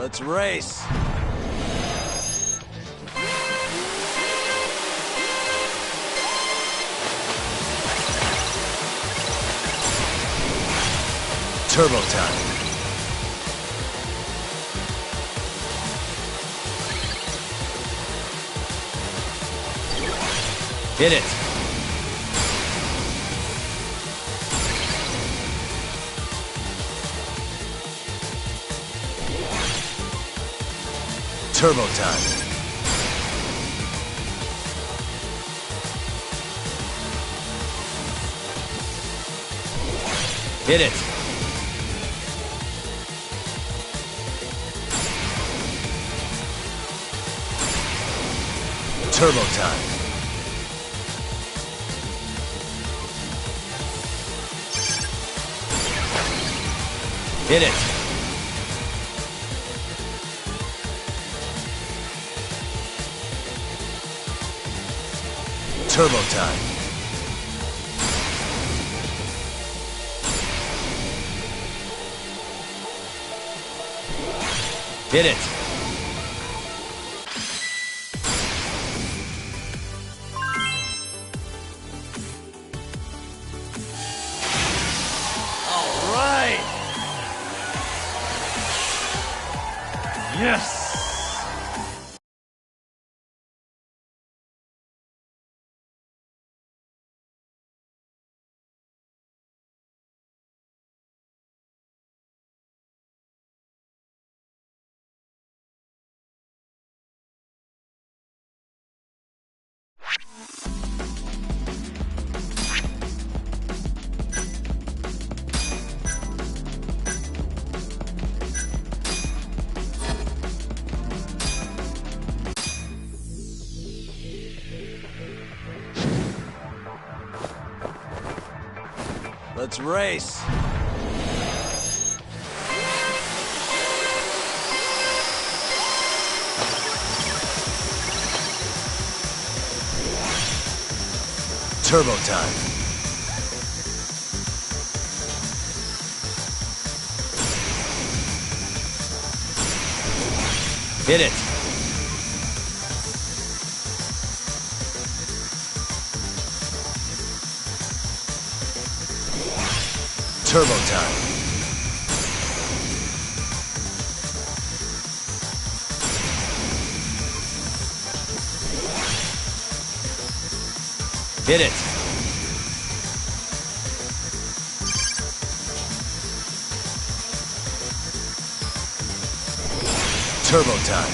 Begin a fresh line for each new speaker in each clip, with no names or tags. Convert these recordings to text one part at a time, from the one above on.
Let's race! Turbo time. Hit it. Turbo time. Hit it. Turbo time. Hit it. Turbo time. Hit it. All right. Yes. Let's race. Turbo time. Hit it. Turbo time. Hit it. Turbo time.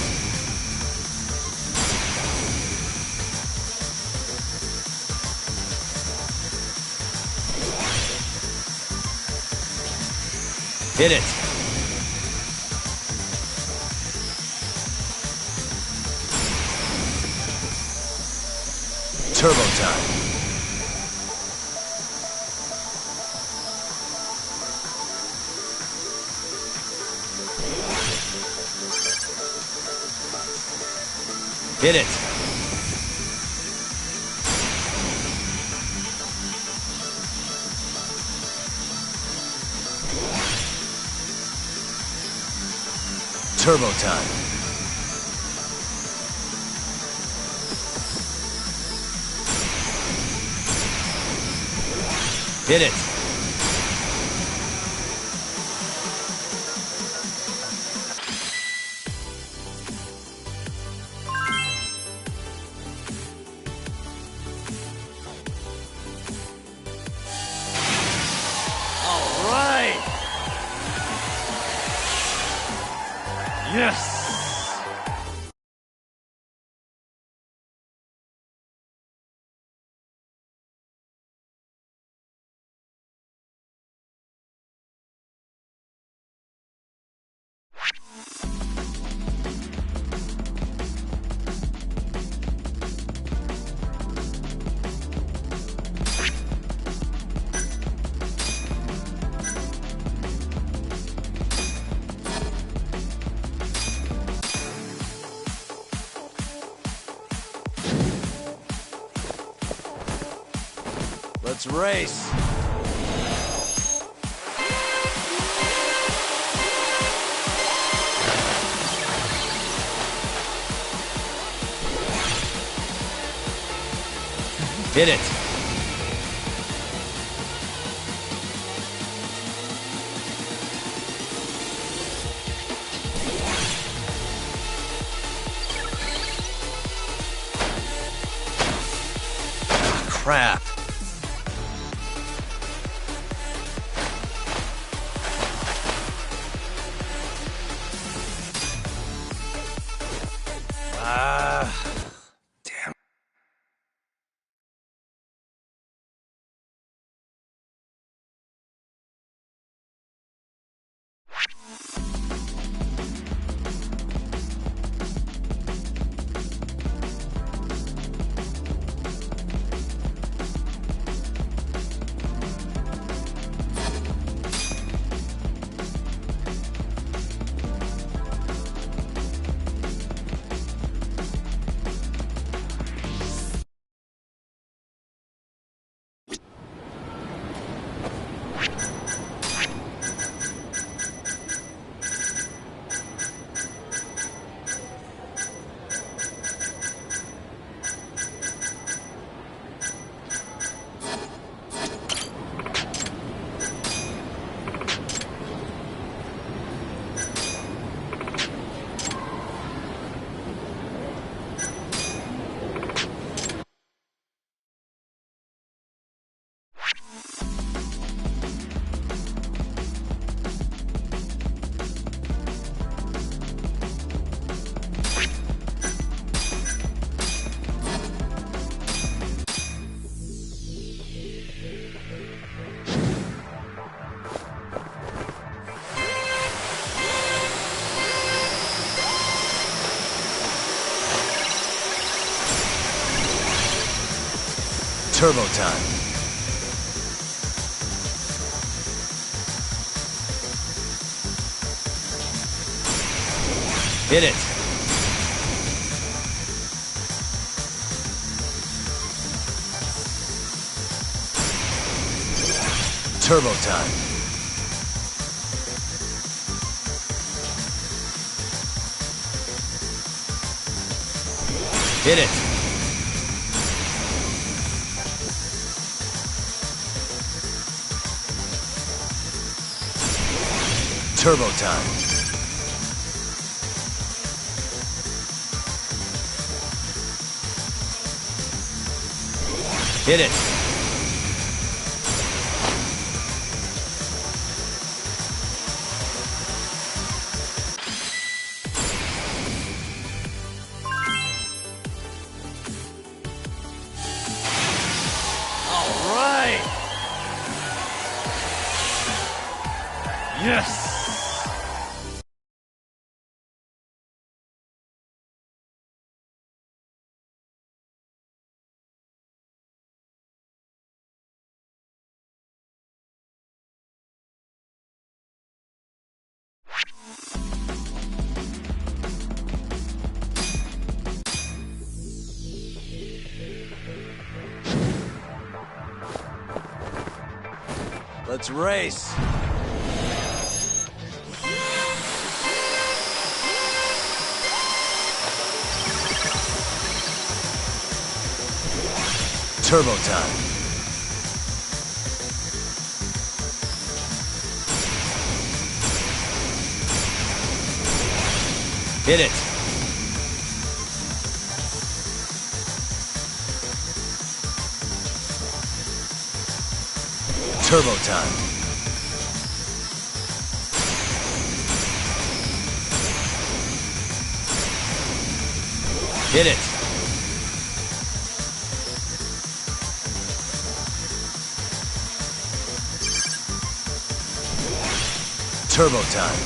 Hit it. Turbo time. Hit it. Turbo time. Hit it. All right. Yes. Let's race. Hit it. Crap. Damn. Turbo time. Hit it. Turbo time. Hit it. Turbo time. Hit it. All right. Yes. Let's race. Turbo time. Hit it. Turbo time. Hit it. Turbo time.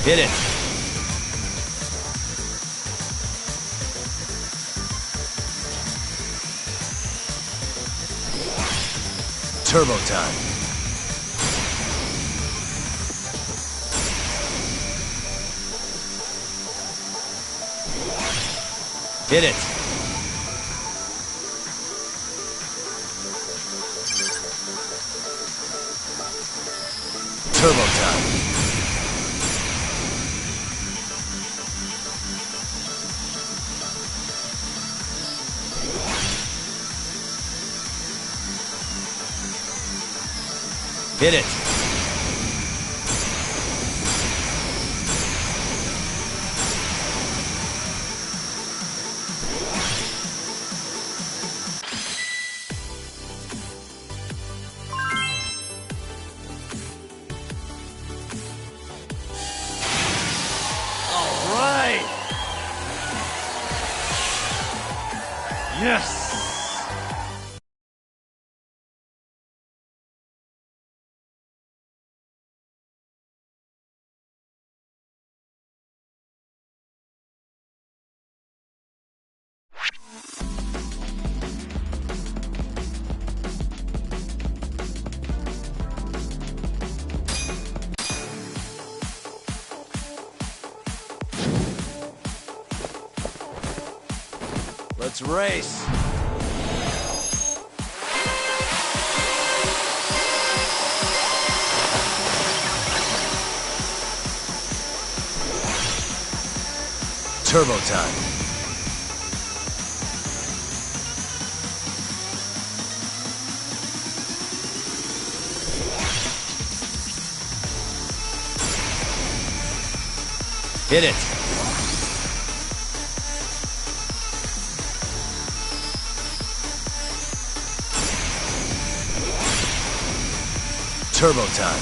Hit it. Turbo time. Hit it. Turbo time. Hit it.
All right. Yes.
Let's race. Turbo time. Hit it. Turbo time.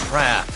Crap.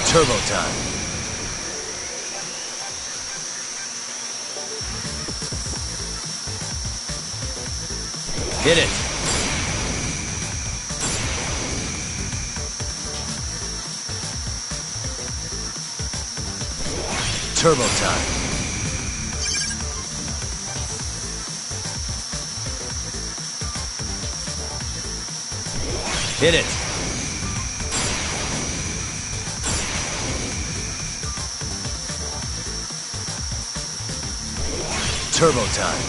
Turbo time. Hit it. Turbo time. Hit it. Turbo time.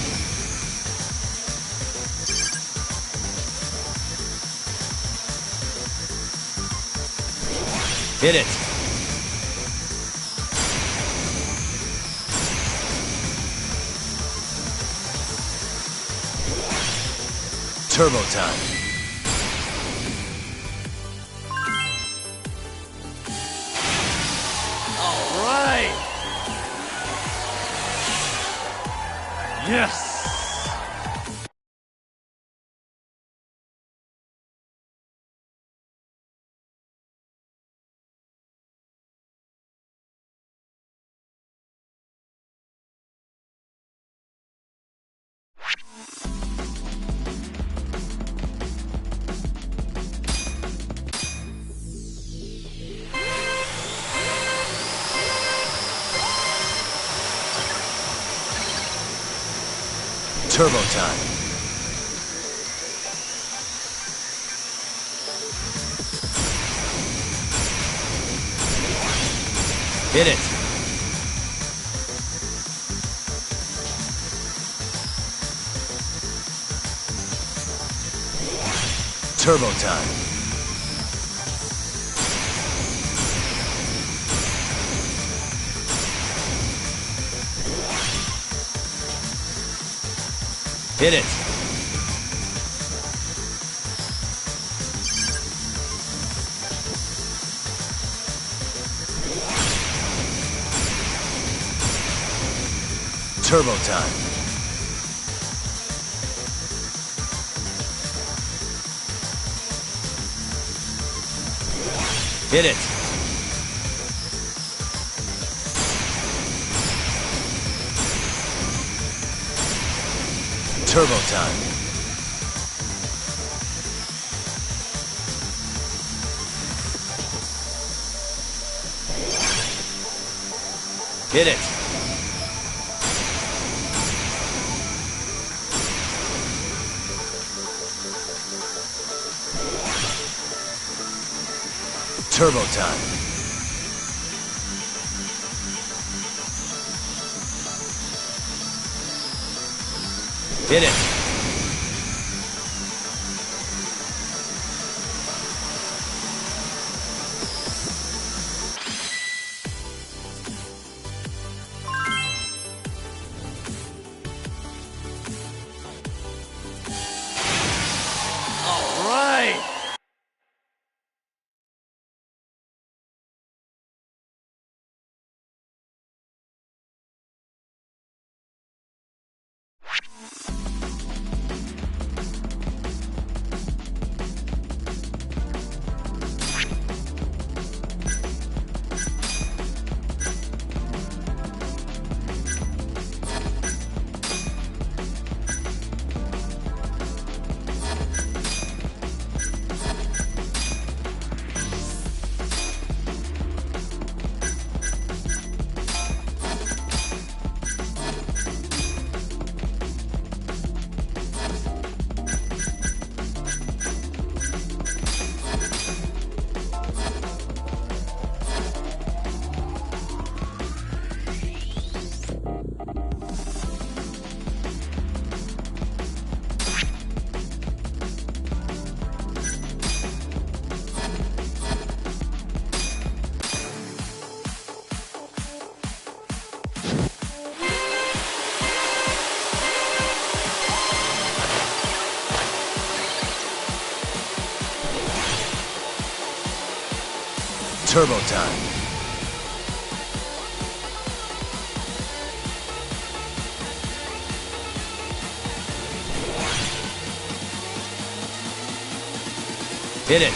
Hit it. Turbo time.
All right. Yes.
Turbo time. Hit it. Turbo time. Hit it. Turbo time. Hit it. Turbo time. Hit it. Turbo time. Hit it.
All right.
Turbo time. Hit it.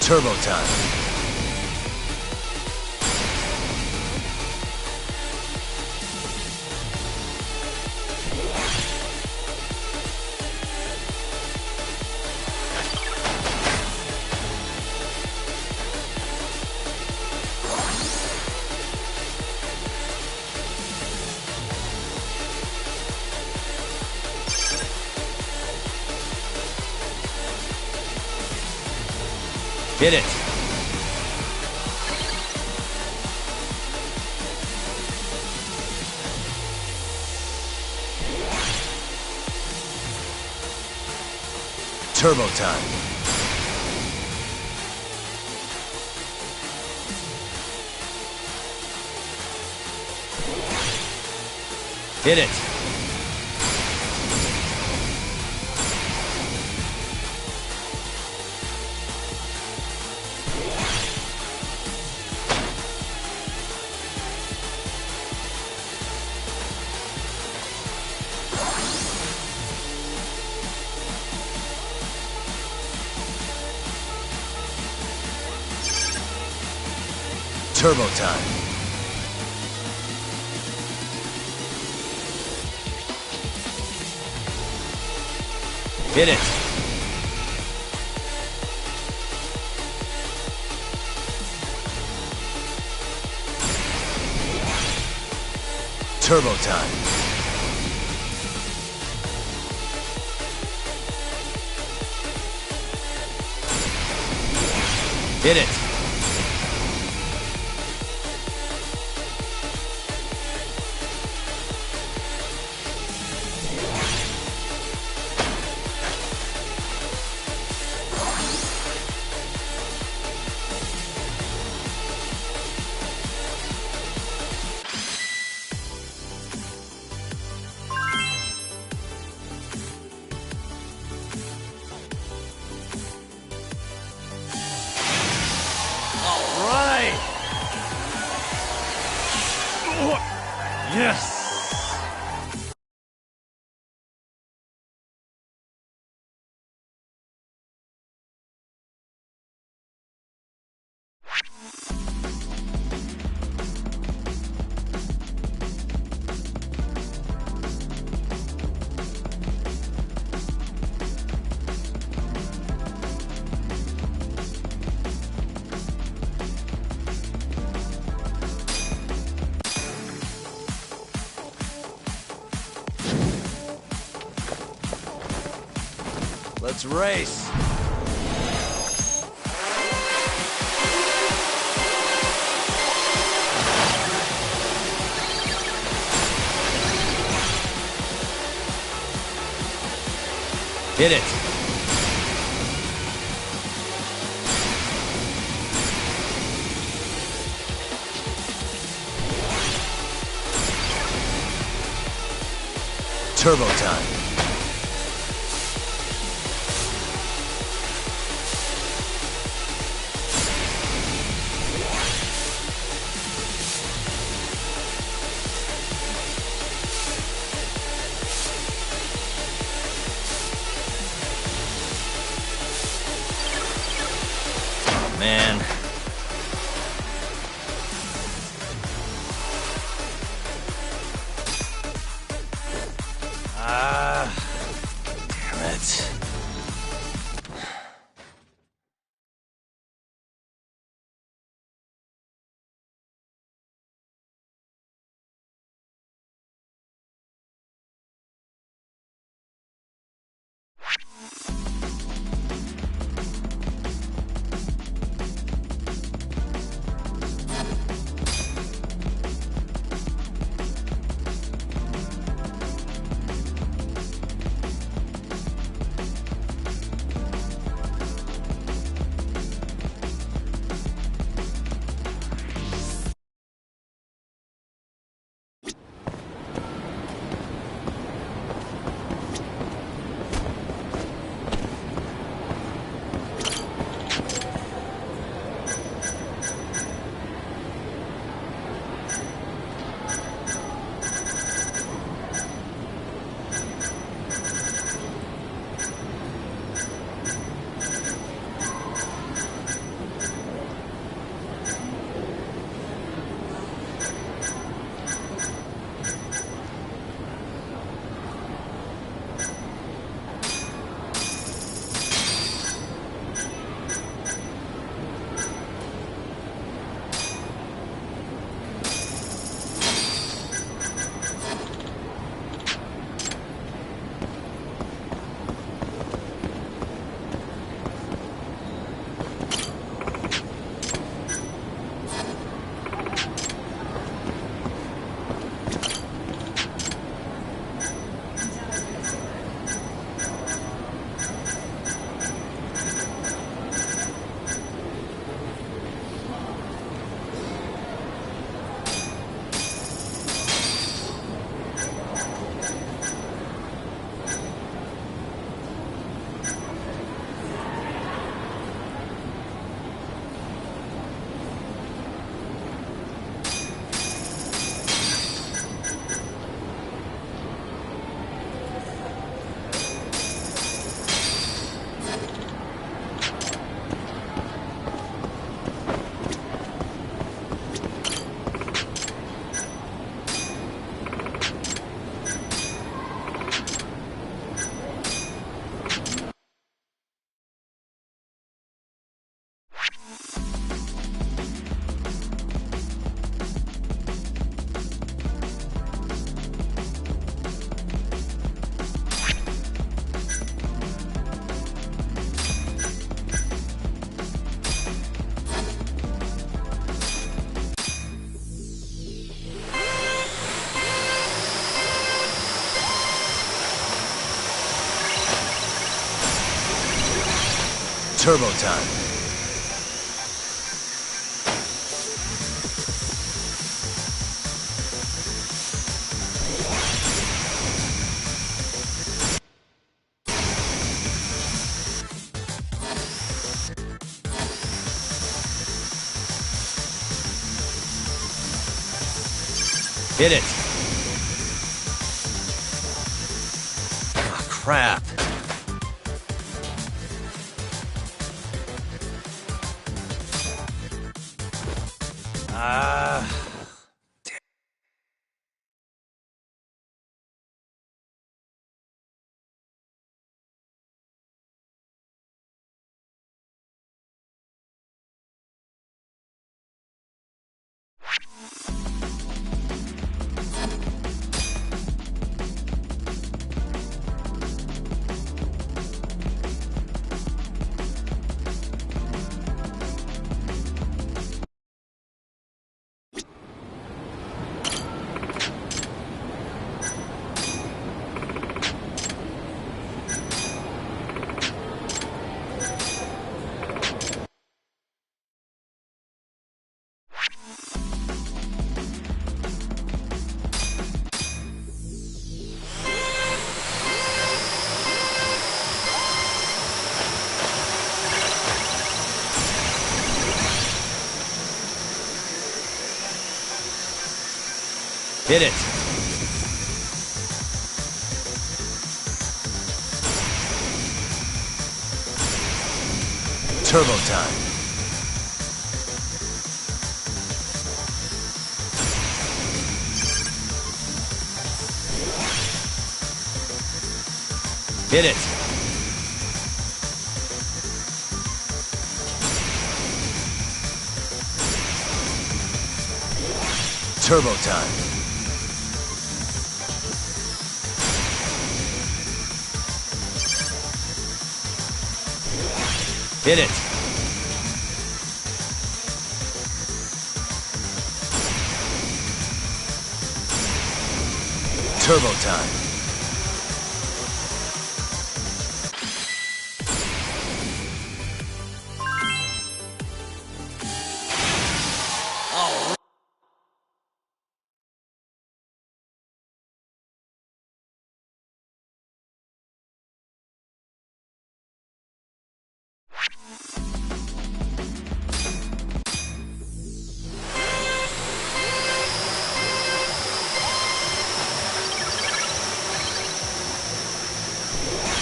Turbo time. Hit it. Turbo time. Hit it. Turbo time. Hit it. Turbo time. Hit it.
Yes!
Let's race. Hit it. Turbo time. Man. Damn it. Turbo time. Hit it. crap. Ah. Hit it. Turbo time. Hit it. Turbo time. Hit it. Turbo time.
Oh.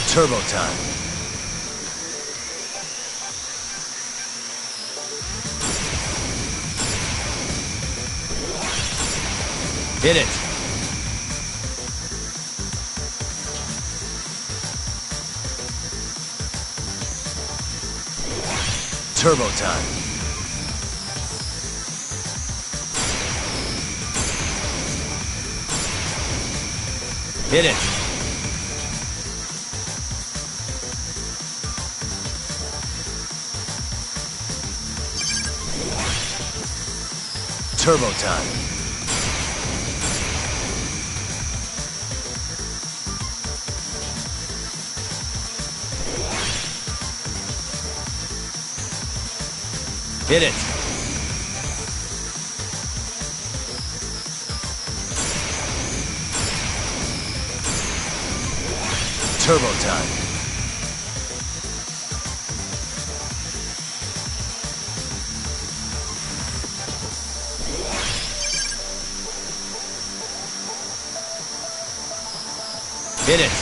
Turbo time. Hit it. Turbo time. Hit it. Turbo time. Hit it. Turbo time. Hit it.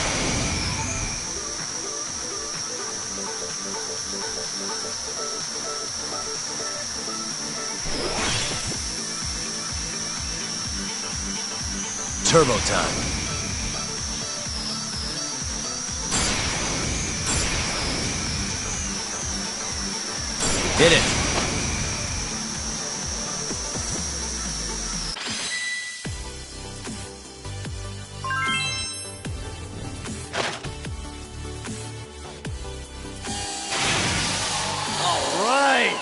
Turbo time. Hit it.
All right.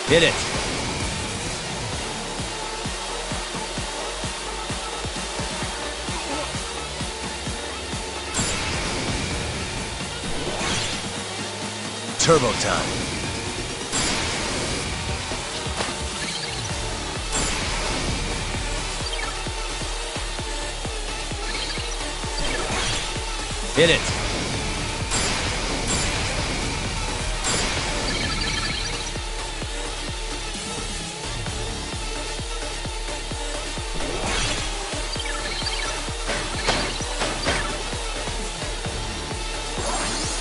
Hit it. Turbo time. Hit it.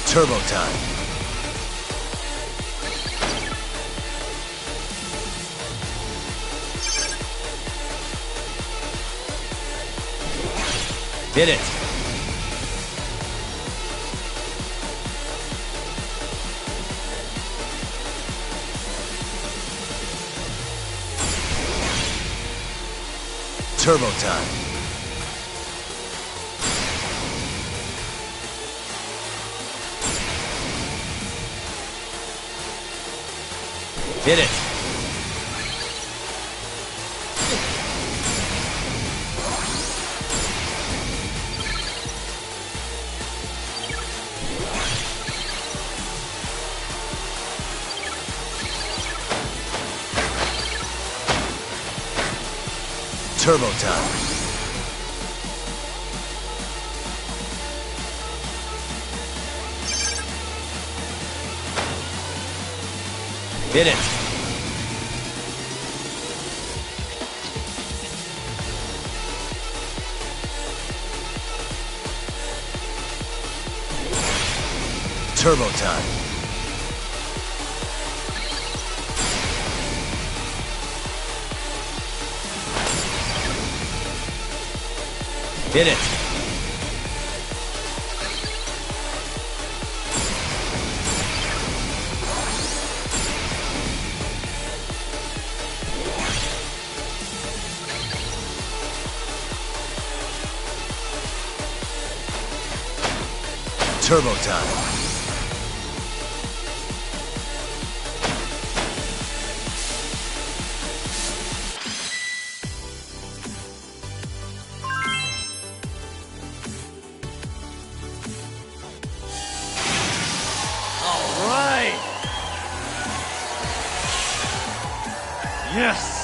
Turbo time. Hit it. Turbo time. Hit it. Turbo time. Hit it. Turbo time. Hit it. Turbo time.
Yes!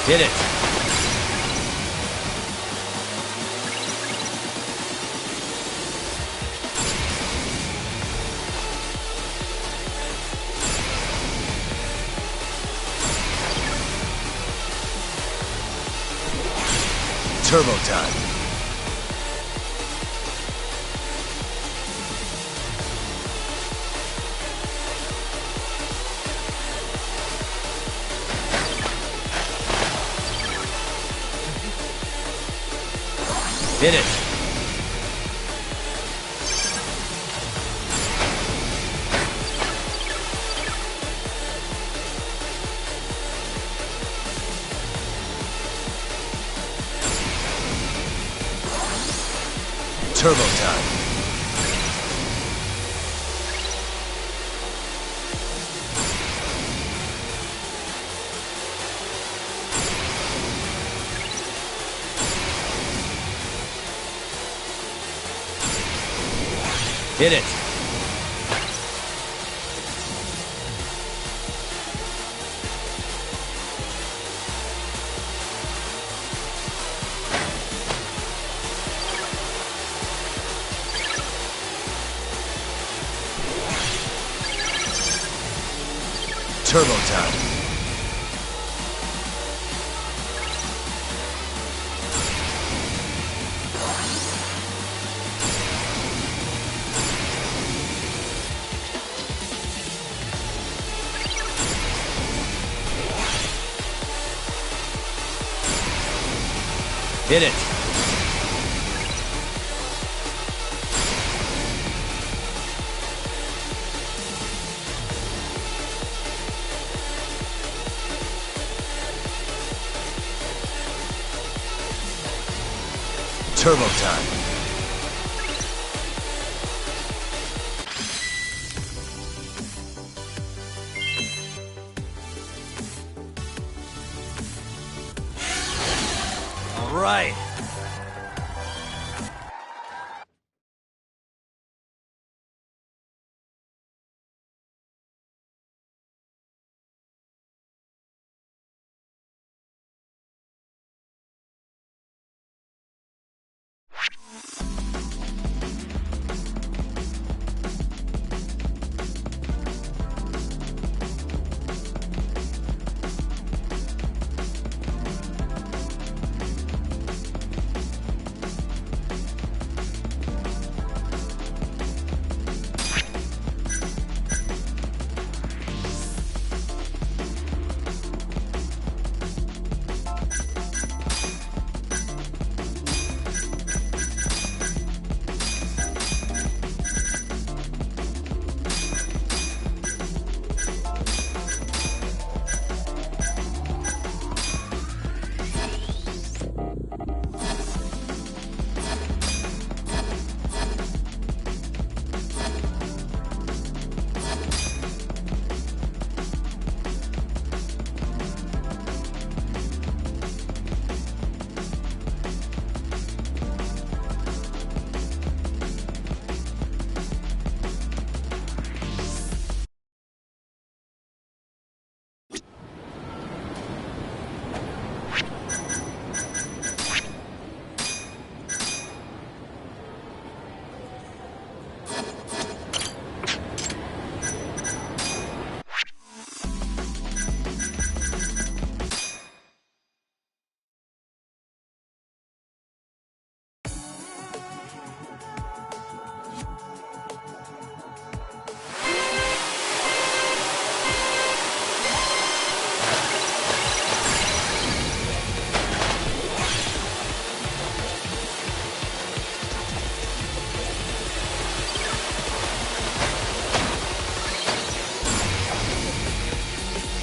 Hit it. Turbo time. Hit it. Turbo time. Hit it. Turbo time. Hit it. Turbo time. All right.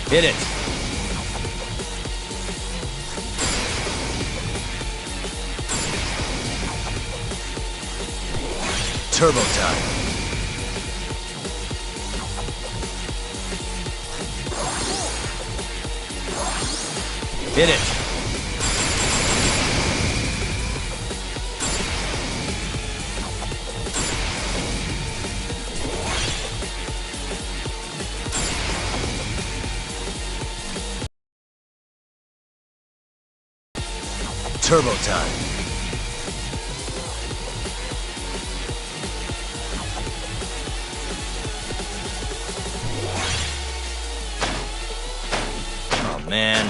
Hit it. Turbo time. Hit it. Turbo time. Oh, man.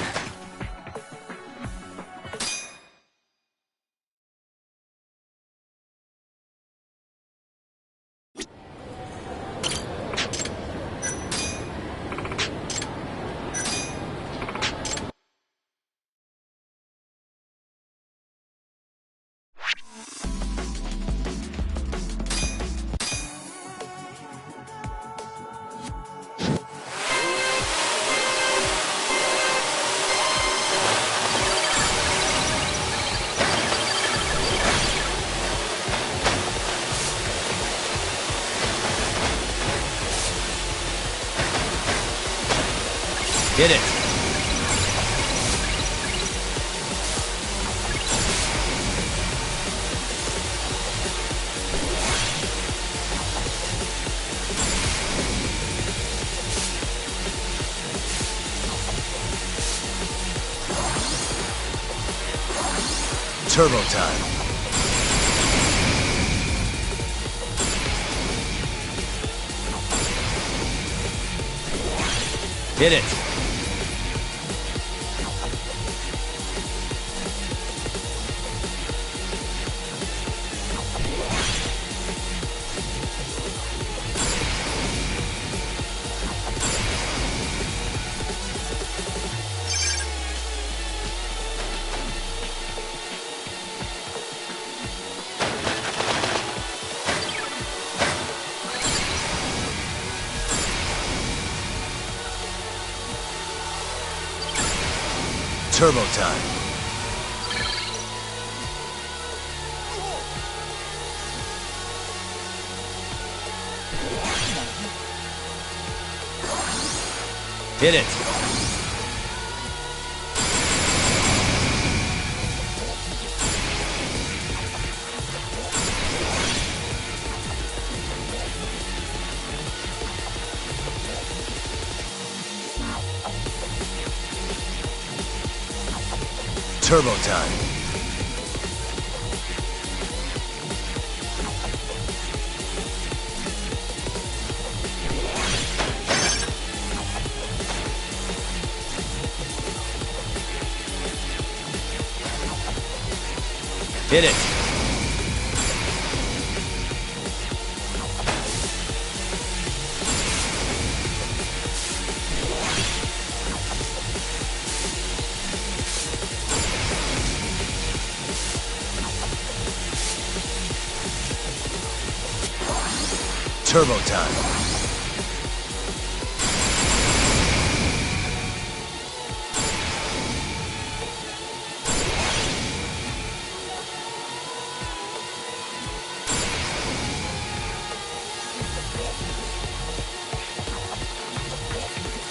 Hit it. Turbo time. Hit it. Turbo time. Hit it. Turbo time. Hit it. Turbo time.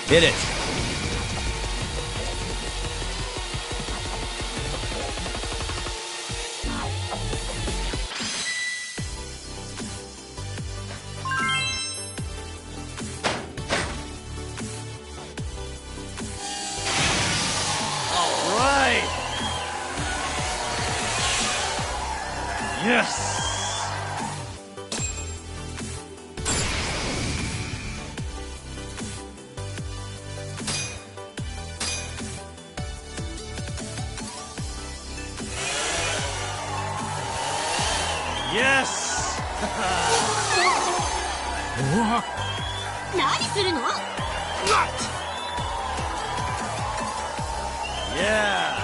Hit it.
Yes! Yes!
何するの？
Yeah!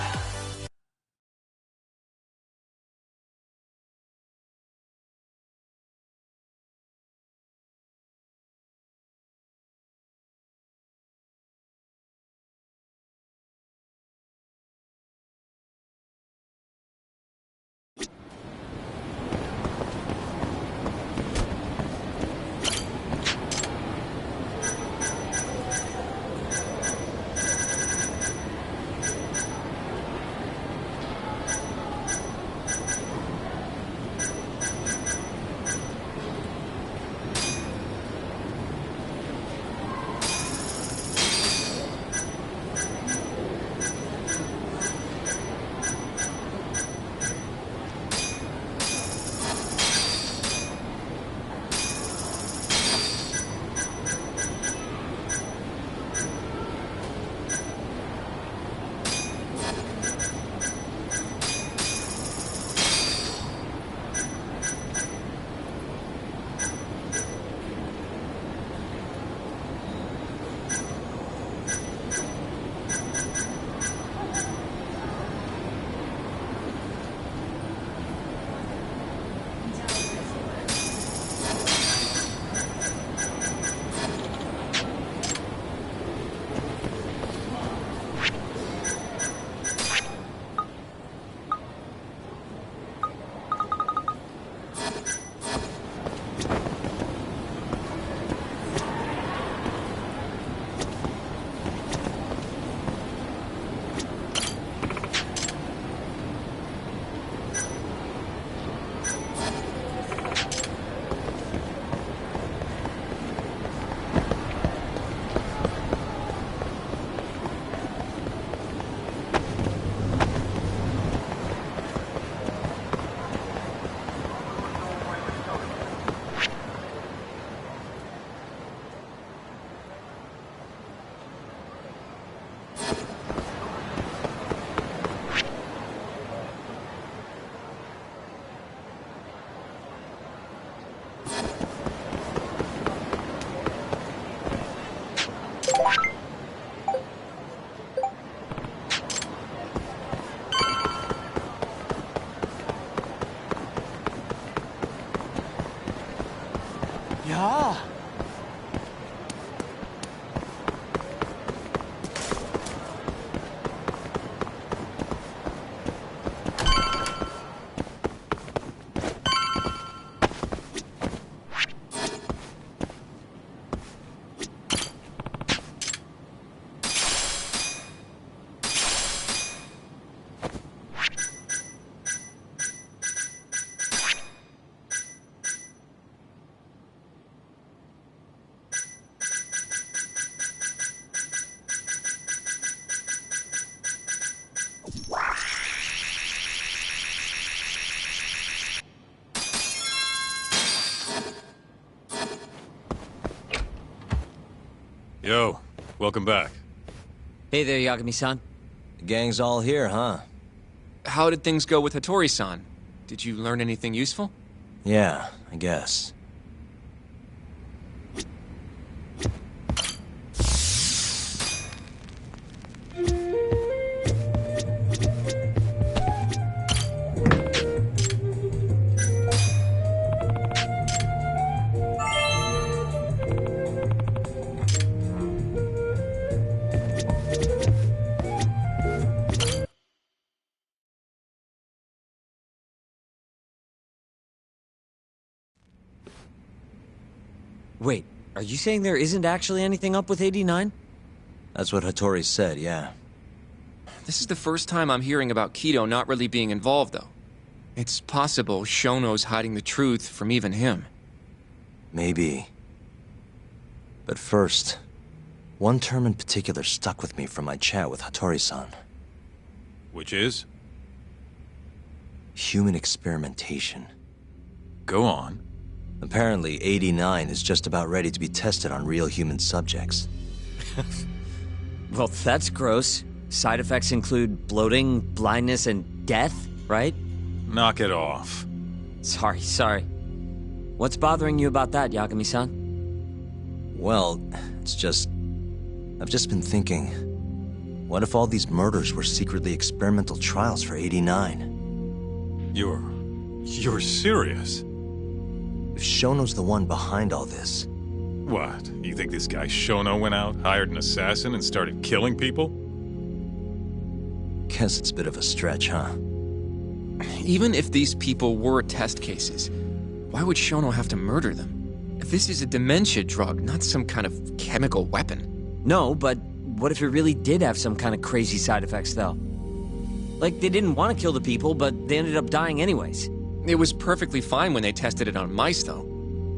Yo, welcome back.
Hey there, Yagami-san.
The gang's all here, huh?
How did things go with Hattori-san? Did you learn anything useful?
Yeah, I guess.
Wait, are you saying there isn't actually anything up with 89?
That's what Hattori said, yeah.
This is the first time I'm hearing about Kido not really being involved, though. It's possible Shono's hiding the truth from even him.
Maybe. But first, one term in particular stuck with me from my chat with Hattori-san.
Which is?
Human experimentation.
Go on.
Apparently, 89 is just about ready to be tested on real human subjects.
Well, that's gross. Side effects include bloating, blindness, and death, right?
Knock it off.
Sorry. What's bothering you about that, Yagami-san?
Well, I've just been thinking, what if all these murders were secretly experimental trials for 89?
You're serious?
If Shono's the one behind all this...
What, you think this guy Shono went out, hired an assassin, and started killing people?
Guess it's a bit of a stretch, huh?
Even if these people were test cases, why would Shono have to murder them? This is a dementia drug, not some kind of chemical weapon.
No, but what if it really did have some kind of crazy side effects, though? Like, they didn't want to kill the people, but they ended up dying anyways.
It was perfectly fine when they tested it on mice, though.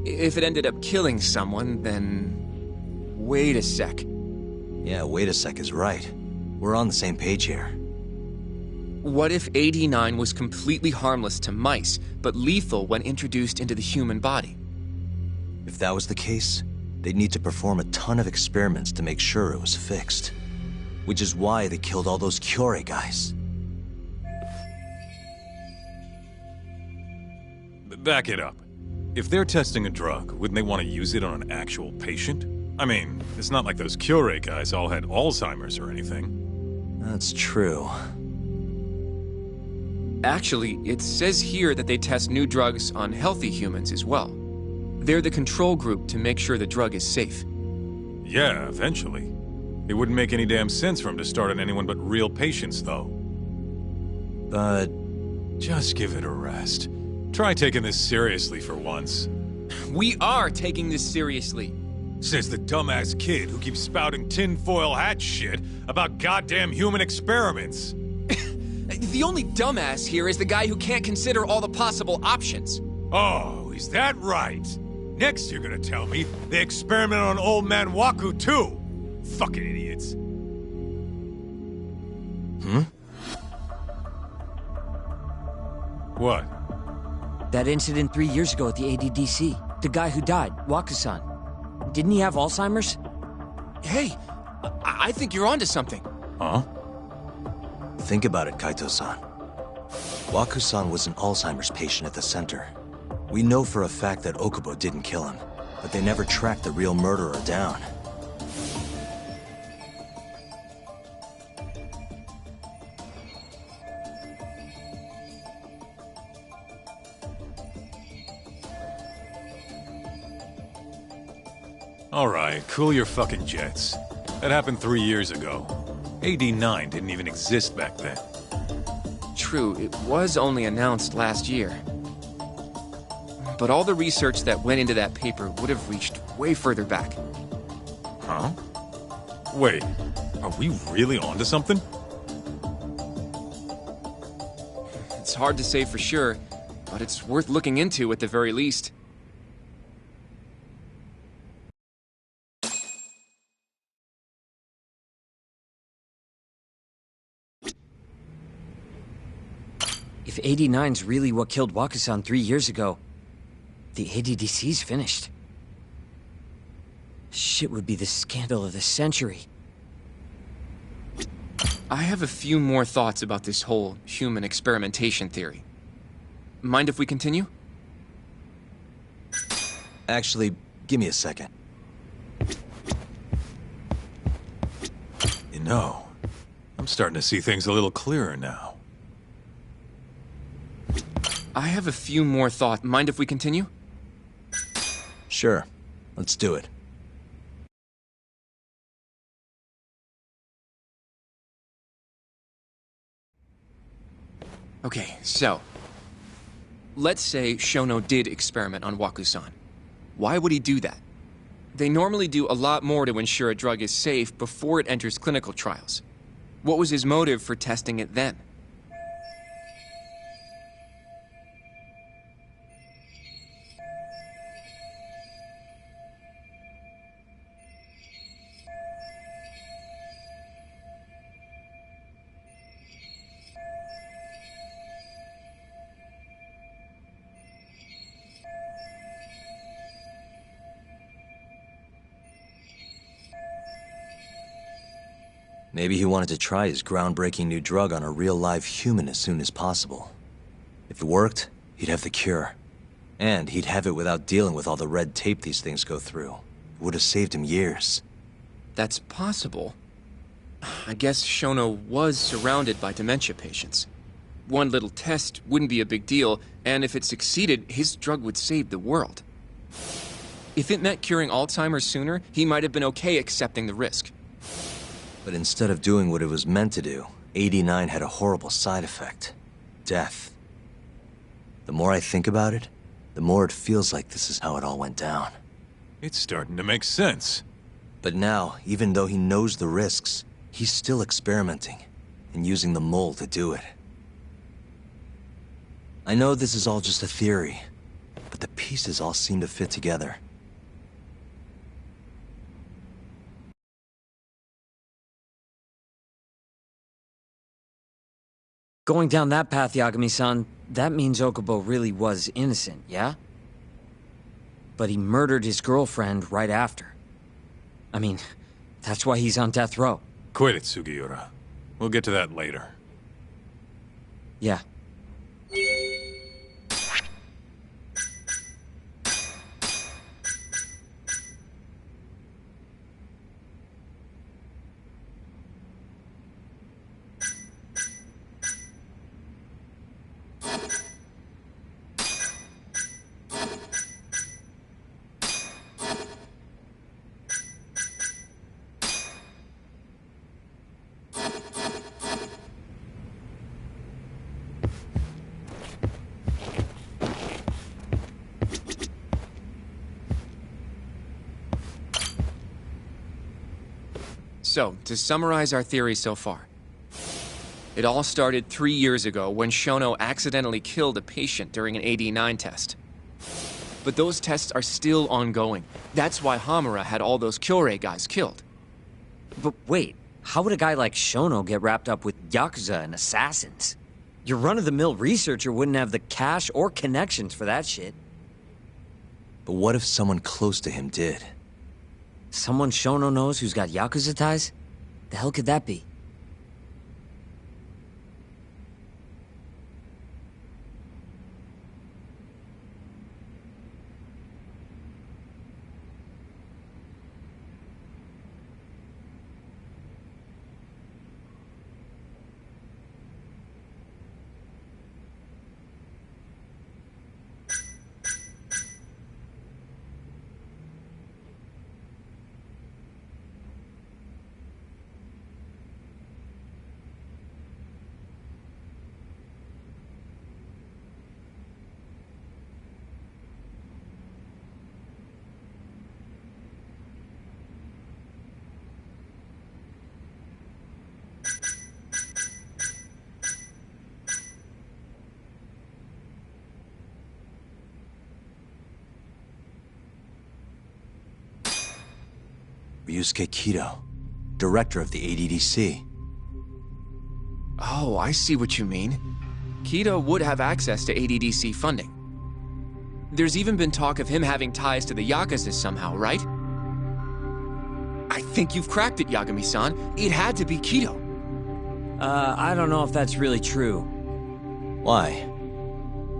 If it ended up killing someone, then... Wait a sec.
Yeah, wait a sec is right. We're on the same page here.
What if 89 was completely harmless to mice, but lethal when introduced into the human body?
If that was the case, they'd need to perform a ton of experiments to make sure it was fixed. Which is why they killed all those Kyorei guys.
Back it up. If they're testing a drug, wouldn't they want to use it on an actual patient? I mean, it's not like those Kyorei guys all had Alzheimer's or anything.
That's true.
Actually, it says here that they test new drugs on healthy humans as well. They're the control group to make sure the drug is safe.
Yeah, eventually. It wouldn't make any damn sense for him to start on anyone but real patients, though.
But...
just give it a rest. Try taking this seriously for once.
We are taking this seriously.
Says the dumbass kid who keeps spouting tinfoil hat shit about goddamn human experiments.
The only dumbass here is the guy who can't consider all the possible options.
Oh, is that right? Next you're gonna tell me they experiment on old man Waku too. Fucking idiots. What?
That incident 3 years ago at the ADDC. The guy who died, Waku-san. Didn't he have Alzheimer's?
Hey, I think you're onto something.
Huh?
think about it, Kaito-san. Waku-san was an Alzheimer's patient at the center. We know for a fact that Okubo didn't kill him, but they never tracked the real murderer down.
Alright, cool your fucking jets. That happened 3 years ago. AD9 didn't even exist back then.
True, it was only announced last year. But all the research that went into that paper would have reached way further back.
Huh? Wait, are we really onto something?
It's hard to say for sure, but it's worth looking into at the very least.
If 89's really what killed Waku-san 3 years ago, the ADDC's finished. Shit would be the scandal of the century.
I have a few more thoughts about this whole human experimentation theory. Mind if we continue?
Actually, give me a second.
You know, I'm starting to see things a little clearer now.
I have a few more thoughts. Mind if we continue?
Sure, let's do it.
Okay, so... let's say Shono did experiment on Waku-san. Why would he do that? They normally do a lot more to ensure a drug is safe before it enters clinical trials. What was his motive for testing it then?
Maybe he wanted to try his groundbreaking new drug on a real live human as soon as possible. If it worked, he'd have the cure. And he'd have it without dealing with all the red tape these things go through. It would have saved him years.
That's possible. I guess Shono was surrounded by dementia patients. One little test wouldn't be a big deal, and if it succeeded, his drug would save the world. If it meant curing Alzheimer's sooner, he might have been okay accepting the risk.
But instead of doing what it was meant to do, 89 had a horrible side effect. Death. The more I think about it, the more it feels like this is how it all went down.
It's starting to make sense.
But now, even though he knows the risks, he's still experimenting and using the mole to do it. I know this is all just a theory, but the pieces all seem to fit together.
Going down that path, Yagami-san, that means Okubo really was innocent, yeah? But he murdered his girlfriend right after. I mean, that's why he's on death row.
Quit it, Sugiura. We'll get to that later.
Yeah.
So, to summarize our theory so far. It all started 3 years ago when Shono accidentally killed a patient during an AD9 test. But those tests are still ongoing. That's why Hamura had all those Kyorei guys killed.
But wait, how would a guy like Shono get wrapped up with Yakuza and assassins? Your run-of-the-mill researcher wouldn't have the cash or connections for that shit.
But what if someone close to him did?
Someone Shono knows who's got Yakuza ties? The hell could that be?
Ryusuke Kido, director of the ADDC.
Oh, I see what you mean. Kido would have access to ADDC funding. There's even been talk of him having ties to the Yakuza somehow, right? think you've cracked it, Yagami-san. It had to be Kido.
I don't know if that's really true.
Why?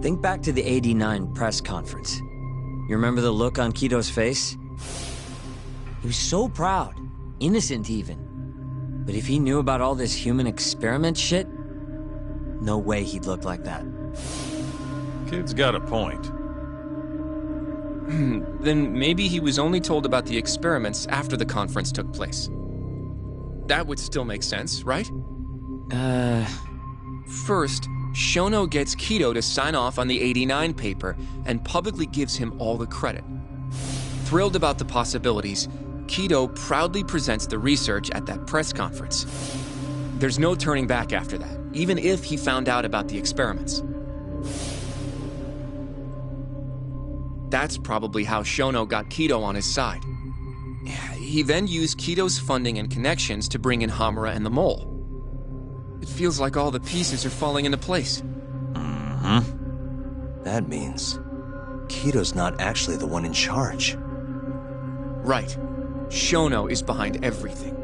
Think back to the '89 press conference. You remember the look on Kido's face? He was so proud, innocent even. But if he knew about all this human experiment shit, no way he'd look like that.
Kid's got a point.
Then maybe he was only told about the experiments after the conference took place. That would still make sense, right? First, Shono gets Kido to sign off on the '89 paper and publicly gives him all the credit. Thrilled about the possibilities, Kido proudly presents the research at that press conference. There's no turning back after that, even if he found out about the experiments. That's probably how Shono got Kido on his side. He then used Kido's funding and connections to bring in Hamura and the Mole. It feels like all the pieces are falling into place.
That means Kido's not actually the one in charge.
Right. Shono is behind everything.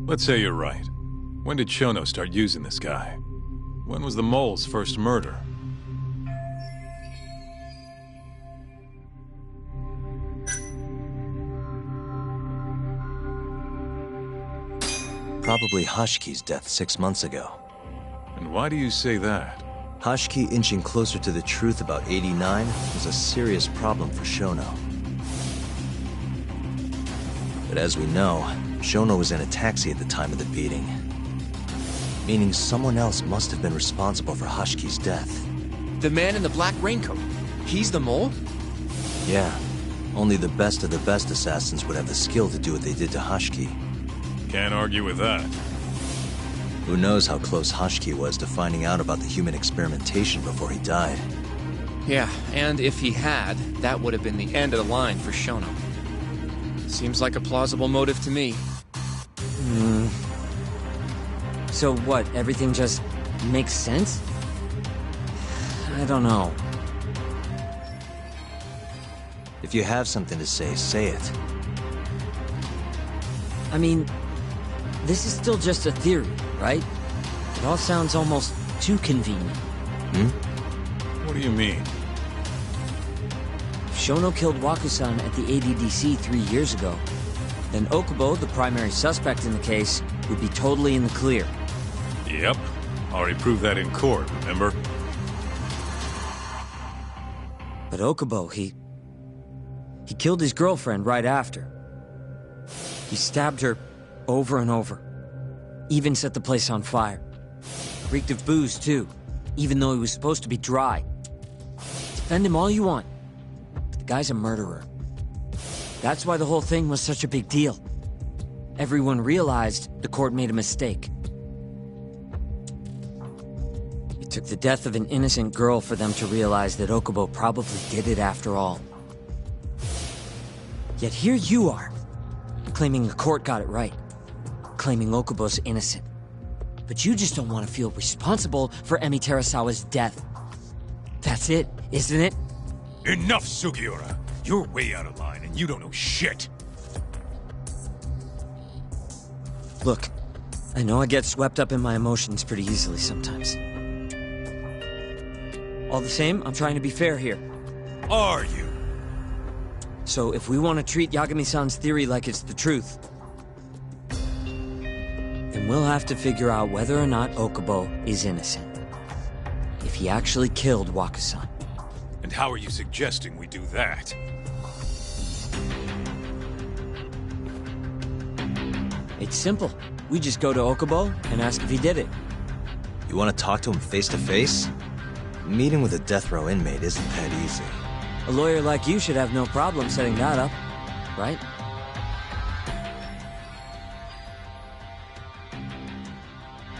Let's say you're right. When did Shono start using this guy? When was the Mole's first murder?
Probably Hashki's death 6 months ago.
And why do you say that?
Hashki inching closer to the truth about '89 was a serious problem for Shono. But as we know, Shono was in a taxi at the time of the beating. Meaning someone else must have been responsible for Hashki's death.
The man in the black raincoat. He's the Mole?
Yeah, only the best of the best assassins would have the skill to do what they did to Hashki.
Can't argue with that.
Who knows how close Hashki was to finding out about the human experimentation before he died.
Yeah, and if he had, that would have been the end of the line for Shono. Seems like a plausible motive to me.
So what, everything just makes sense? I don't know.
If you have something to say it.
I mean, this is still just a theory, right? It all sounds almost too convenient.
What do you mean?
If Shono killed Waku-san at the ADDC 3 years ago, then Okubo, the primary suspect in the case, would be totally in the clear.
Yep. Already proved that in court, remember?
But Okubo, he killed his girlfriend right after. He stabbed her over and over. Even set the place on fire. Reeked of booze, too, even though he was supposed to be dry. Defend him all you want, but the guy's a murderer. That's why the whole thing was such a big deal. Everyone realized the court made a mistake. It took the death of an innocent girl for them to realize that Okubo probably did it after all. Yet here you are, claiming the court got it right. Claiming Okubo's innocent. But you just don't want to feel responsible for Emi Terasawa's death. That's it, isn't it?
Enough, Sugiura! You're way out of line, and you don't know shit!
Look, I know I get swept up in my emotions pretty easily sometimes. All the same, I'm trying to be fair here.
Are you?
So if we want to treat Yagami-san's theory like it's the truth, then we'll have to figure out whether or not Okubo is innocent. If he actually killed Waku-san.
And how are you suggesting we do that?
It's simple. We just go to Okubo and ask if he did it.
You want to talk to him face to face? Meeting with a death row inmate isn't that easy.
A lawyer like you should have no problem setting that up, right?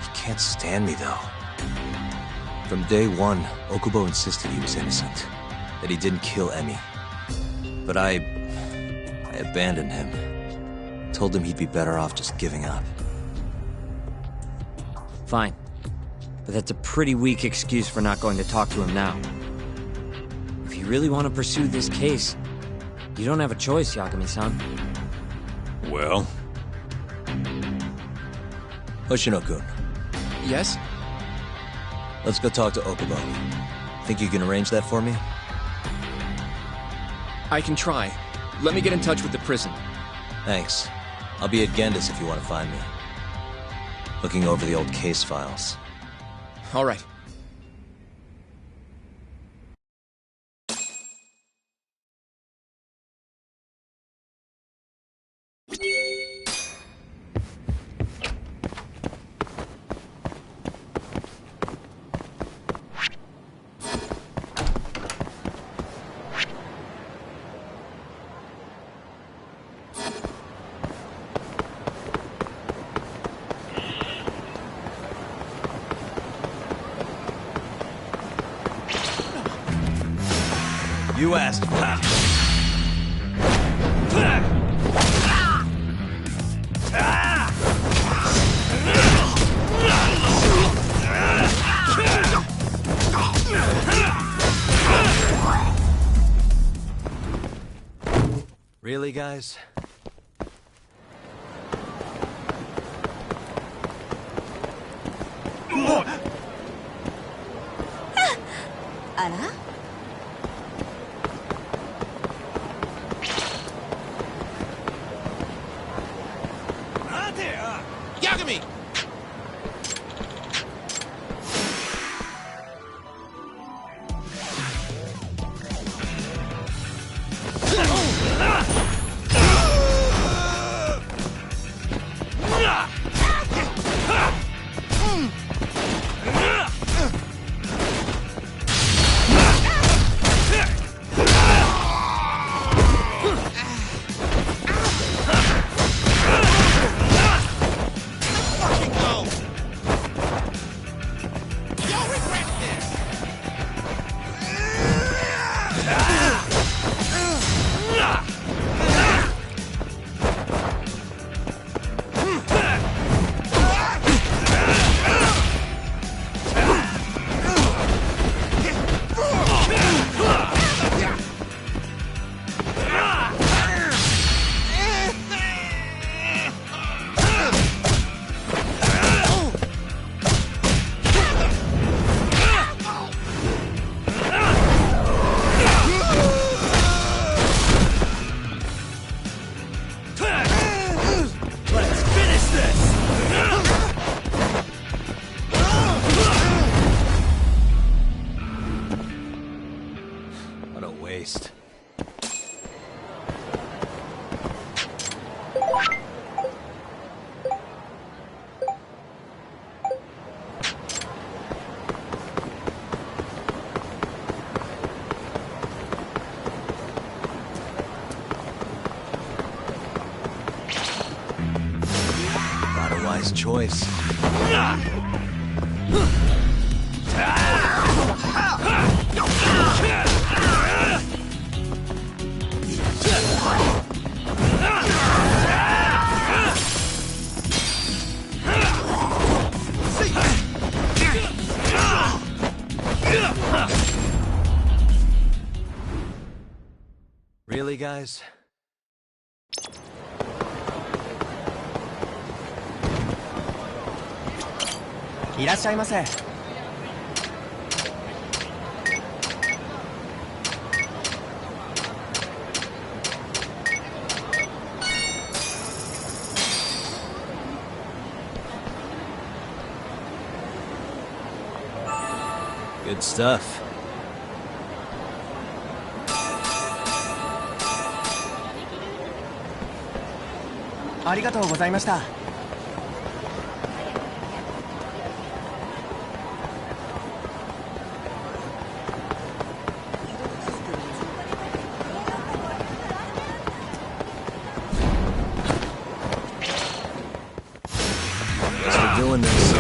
He can't stand me, though. From day one, Okubo insisted he was innocent, that he didn't kill Emi. But I abandoned him. Told him he'd be better off just giving up.
Fine. But that's a pretty weak excuse for not going to talk to him now. If you really want to pursue this case, You don't have a choice, Yagami-san.
Well?
Hoshino-kun,
Yes?
let's go talk to Okubo. Think you can arrange that for me?
I can try. Let me get in touch with the prison.
Thanks. I'll be at Gendis if you want to find me. Looking over the old case files.
All right.
You asked for it. Really, guys?
あら
Yagami!
What a waste. Not a wise choice. Really, guys? Good stuff. Guess we're doing this.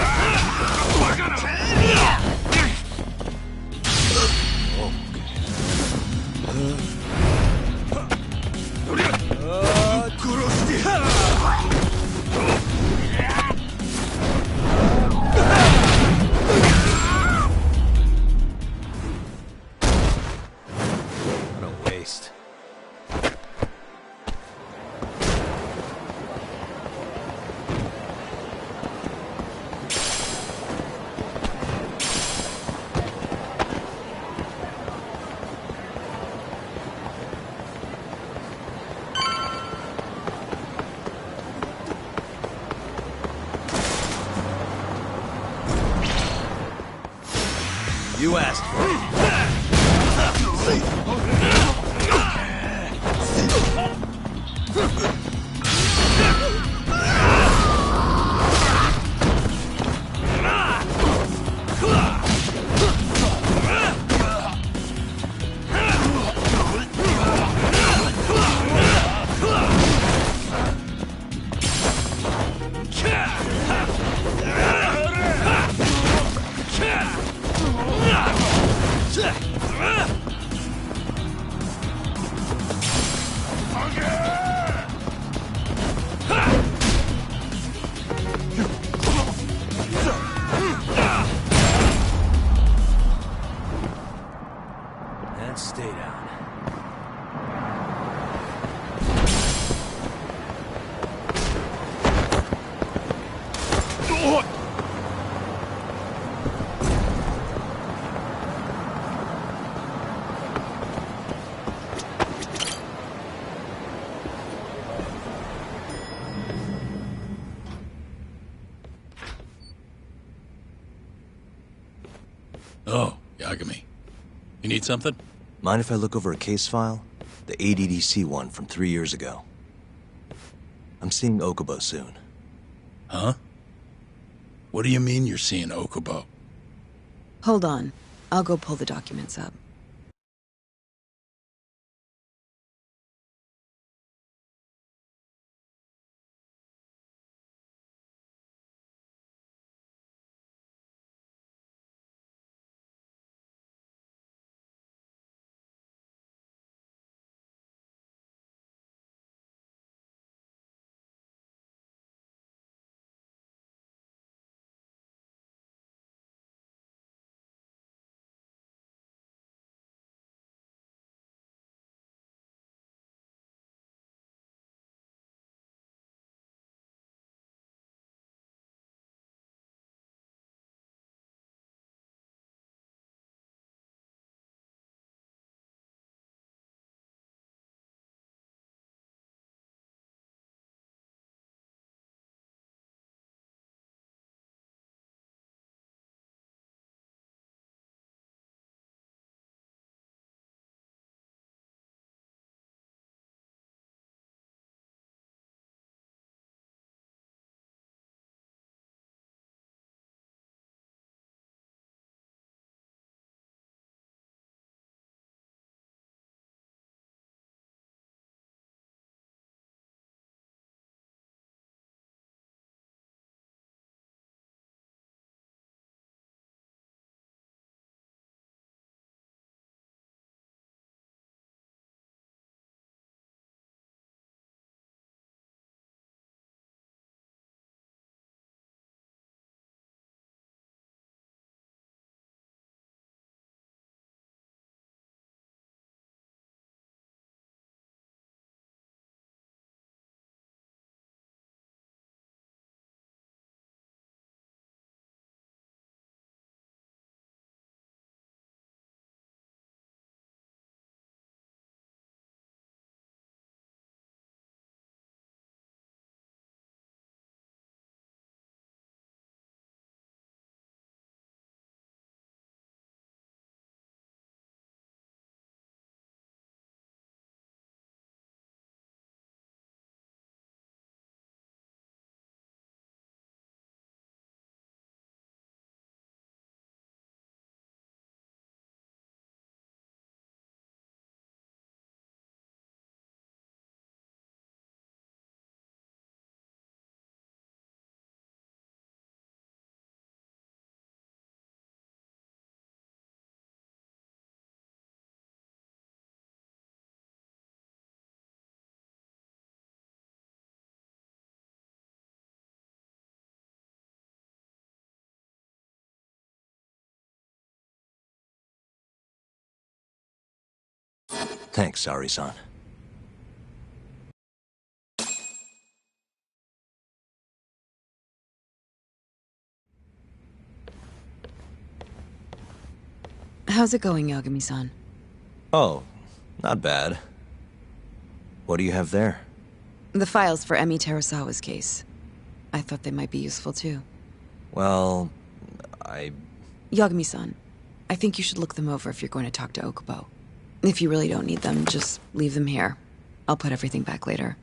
What a waste. You asked for it. And stay down.
Oh, Yagami. You need something?
Mind if I look over a case file? The ADDC one from 3 years ago. I'm seeing Okubo soon.
Huh? What do you mean you're seeing Okubo?
Hold on. I'll go pull the documents up.
Thanks, Ari-san.
How's it going, Yagami-san?
Oh, not bad. What do you have there?
The files for Emi Terasawa's case. I thought they might be useful too.
Well,
Yagami-san, I think you should look them over if you're going to talk to Okubo. If you really don't need them, just leave them here. I'll put everything back later.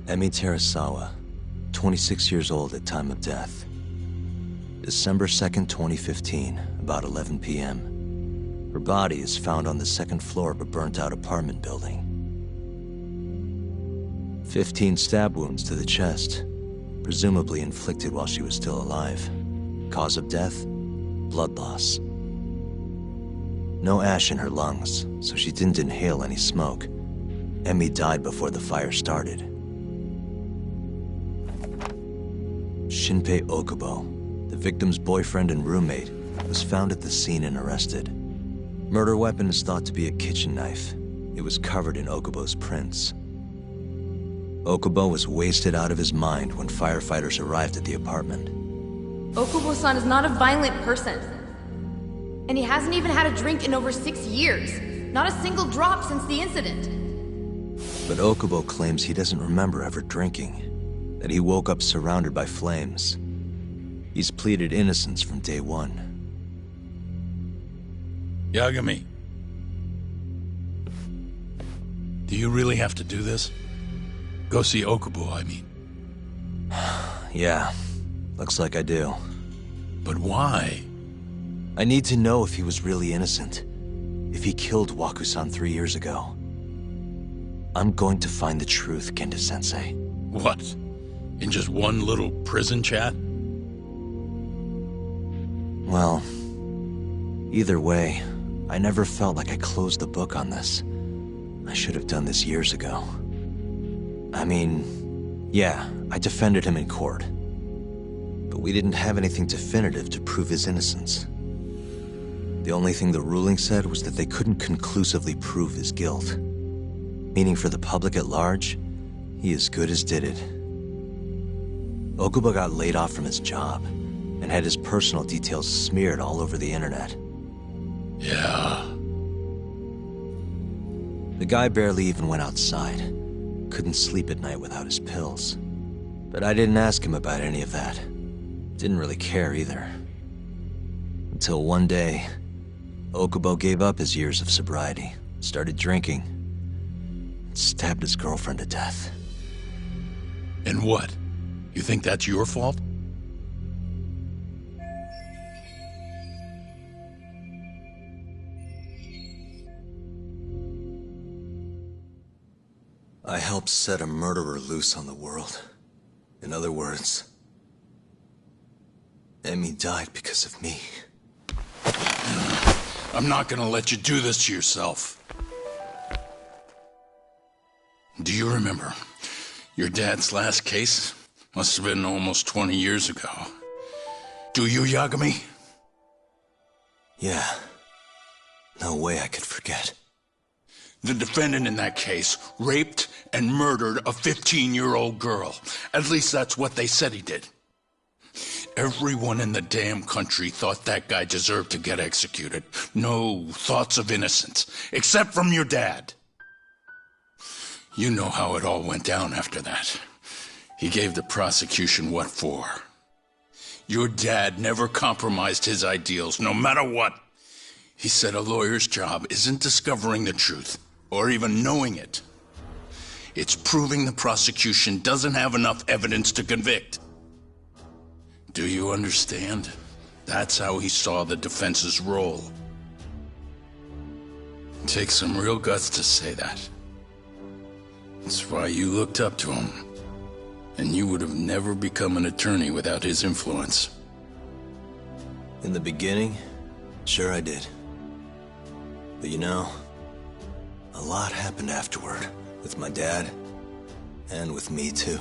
Emi Terasawa, 26 years old at time of death. December 2nd, 2015, about 11 p.m. Her body is found on the second floor of a burnt-out apartment building. 15 stab wounds to the chest, presumably inflicted while she was still alive. Cause of death? Blood loss. No ash in her lungs, so she didn't inhale any smoke. Emi died before the fire started. Shinpei Okubo, the victim's boyfriend and roommate, was found at the scene and arrested. Murder weapon is thought to be a kitchen knife. It was covered in Okubo's prints. Okubo was wasted out of his mind when firefighters arrived at the apartment.
Okubo-san is not a violent person. And he hasn't even had a drink in over 6 years. Not a single drop since the incident.
But Okubo claims he doesn't remember ever drinking, that he woke up surrounded by flames. He's pleaded innocence from day one.
Yagami. Do you really have to do this? Go see Okubo, I mean.
Yeah, looks like I do.
But why?
I need to know if he was really innocent. If he killed Waku-san 3 years ago. I'm going to find the truth, Kenta-sensei.
What? In just one little prison chat?
Well, either way, I never felt like I closed the book on this. I should have done this years ago. I mean, yeah, I defended him in court. But we didn't have anything definitive to prove his innocence. The only thing the ruling said was that they couldn't conclusively prove his guilt. Meaning for the public at large, he as good as did it. Okubo got laid off from his job, and had his personal details smeared all over the internet.
Yeah.
The guy barely even went outside. Couldn't sleep at night without his pills. But I didn't ask him about any of that. Didn't really care either. Until one day, Okubo gave up his years of sobriety, started drinking, and stabbed his girlfriend to death.
And what? You think that's your fault?
I helped set a murderer loose on the world. In other words, Emi died because of me.
I'm not gonna let you do this to yourself. Do you remember your dad's last case? Must have been almost 20 years ago. Do you, Yagami?
Yeah. No way I could forget.
The defendant in that case raped and murdered a 15-year-old girl. At least that's what they said he did. Everyone in the damn country thought that guy deserved to get executed. No thoughts of innocence, except from your dad. You know how it all went down after that. He gave the prosecution what for. Your dad never compromised his ideals, no matter what. He said a lawyer's job isn't discovering the truth, or even knowing it. It's proving the prosecution doesn't have enough evidence to convict. Do you understand? That's how he saw the defense's role. It takes some real guts to say that. That's why you looked up to him. And you would have never become an attorney without his influence.
In the beginning, sure I did. But you know, a lot happened afterward, with my dad, and with me too.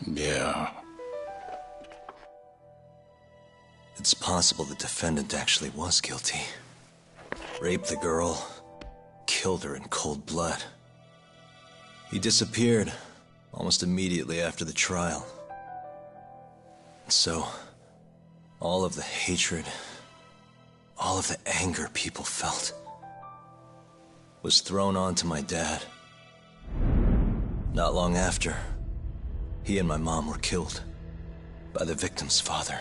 Yeah.
It's possible the defendant actually was guilty. Raped the girl, killed her in cold blood. He disappeared almost immediately after the trial. So, all of the hatred, all of the anger people felt, was thrown onto my dad. Not long after, he and my mom were killed by the victim's father.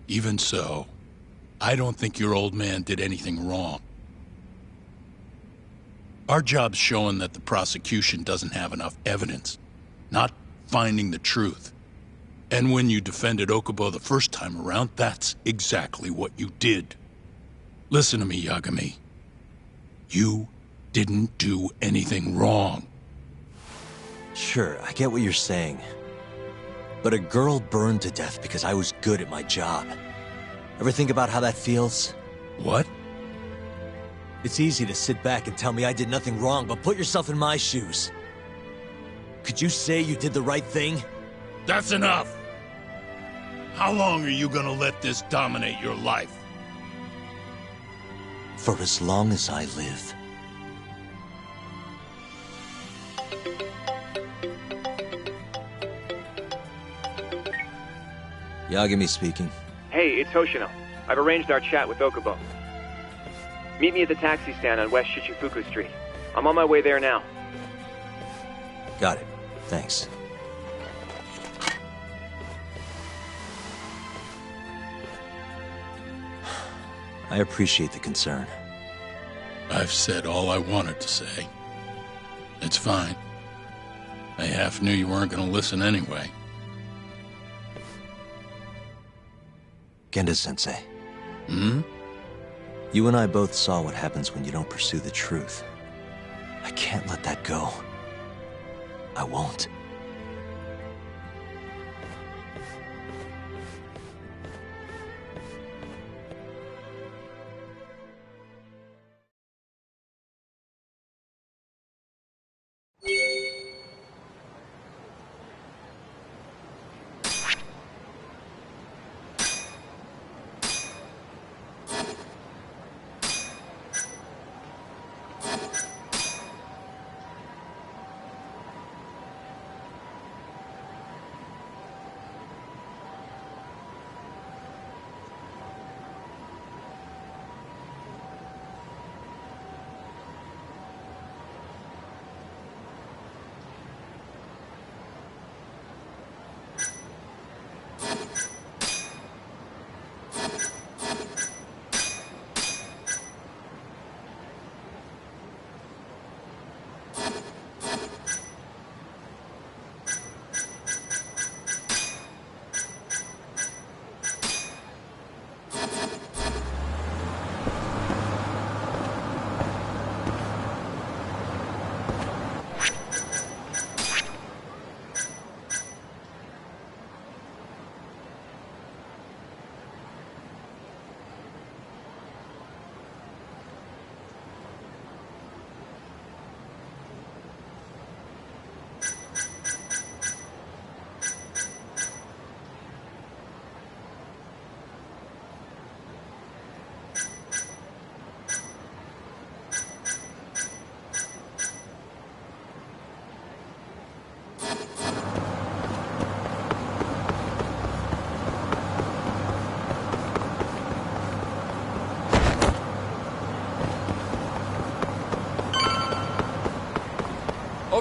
Even so, I don't think your old man did anything wrong. Our job's showing that the prosecution doesn't have enough evidence, not finding the truth. And when you defended Okubo the first time around, that's exactly what you did. Listen to me, Yagami. You didn't do anything wrong.
Sure, I get what you're saying. But a girl burned to death because I was good at my job. Ever think about how that feels?
What?
It's easy to sit back and tell me I did nothing wrong, but put yourself in my shoes. Could you say you did the right thing?
That's enough! How long are you gonna let this dominate your life?
For as long as I live. Yagami speaking.
Hey, it's Hoshino. I've arranged our chat with Okubo. Meet me at the taxi stand on West Shichifuku Street. I'm on my way there now.
Got it. Thanks. I appreciate the concern.
I've said all I wanted to say. It's fine. I half knew you weren't gonna listen anyway.
Genda-sensei.
Hmm?
You and I both saw what happens when you don't pursue the truth. I can't let that go. I won't.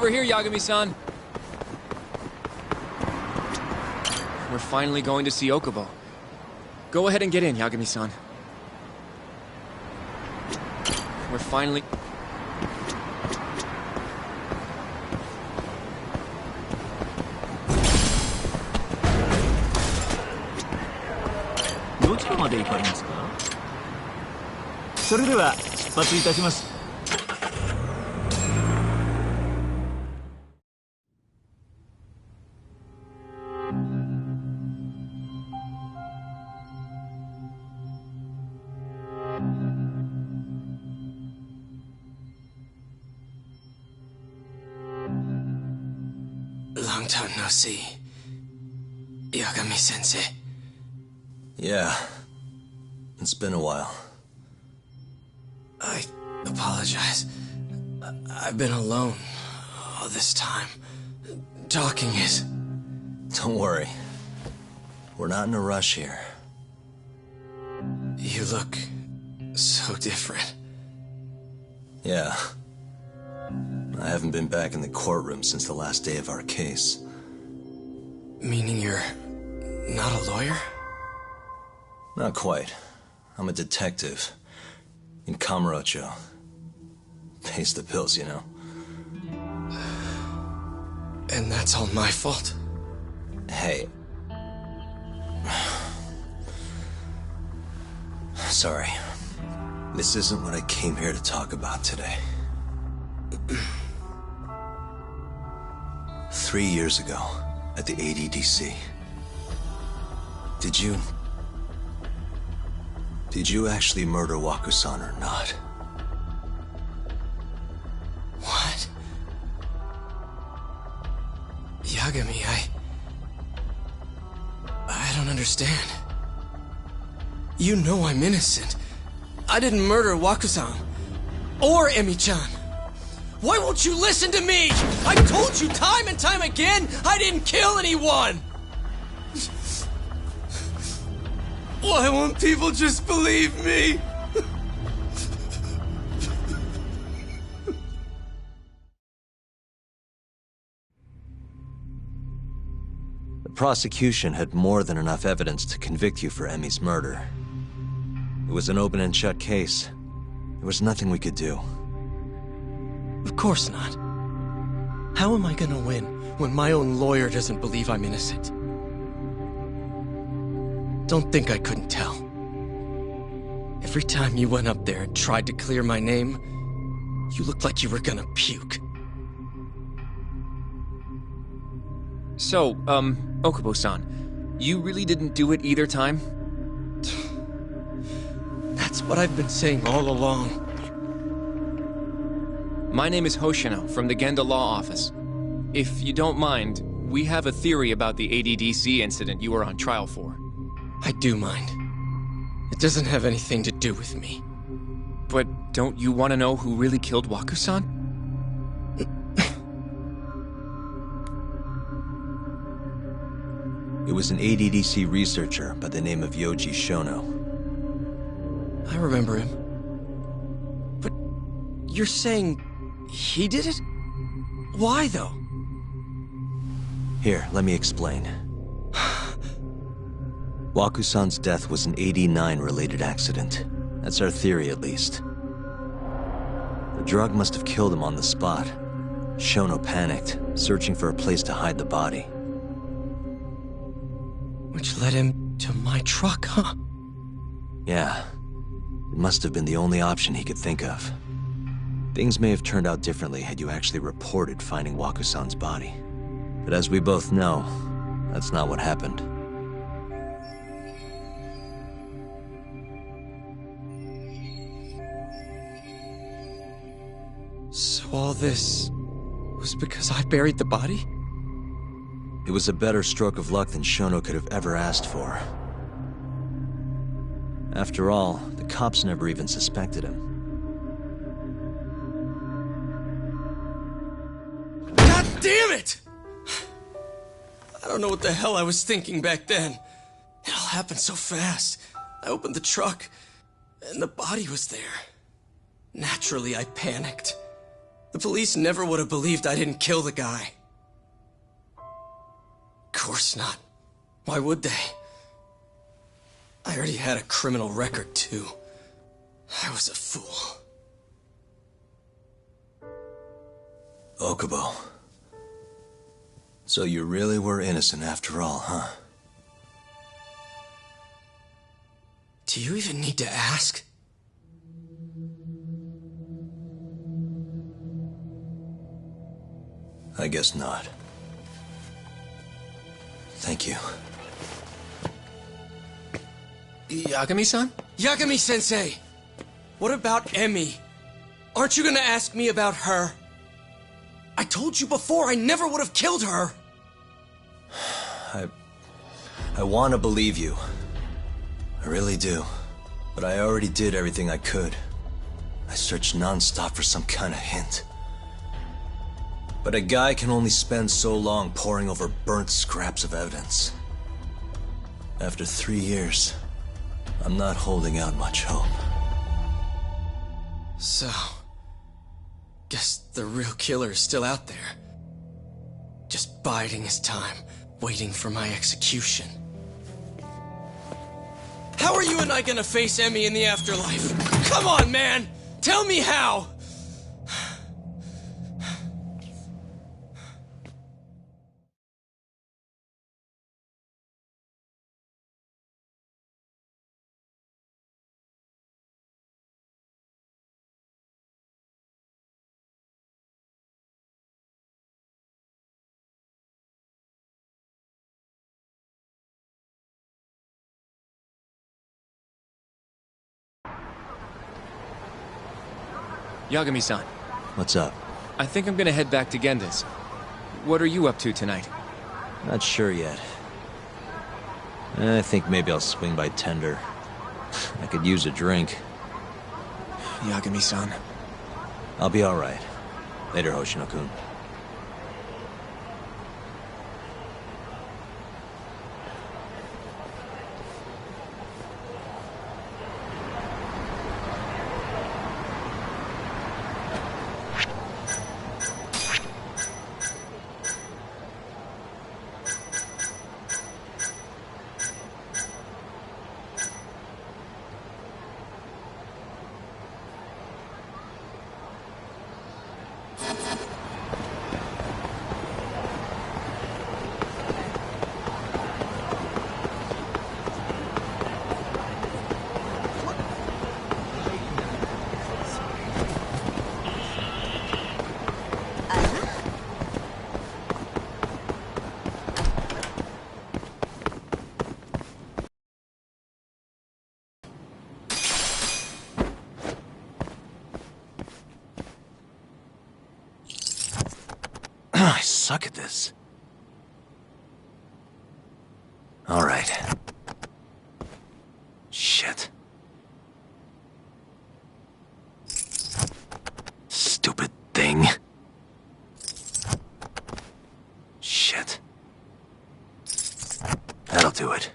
over here, Yagami-san. We're finally going to see Okubo. Go ahead and get in, Yagami-san. We're finally...
Long time no see. Yagami-sensei.
Yeah. It's been a while.
I apologize. I've been alone all this time. Talking is...
Don't worry. We're not in a rush here.
You look so different.
Yeah. I haven't been back in the courtroom since the last day of our case.
Meaning you're not a lawyer?
Not quite. I'm a detective. In Kamurocho. Pays the bills, you know.
And that's all my fault?
Hey. Sorry. This isn't what I came here to talk about today. 3 years ago, at the ADDC. Did you actually murder Waku-san or not?
What? Yagami, I don't understand. You know I'm innocent. I didn't murder Waku-san. Or Emi-chan. Why won't you listen to me? I've told you time and time again, I didn't kill anyone! Why won't people just believe me?
The prosecution had more than enough evidence to convict you for Emi's murder. It was an open and shut case. There was nothing we could do.
Of course not. How am I gonna win when my own lawyer doesn't believe I'm innocent? Don't think I couldn't tell. Every time you went up there and tried to clear my name, you looked like you were gonna puke.
So, Okubo-san, you really didn't do it either time?
That's what I've been saying all along.
My name is Hoshino from the Genda Law Office. If you don't mind, we have a theory about the ADDC incident you were on trial for.
I do mind. It doesn't have anything to do with me.
But don't you want to know who really killed Waku-san?
It was an ADDC researcher by the name of Yoji Shono.
I remember him. But you're saying he did it? Why, though?
Here, let me explain. Waku-san's death was an 89-related accident. That's our theory, at least. The drug must have killed him on the spot. Shono panicked, searching for a place to hide the body.
Which led him to my truck, huh?
Yeah. It must have been the only option he could think of. Things may have turned out differently had you actually reported finding Waku-san's body. But as we both know, that's not what happened.
So all this was because I buried the body?
It was a better stroke of luck than Shono could have ever asked for. After all, the cops never even suspected him.
God damn it! I don't know what the hell I was thinking back then. It all happened so fast. I opened the truck, and the body was there. Naturally, I panicked. The police never would have believed I didn't kill the guy. Of course not. Why would they? I already had a criminal record, too. I was a fool.
Okubo. So you really were innocent after all, huh?
Do you even need to ask?
I guess not. Thank you.
Yagami-san?
Yagami-sensei! What about Emmy? Aren't you gonna ask me about her? I told you before I never would have killed her!
I want to believe you. I really do. But I already did everything I could. I searched non-stop for some kind of hint. But a guy can only spend so long poring over burnt scraps of evidence. After 3 years, I'm not holding out much hope.
So, guess the real killer is still out there. Just biding his time, waiting for my execution. How are you and I gonna face Emmy in the afterlife? Come on, man! Tell me how!
Yagami-san,
What's up?
I think I'm gonna head back to Genda's. What are you up to tonight?
Not sure yet. I think maybe I'll swing by Tender. I could use a drink.
Yagami-san.
I'll be alright. Later, Hoshino-kun. I suck at this. All right. Shit. Stupid thing. Shit. That'll do it.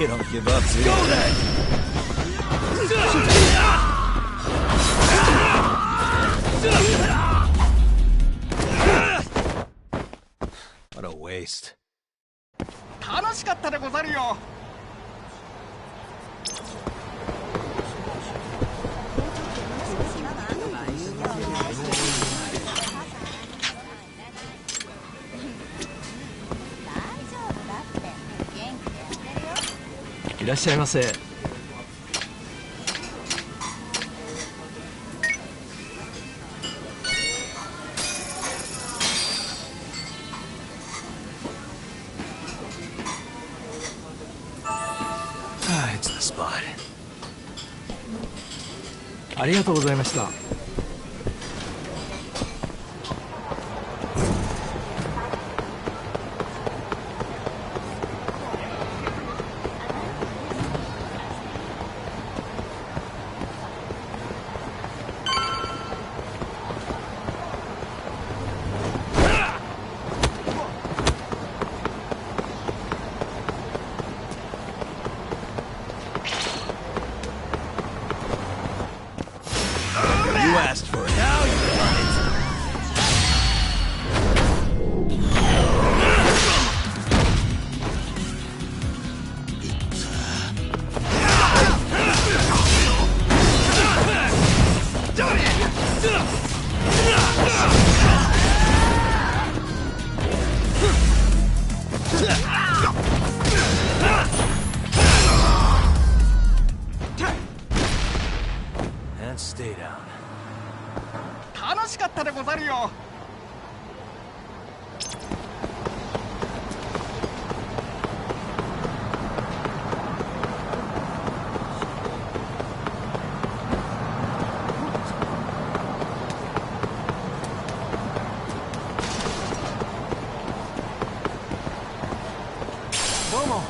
You don't give up, do you? Go then! What a waste.
楽しかったでござるよ。
いらっしゃいませ。
Ah, it's the spot.
ありがとうございました。
You asked for it. Now you got it. And stay down.
楽しかったでござるよ。どうも。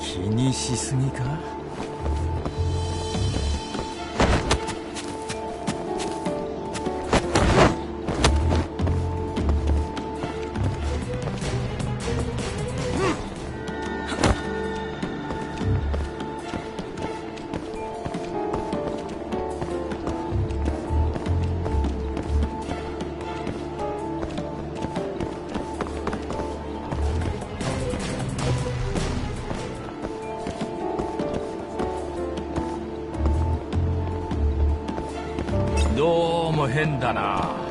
気にしすぎか？どうも変だな。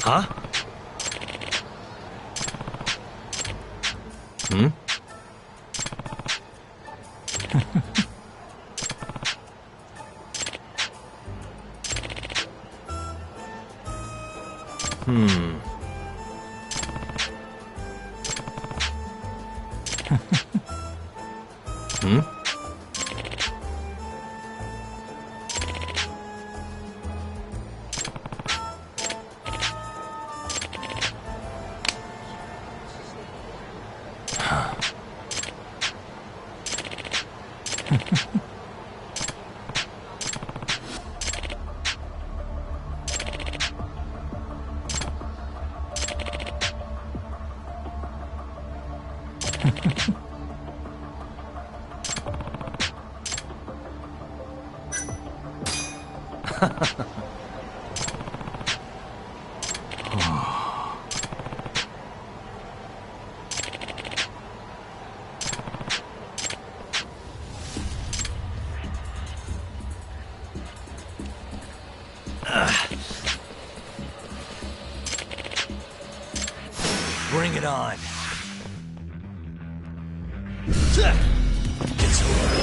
Huh? Hmm? Hmm. Hmm?
Bring it on.
It's over.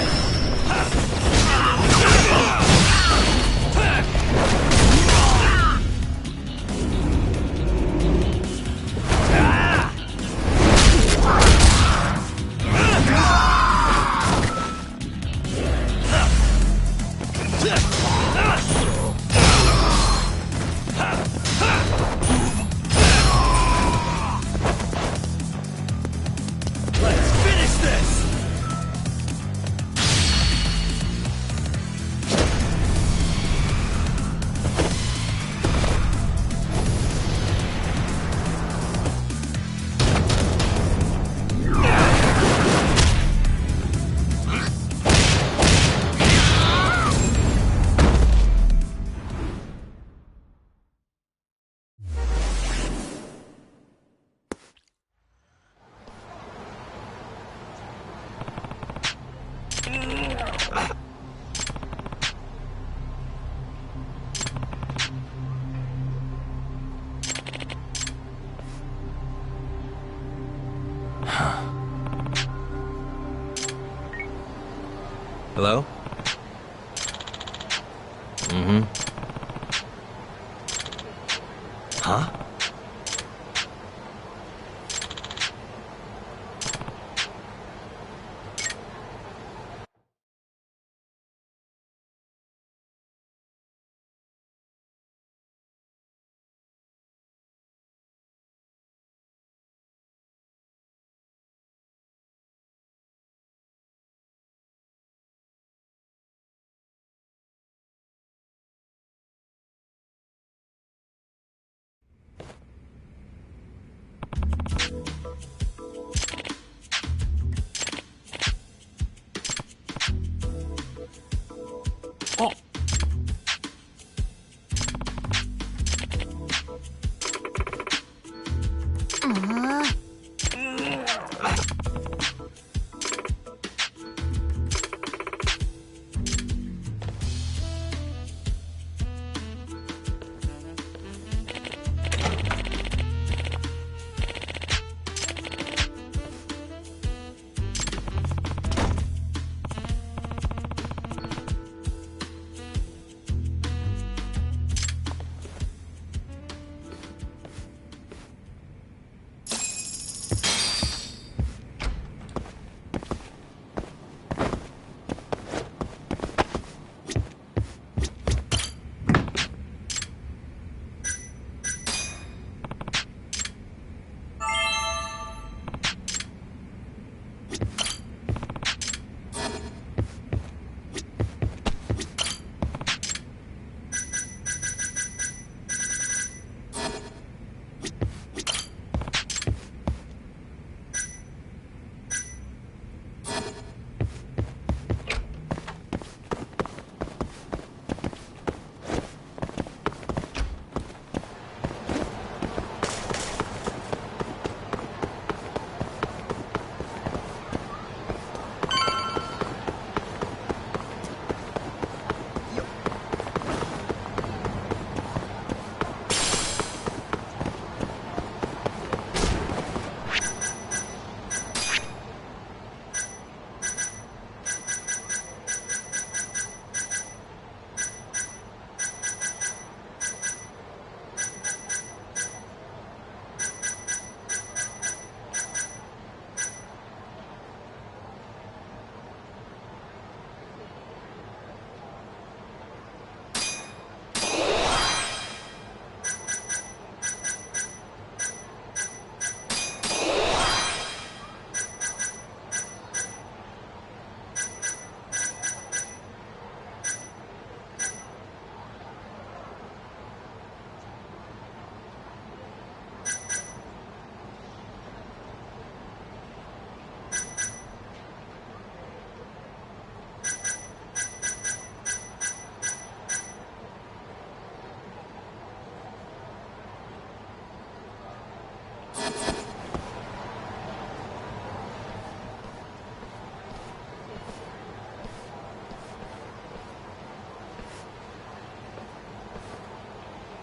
Hello? Mm-hmm. Huh?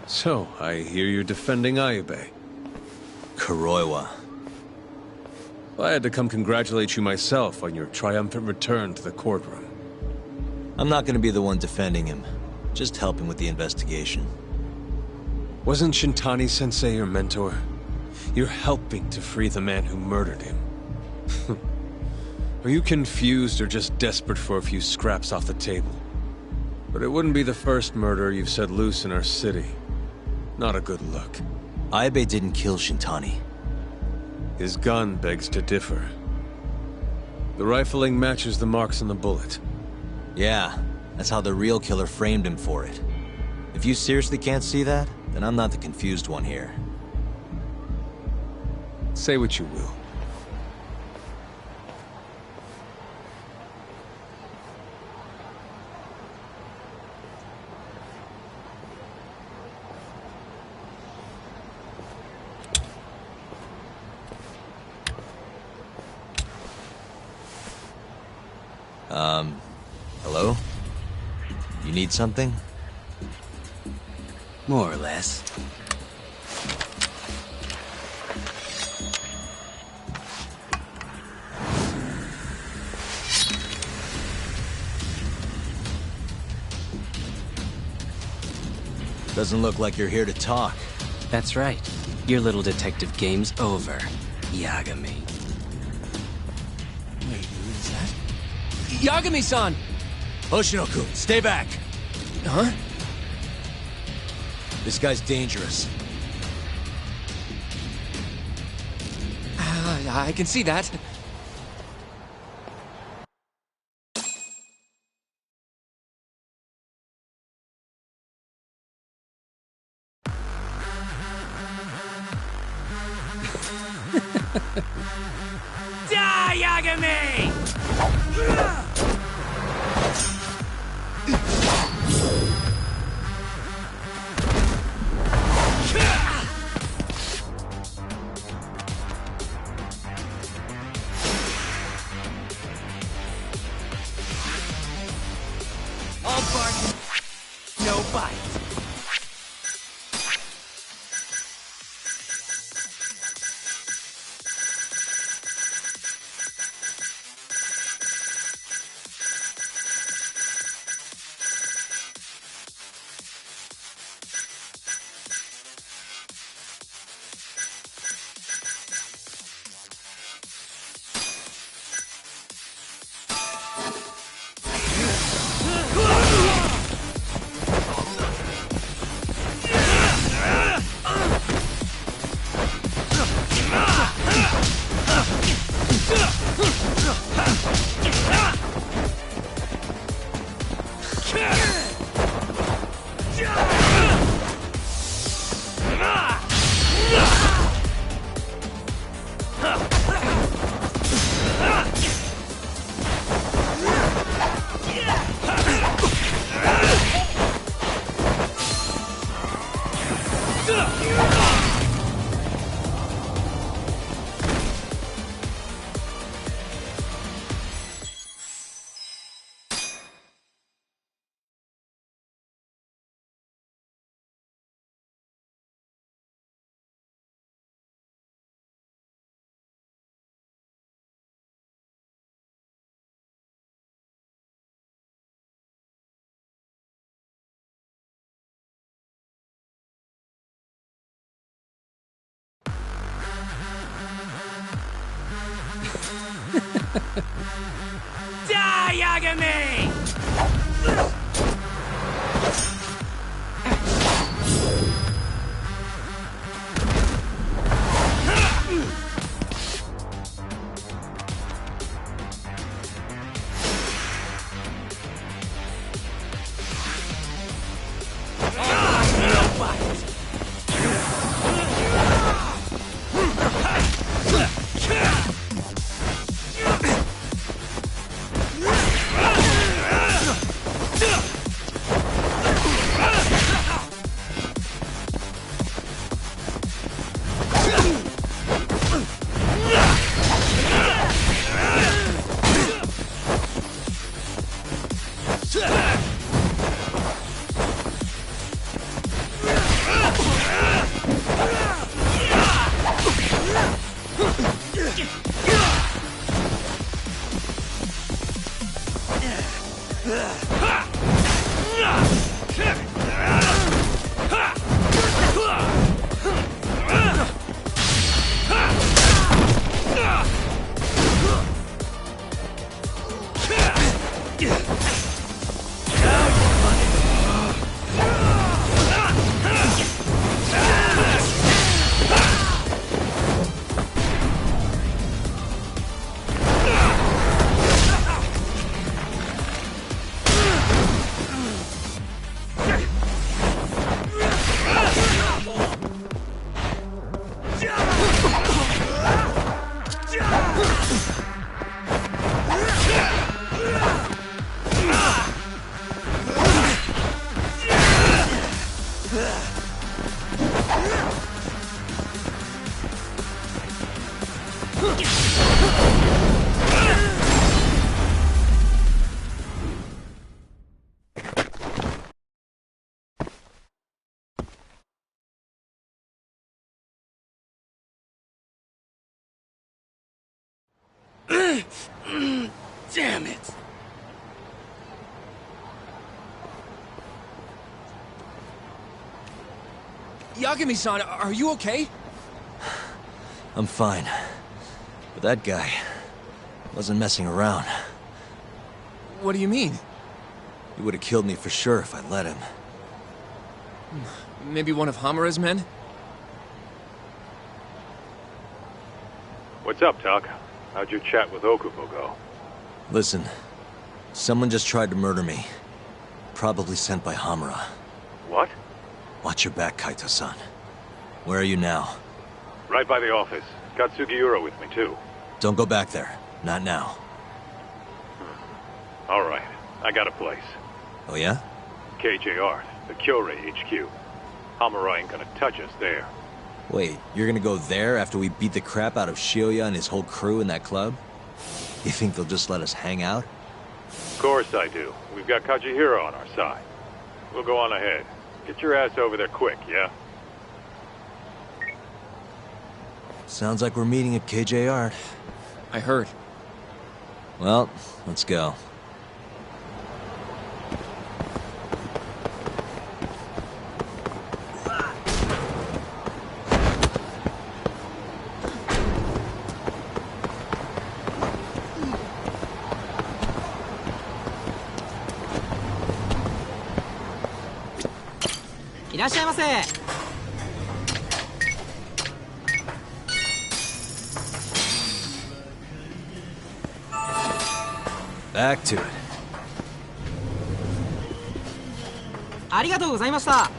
So, I hear you're defending Ayube.
Kuroiwa.
I had to come congratulate you myself on your triumphant return to the courtroom.
I'm not gonna be the one defending him. Just helping with the investigation.
Wasn't Shintani-sensei your mentor? You're helping to free the man who murdered him. Are you confused or just desperate for a few scraps off the table? But it wouldn't be the first murder you've set loose in our city. Not a good look.
Ayube didn't kill Shintani.
His gun begs to differ. The rifling matches the marks on the bullet.
Yeah, that's how the real killer framed him for it. If you seriously can't see that, then I'm not the confused one here.
Say what you will.
Hello? You need something?
More or less.
Doesn't look like you're here to talk.
That's right. Your little detective game's over, Yagami.
Wait, who's that?
Yagami-san!
Hoshino-kun, stay back!
Huh?
This guy's dangerous.
I can see that.
Die, Yagami! All bark, no bite. Die, Yagami! Damn it!
Yagami-san, are you okay?
I'm fine. But that guy wasn't messing around.
What do you mean?
He would have killed me for sure if I let him.
Maybe one of Hamura's men?
What's up, Tuck? How'd your chat with Okubo go?
Listen, someone just tried to murder me. Probably sent by Hamura.
What?
Watch your back, Kaito-san. Where are you now?
Right by the office. Got Sugiura with me, too.
Don't go back there. Not now.
All right. I got a place.
Oh yeah?
KJR, the Kyorei HQ. Hamura ain't gonna touch us there.
Wait, you're gonna go there after we beat the crap out of Shioya and his whole crew in that club? You think they'll just let us hang out?
Of course I do. We've got Kajihiro on our side. We'll go on ahead. Get your ass over there quick, yeah?
Sounds like we're meeting at KJR.
I heard.
Well, let's go. Back to it.
ありがとうございました。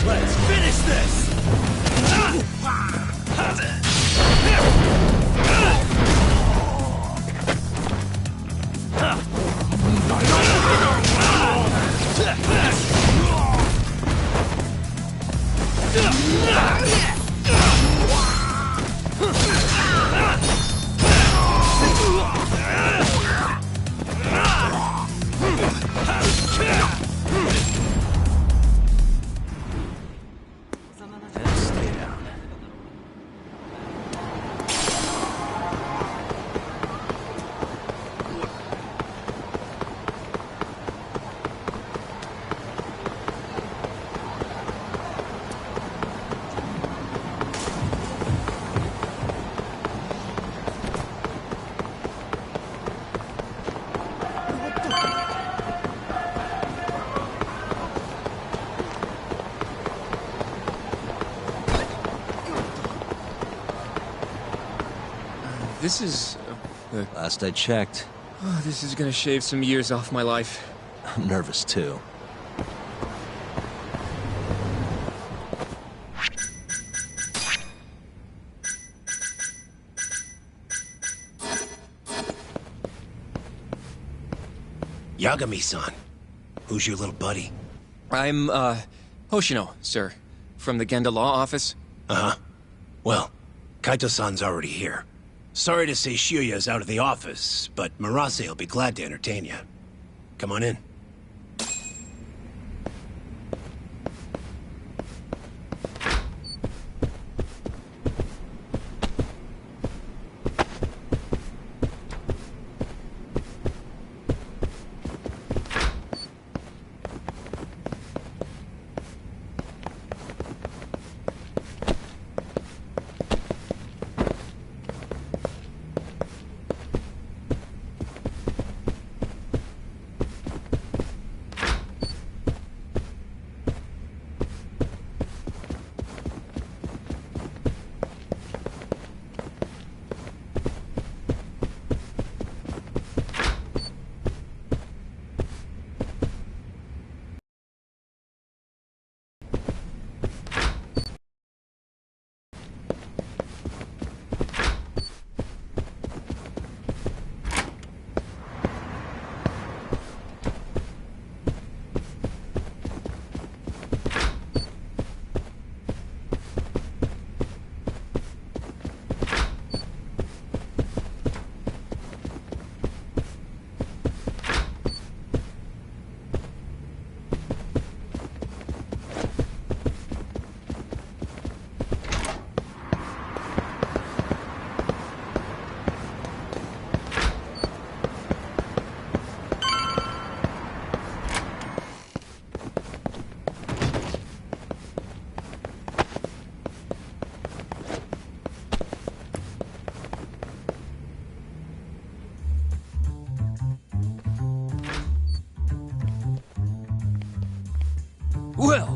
Let's finish this!
Stay down.
This is...
Last I checked.
Oh, this is gonna shave some years off my life.
I'm nervous too.
Yagami-san. Who's your little buddy?
I'm, Hoshino, sir. From the Genda Law Office.
Uh-huh. Well, Kaito-san's already here. Sorry to say Shioya's out of the office, but Murase will be glad to entertain you. Come on in.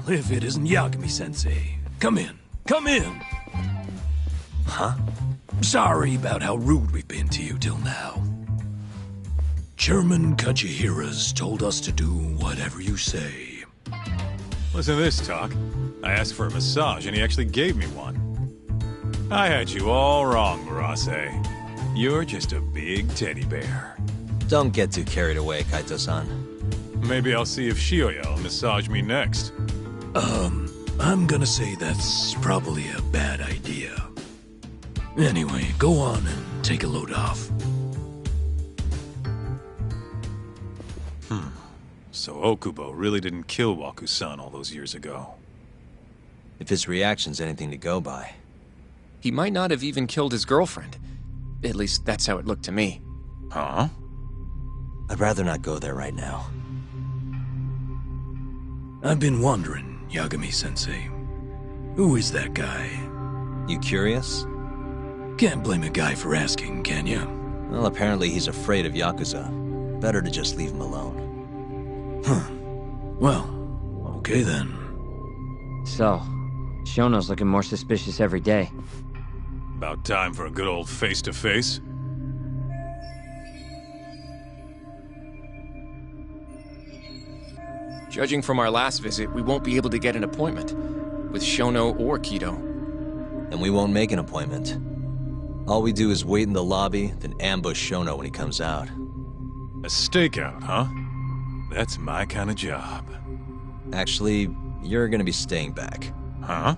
Well, if it isn't Yagami-sensei. Come in. Come in!
Huh?
Sorry about how rude we've been to you till now. Chairman Kajihira's told us to do whatever you say.
Listen to this, Talk. I asked for a massage and he actually gave me one. I had you all wrong, Murase. You're just a big teddy bear.
Don't get too carried away, Kaito-san.
Maybe I'll see if Shioya will massage me next.
I'm gonna say that's probably a bad idea. Anyway, go on and take a load off.
So Okubo really didn't kill Waku-san all those years ago.
If his reaction's anything to go by.
He might not have even killed his girlfriend. At least that's how it looked to me.
Huh?
I'd rather not go there right now.
I've been wondering, Yagami-sensei. Who is that guy?
You curious?
Can't blame a guy for asking, can you?
Well, apparently he's afraid of Yakuza. Better to just leave him alone.
Huh. Well, okay then.
So, Shono's looking more suspicious every day.
About time for a good old face-to-face.
Judging from our last visit, we won't be able to get an appointment with Shono or Kido.
And we won't make an appointment. All we do is wait in the lobby, then ambush Shono when he comes out.
A stakeout, huh? That's my kind of job.
Actually, you're gonna be staying back.
Huh?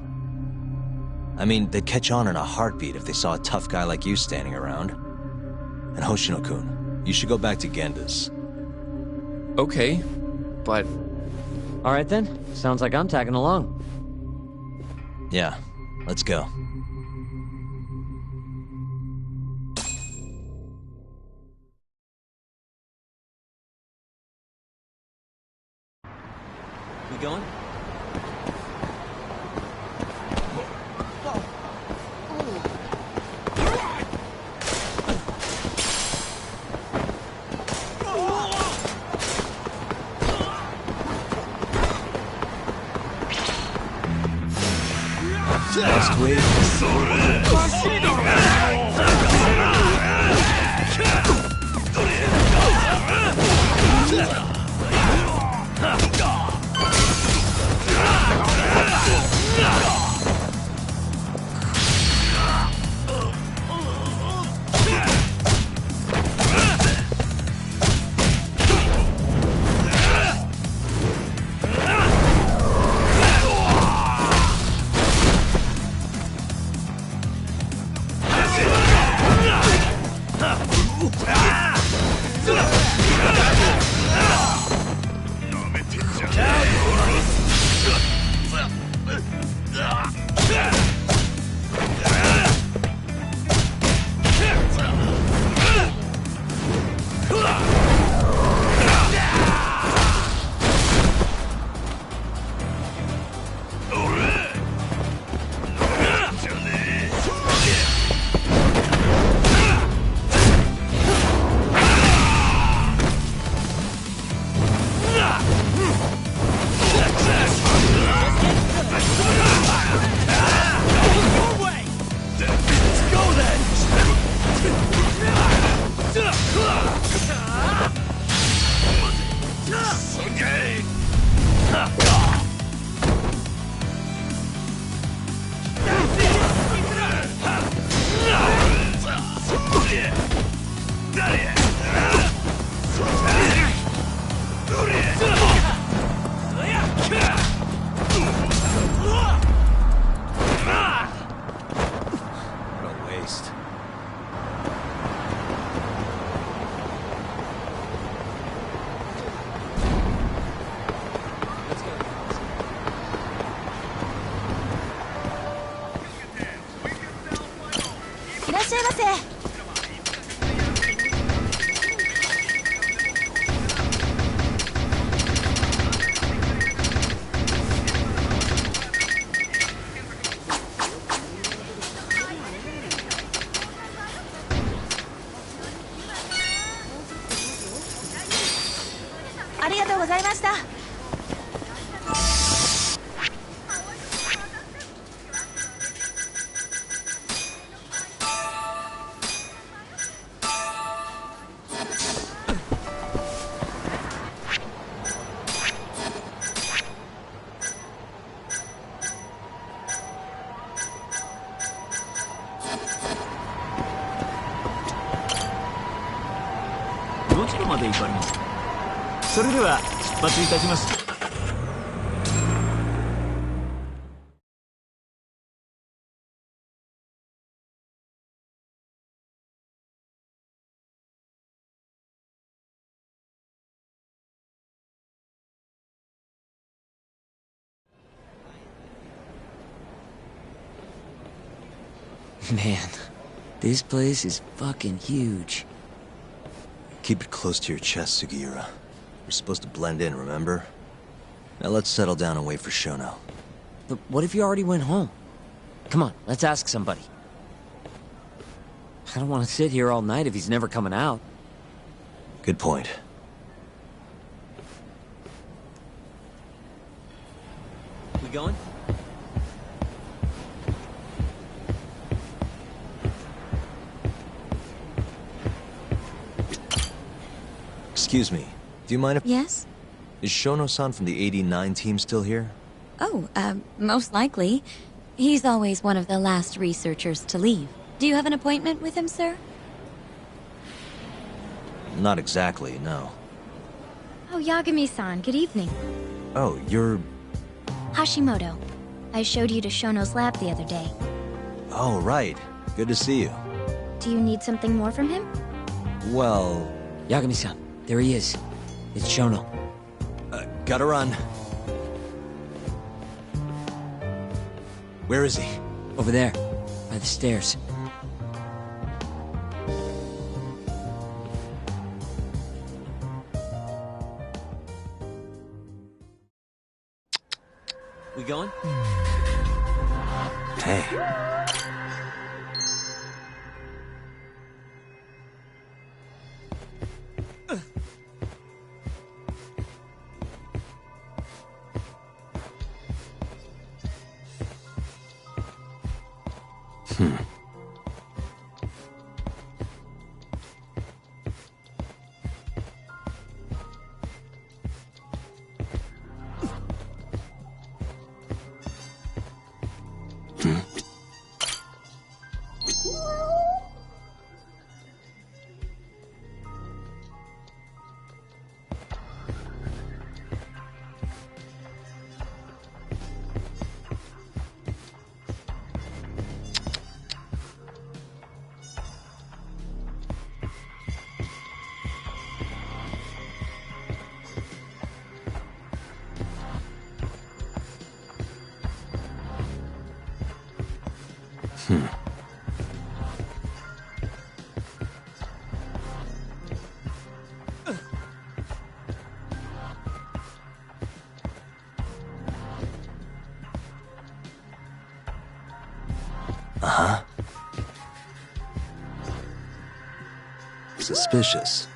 I mean, they'd catch on in a heartbeat if they saw a tough guy like you standing around. And Hoshino-kun, you should go back to Genda's.
Okay, but...
Alright then, sounds like I'm tagging along.
Yeah, let's go. We going? Last wave.
トまで行かれます。それでは出発いたします。
Man, this place is fucking huge.
Keep it close to your chest, Sugiura. We're supposed to blend in, remember? Now let's settle down and wait for Shono.
But what if you already went home? Come on, let's ask somebody. I don't want to sit here all night if he's never coming out.
Good point.
We going?
Excuse me, do you mind if...
Yes?
Is Shono-san from the 89 team still here?
Oh, most likely. He's always one of the last researchers to leave. Do you have an appointment with him, sir?
Not exactly, no.
Oh, Yagami-san, good evening.
Oh, you're...
Hashimoto. I showed you to Shono's lab the other day.
Oh, right. Good to see you.
Do you need something more from him?
Well...
Yagami-san, there he is. It's Shono.
Gotta run. Where is he?
Over there, by the stairs. We going?
Hey. Uh-huh. Suspicious.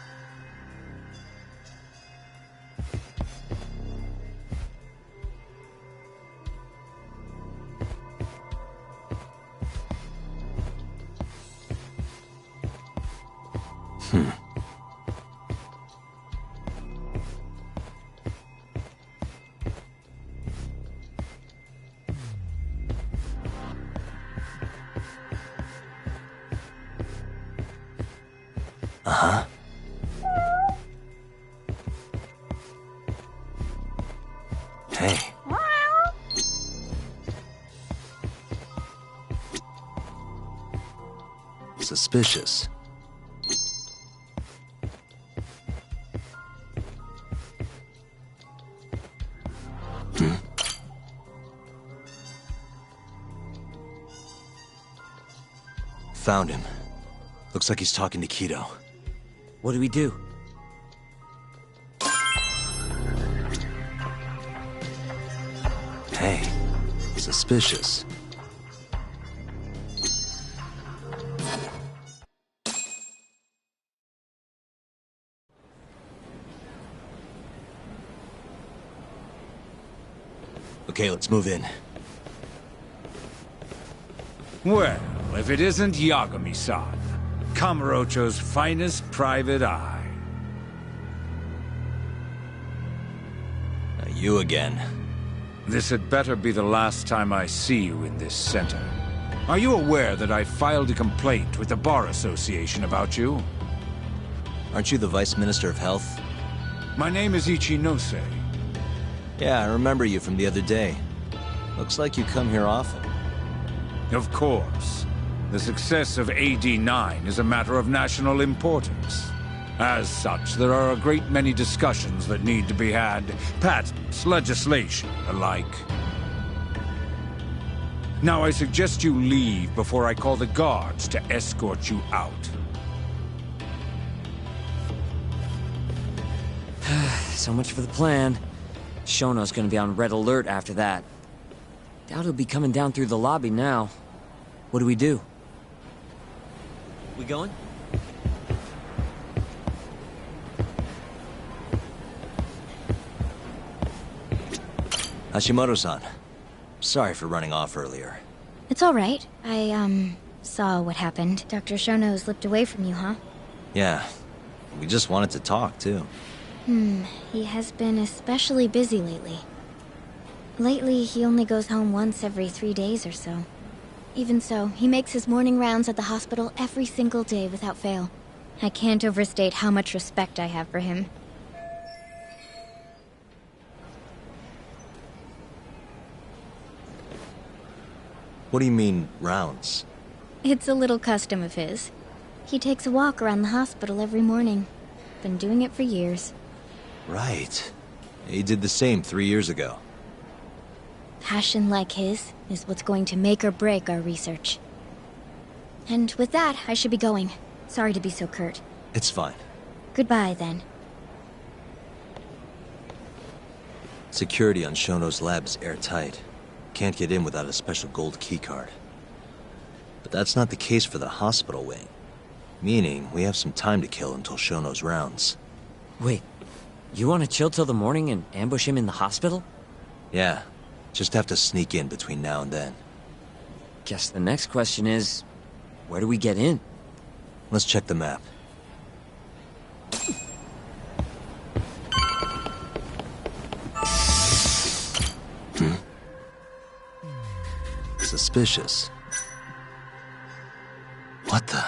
Uh-huh. Hey. Suspicious. Found him. Looks like he's talking to Kido.
What do we do?
Hey, suspicious. Okay, let's move in.
Well, if it isn't Yagami-san, Kamurocho's finest private eye.
You again.
This had better be the last time I see you in this center. Are you aware that I filed a complaint with the Bar Association about you?
Aren't you the Vice Minister of Health?
My name is Ichinose.
Yeah, I remember you from the other day. Looks like you come here often.
Of course. The success of AD-9 is a matter of national importance. As such, there are a great many discussions that need to be had, patents, legislation, alike. Now I suggest you leave before I call the guards to escort you out.
So much for the plan. Shono's gonna be on red alert after that. Doubt he'll be coming down through the lobby now. What do we do? We going?
Hashimoto-san. Sorry for running off earlier.
It's all right. I, saw what happened. Dr. Shono slipped away from you, huh?
Yeah. We just wanted to talk, too.
He has been especially busy lately. Lately, he only goes home once every 3 days or so. Even so, he makes his morning rounds at the hospital every single day without fail. I can't overstate how much respect I have for him.
What do you mean, rounds?
It's a little custom of his. He takes a walk around the hospital every morning. Been doing it for years.
Right. He did the same 3 years ago.
Passion like his is what's going to make or break our research. And with that, I should be going. Sorry to be so curt.
It's fine.
Goodbye, then.
Security on Shono's lab is airtight. Can't get in without a special gold keycard. But that's not the case for the hospital wing. Meaning, we have some time to kill until Shono's rounds.
Wait, you want to chill till the morning and ambush him in the hospital?
Yeah, just have to sneak in between now and then.
Guess the next question is, where do we get in?
Let's check the map. Suspicious. What the?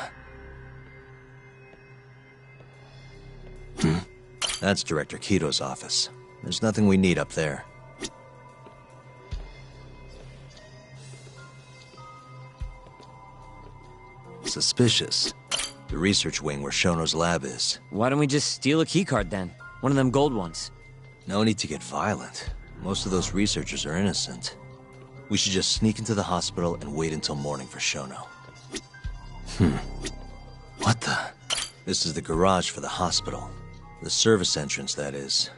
That's Director Kito's office. There's nothing we need up there. Suspicious. The research wing where Shono's lab is.
Why don't we just steal a keycard then? One of them gold ones.
No need to get violent. Most of those researchers are innocent. We should just sneak into the hospital and wait until morning for Shono. What the? This is the garage for the hospital. The service entrance, that is.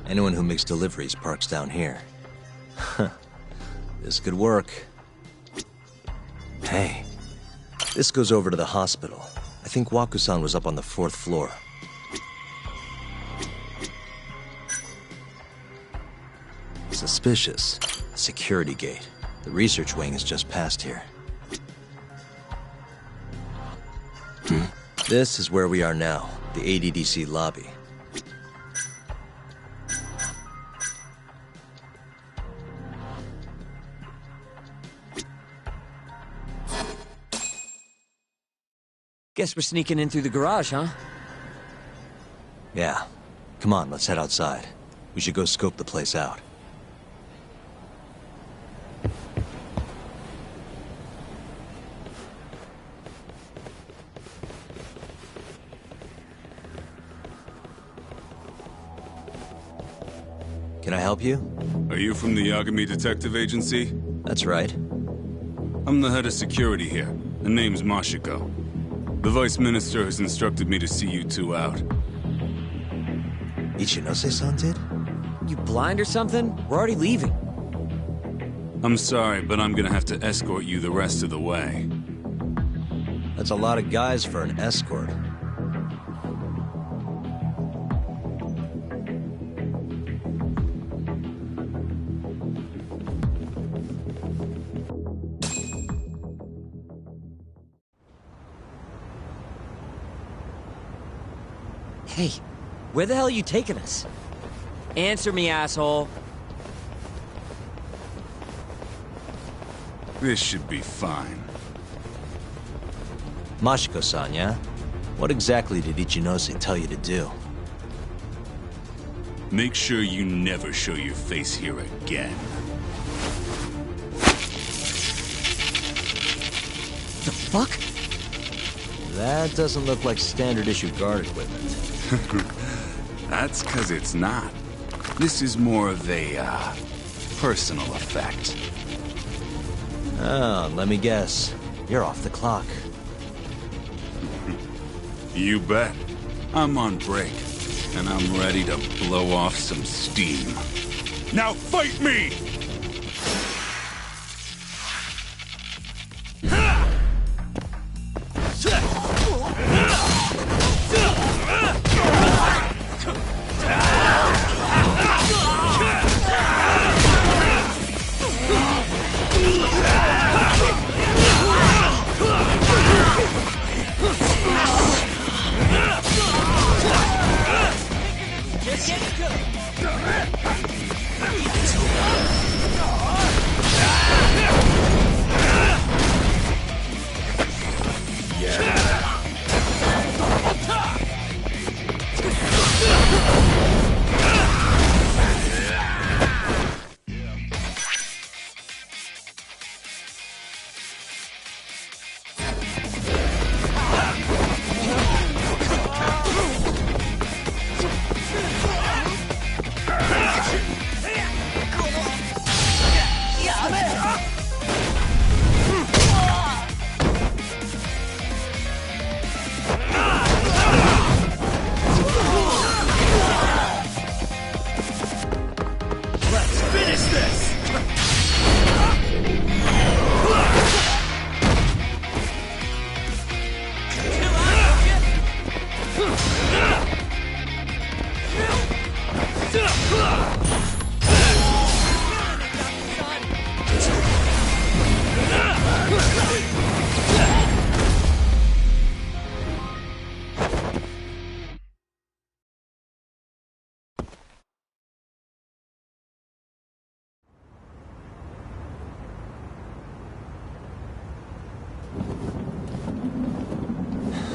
Anyone who makes deliveries parks down here. This could work. Hey. This goes over to the hospital. I think Waku-san was up on the 4th floor. Suspicious. Security gate. The research wing is just past here. This is where we are now, the ADDC lobby.
Guess we're sneaking in through the garage, huh?
Yeah. Come on, let's head outside. We should go scope the place out. Can I help you?
Are you from the Yagami Detective Agency?
That's right.
I'm the head of security here. The name's Mashiko. The Vice Minister has instructed me to see you two out.
Ichinose-san did?
You blind or something? We're already leaving.
I'm sorry, but I'm gonna have to escort you the rest of the way.
That's a lot of guys for an escort.
Hey, where the hell are you taking us? Answer me, asshole.
This should be fine.
Mashiko-san, yeah? What exactly did Ichinose tell you to do?
Make sure you never show your face here again.
The fuck?
That doesn't look like standard issue guard equipment.
That's 'cause it's not. This is more of a, personal effect.
Oh, let me guess. You're off the clock.
You bet. I'm on break, and I'm ready to blow off some steam. Now fight me!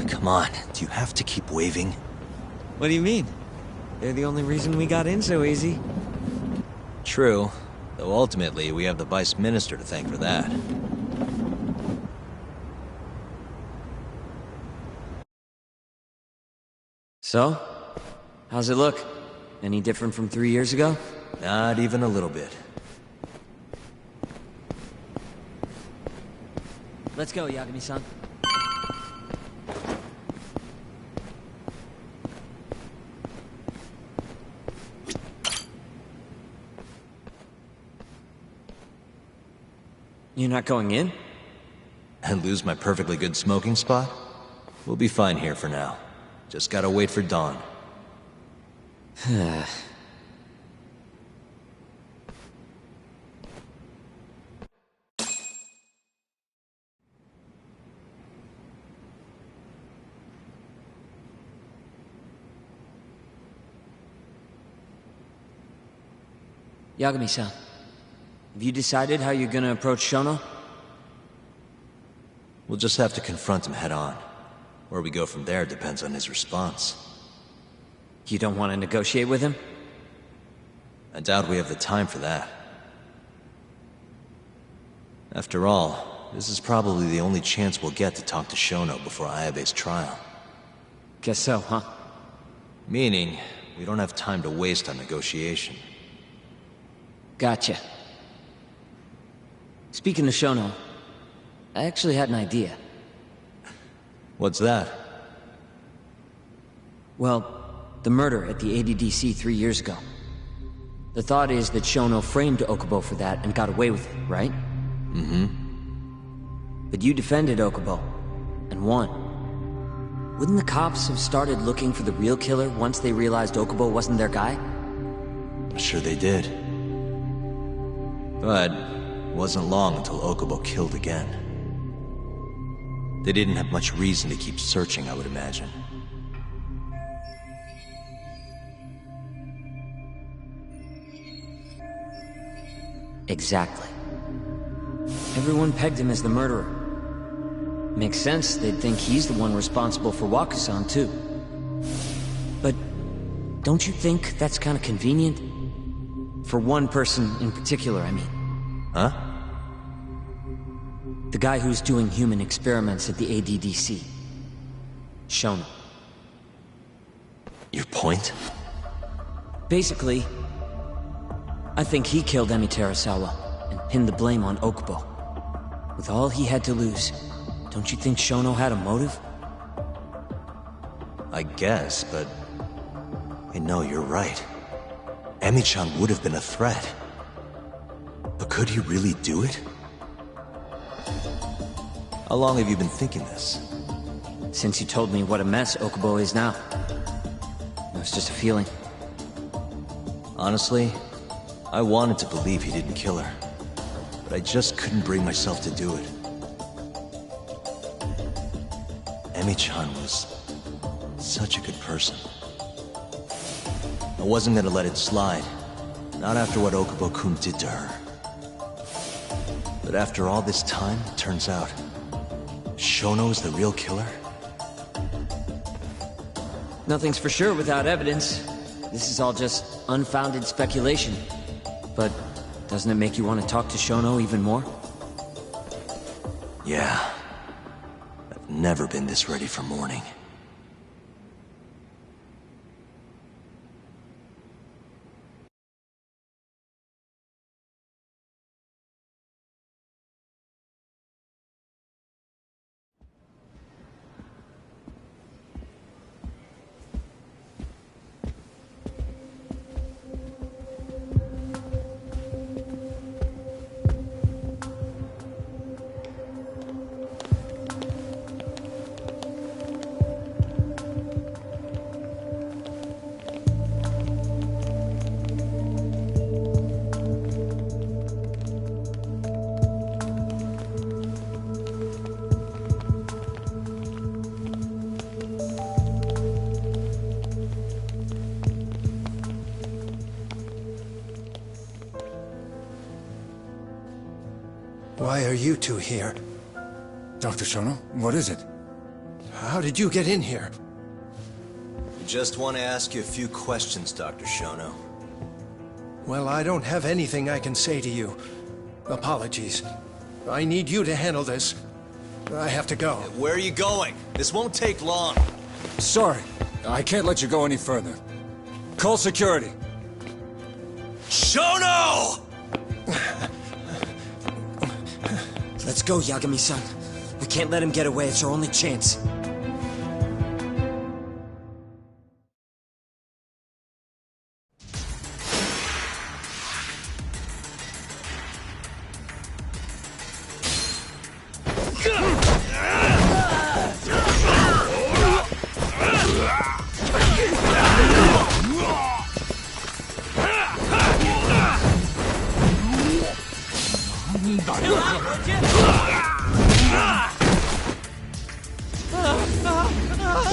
Come on, do you have to keep waving?
What do you mean? They're the only reason we got in so easy.
True, though ultimately we have the Vice Minister to thank for that.
So? How's it look? Any different from 3 years ago?
Not even a little bit.
Let's go, Yagami-san. You're not going in?
And lose my perfectly good smoking spot? We'll be fine here for now. Just gotta wait for dawn.
Yagami-san, have you decided how you're gonna approach Shono?
We'll just have to confront him head on. Where we go from there depends on his response.
You don't want to negotiate with him?
I doubt we have the time for that. After all, this is probably the only chance we'll get to talk to Shono before Ayabe's trial.
Guess so, huh?
Meaning, we don't have time to waste on negotiation.
Gotcha. Speaking of Shono, I actually had an idea.
What's that?
Well, the murder at the ADDC 3 years ago. The thought is that Shono framed Okubo for that and got away with it, right?
Mm-hmm.
But you defended Okubo, and won. Wouldn't the cops have started looking for the real killer once they realized Okubo wasn't their guy?
Sure they did. But it wasn't long until Okubo killed again. They didn't have much reason to keep searching, I would imagine.
Exactly. Everyone pegged him as the murderer. Makes sense, they'd think he's the one responsible for Wakusan, too. But don't you think that's kind of convenient? For one person in particular, I mean.
Huh?
The guy who's doing human experiments at the ADDC. Shono.
Your point?
Basically, I think he killed Emi Terasawa and pinned the blame on Okubo. With all he had to lose, don't you think Shono had a motive?
I guess, but... Hey, no, you're right. Emi-chan would have been a threat. But could he really do it? How long have you been thinking this?
Since you told me what a mess Okubo is now. It was just a feeling.
Honestly, I wanted to believe he didn't kill her. But I just couldn't bring myself to do it. Emi-chan was such a good person. I wasn't gonna let it slide. Not after what Okubo-kun did to her. But after all this time, it turns out Shono is the real killer?
Nothing's for sure without evidence. This is all just unfounded speculation. But doesn't it make you want to talk to Shono even more?
Yeah. I've never been this ready for morning.
Why are you two here?
Dr. Shono, what is it?
How did you get in here?
I just want to ask you a few questions, Dr. Shono.
Well, I don't have anything I can say to you. Apologies. I need you to handle this. I have to go.
Where are you going? This won't take long.
Sorry, I can't let you go any further. Call security.
Shono!
Let's go, Yagami-san. We can't let him get away. It's our only chance.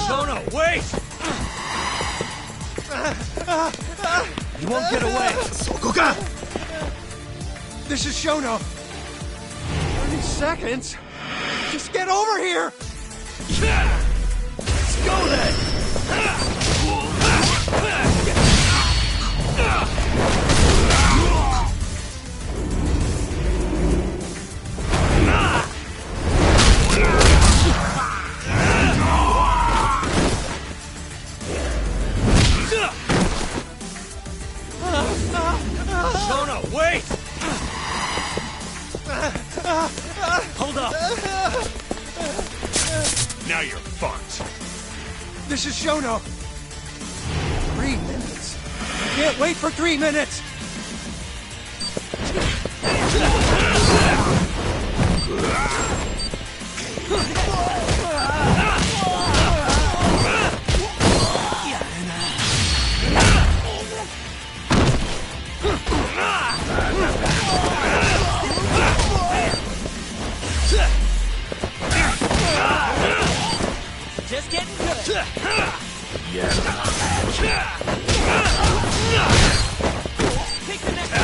Shono, wait! You won't get away.
This is Shono. 30 seconds? Just get over here!
Let's go then! Shono, wait! Hold up!
Now you're fucked.
This is Shono. 3 minutes. I can't wait for 3 minutes!
Just getting good. Take the next one.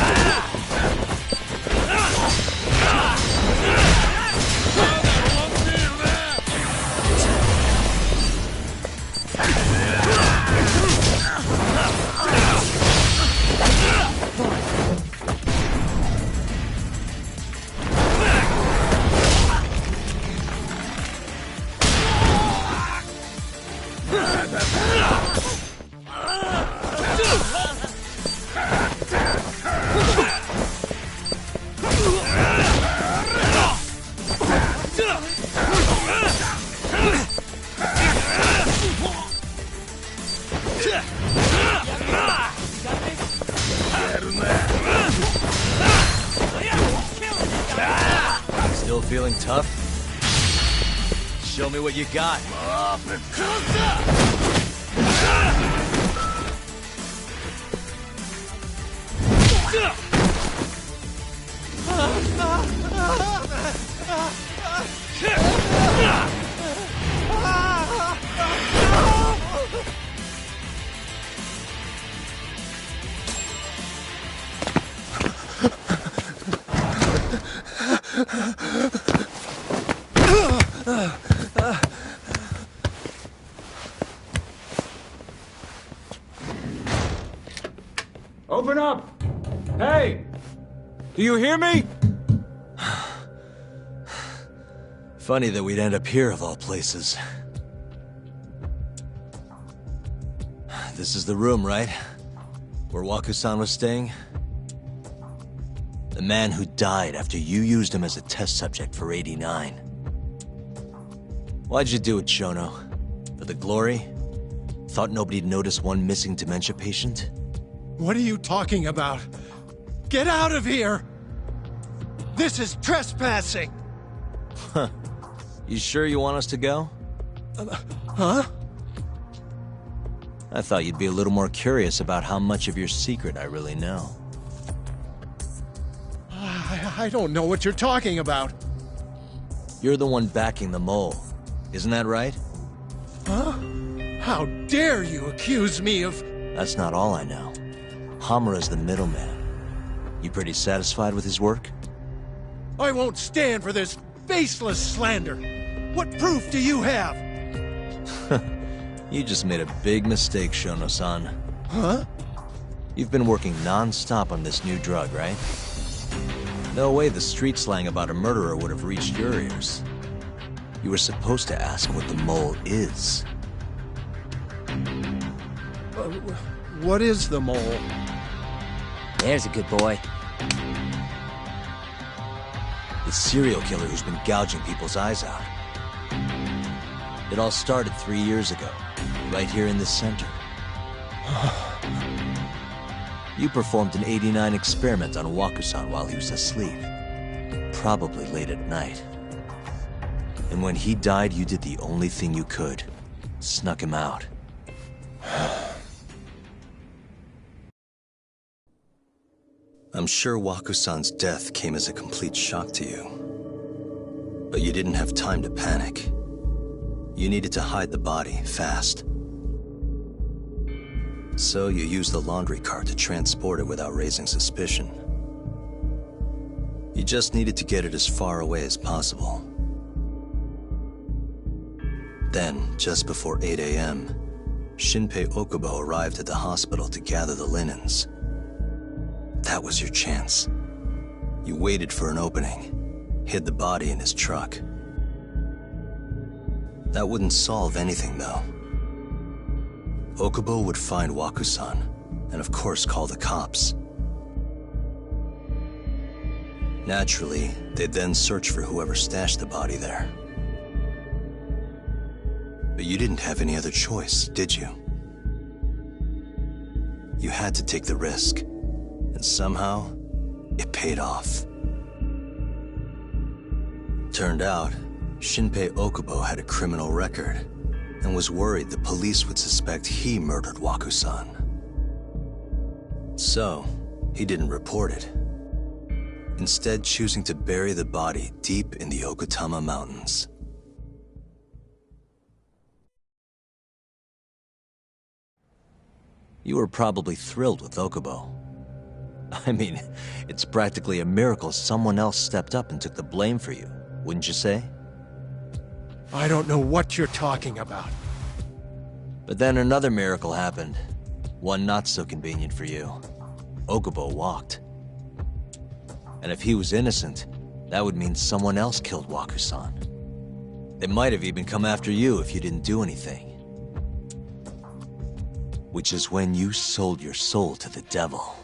Still feeling tough? Show me what you got.
Open up! Hey! Do you hear me?
Funny that we'd end up here of all places. This is the room, right? Where Waku-san was staying? The man who died after you used him as a test subject for 89. Why'd you do it, Shono? For the glory? Thought nobody'd notice one missing dementia patient?
What are you talking about? Get out of here! This is trespassing!
Huh. You sure you want us to go?
Huh?
I thought you'd be a little more curious about how much of your secret I really know.
I don't know what you're talking about.
You're the one backing the mole. Isn't that right?
Huh? How dare you accuse me of...
That's not all I know. Hamura's the middleman. You pretty satisfied with his work?
I won't stand for this baseless slander. What proof do you have?
You just made a big mistake, Shono-san.
Huh?
You've been working non-stop on this new drug, right? No way the street slang about a murderer would have reached your ears. You were supposed to ask what the mole is.
What is the mole?
There's a good boy.
The serial killer who's been gouging people's eyes out. It all started 3 years ago, right here in this center. You performed an 89 experiment on Waku-san while he was asleep. Probably late at night. And when he died, you did the only thing you could. Snuck him out. I'm sure Waku-san's death came as a complete shock to you. But you didn't have time to panic. You needed to hide the body, fast. So you used the laundry cart to transport it without raising suspicion. You just needed to get it as far away as possible. Then, just before 8 a.m., Shinpei Okubo arrived at the hospital to gather the linens. That was your chance. You waited for an opening, hid the body in his truck. That wouldn't solve anything, though. Okubo would find Waku-san, and of course call the cops. Naturally, they'd then search for whoever stashed the body there. But you didn't have any other choice, did you? You had to take the risk, and somehow, it paid off. Turned out, Shinpei Okubo had a criminal record, and was worried the police would suspect he murdered Waku-san. So, he didn't report it, instead choosing to bury the body deep in the Okutama Mountains. You were probably thrilled with Okubo. I mean, it's practically a miracle someone else stepped up and took the blame for you, wouldn't you say?
I don't know what you're talking about.
But then another miracle happened. One not so convenient for you. Okubo walked. And if he was innocent, that would mean someone else killed Waku-san. They might have even come after you if you didn't do anything. Which is when you sold your soul to the devil.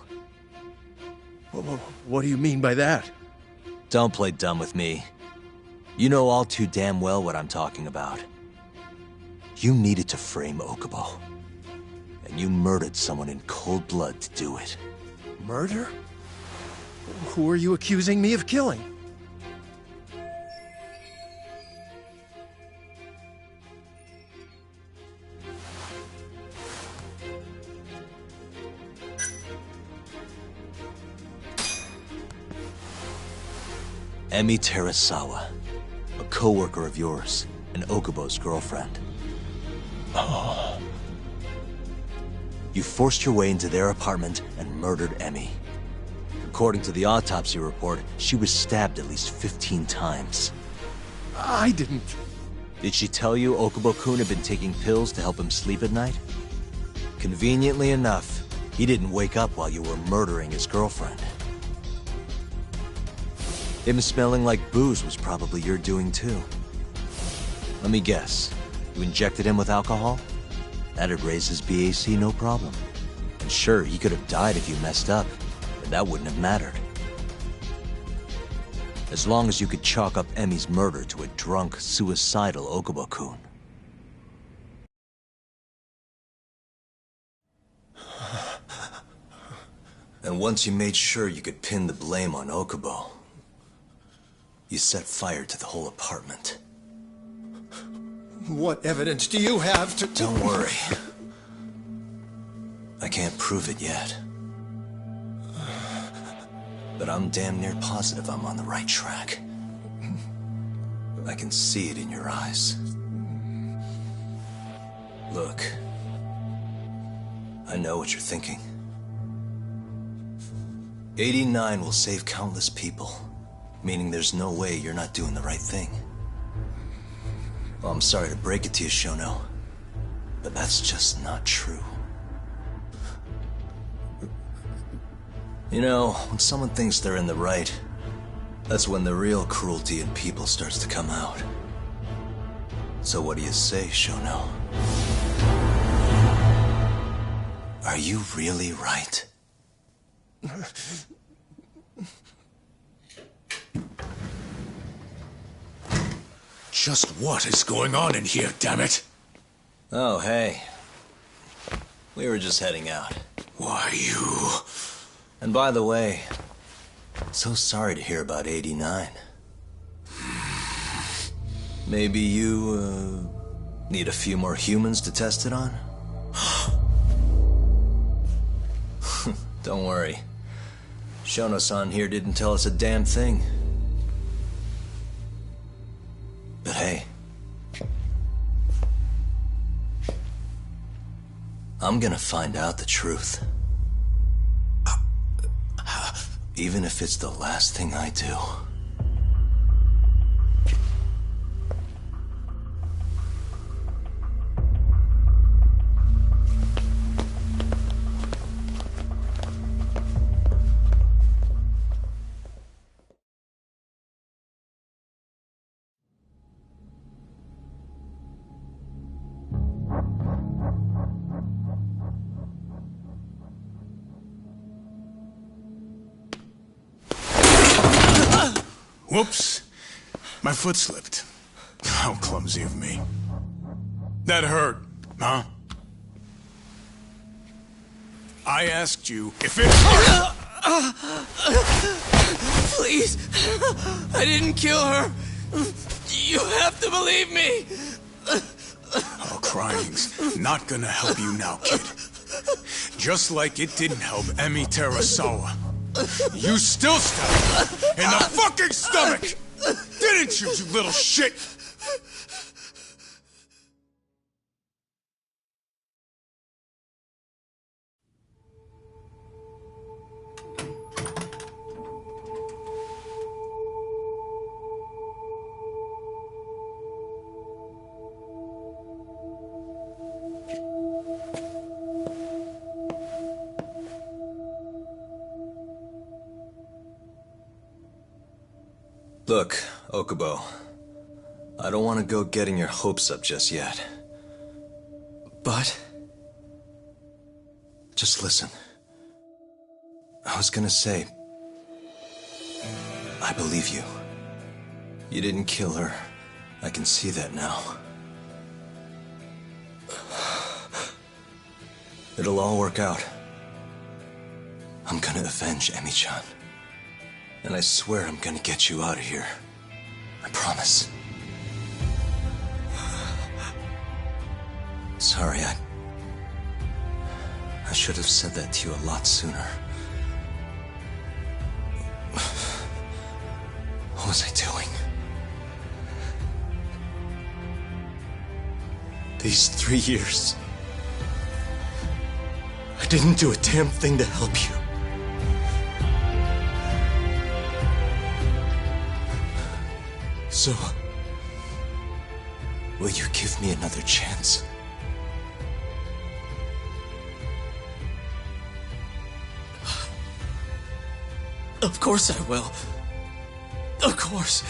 What do you mean by that?
Don't play dumb with me. You know all too damn well what I'm talking about. You needed to frame Okubo. And you murdered someone in cold blood to do it.
Murder? Who are you accusing me of killing?
Emi Terasawa, a co-worker of yours, and Okubo's girlfriend.
Oh.
You forced your way into their apartment and murdered Emi. According to the autopsy report, she was stabbed at least 15 times.
I didn't.
Did she tell you Okubo-kun had been taking pills to help him sleep at night? Conveniently enough, he didn't wake up while you were murdering his girlfriend. Him smelling like booze was probably your doing too. Let me guess, you injected him with alcohol? That'd raise his BAC no problem. And sure, he could have died if you messed up, but that wouldn't have mattered. As long as you could chalk up Emi's murder to a drunk, suicidal Okubo-kun. And once you made sure you could pin the blame on Okubo, you set fire to the whole apartment.
What evidence do you have to...
Don't worry. I can't prove it yet. But I'm damn near positive I'm on the right track. I can see it in your eyes. Look. I know what you're thinking. 89 will save countless people. Meaning there's no way you're not doing the right thing. Well, I'm sorry to break it to you, Shono, but that's just not true. You know, when someone thinks they're in the right, that's when the real cruelty in people starts to come out. So what do you say, Shono? Are you really right?
Just what is going on in here, damn it?
Oh, hey. We were just heading out.
Why, you...
And by the way, so sorry to hear about 89. Maybe you, need a few more humans to test it on? Don't worry. Shono-san here didn't tell us a damn thing. But hey, I'm gonna find out the truth. Even if it's the last thing I do.
Whoops. My foot slipped. How clumsy of me. That hurt, huh? I asked you if it hurt!
Please! I didn't kill her! You have to believe me!
Oh, crying's not gonna help you now, kid. Just like it didn't help Emi Terasawa. You still stabbed her in the fucking stomach! Didn't you, you little shit?
Look, Okubo, I don't want to go getting your hopes up just yet.
But...
Just listen. I was gonna say... I believe you. You didn't kill her. I can see that now. It'll all work out. I'm gonna avenge Emi-chan. And I swear I'm gonna get you out of here. I promise. Sorry, I should have said that to you a lot sooner. What was I doing? These 3 years, I didn't do a damn thing to help you. So, will you give me another chance?
Of course I will. Of course.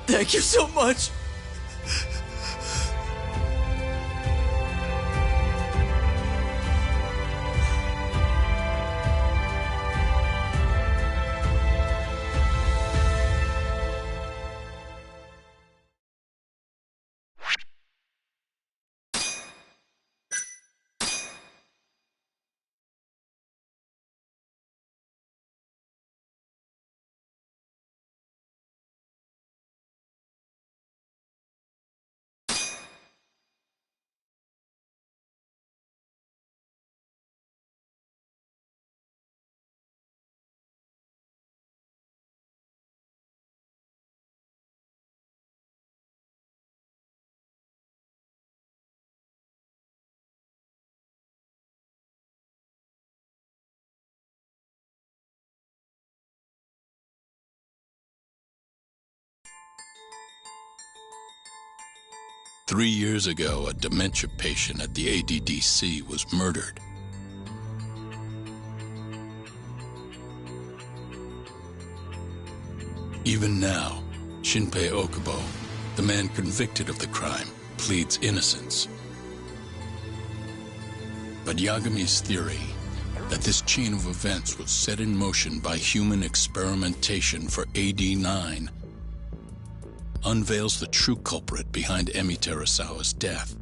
Thank you so much.
Three years ago, a dementia patient at the ADDC was murdered. Even now, Shinpei Okubo, the man convicted of the crime, pleads innocence. But Yagami's theory that this chain of events was set in motion by human experimentation for AD-9 unveils the true culprit behind Emi Terasawa's death.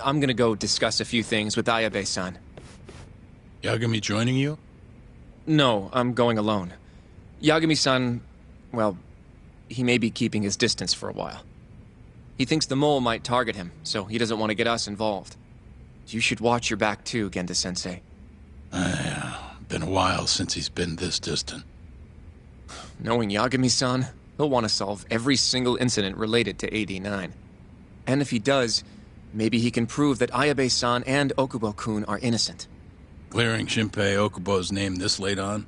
I'm gonna go discuss a few things with Ayabe-san.
Yagami joining you?
No, I'm going alone. Yagami-san, well, he may be keeping his distance for a while. He thinks the mole might target him, so he doesn't want to get us involved. You should watch your back too, Genda-sensei.
Been a while since he's been this distant.
Knowing Yagami-san, he'll want to solve every single incident related to AD-9. And if he does, maybe he can prove that Ayabe-san and Okubo-kun are innocent.
Clearing Shinpei Okubo's name this late on?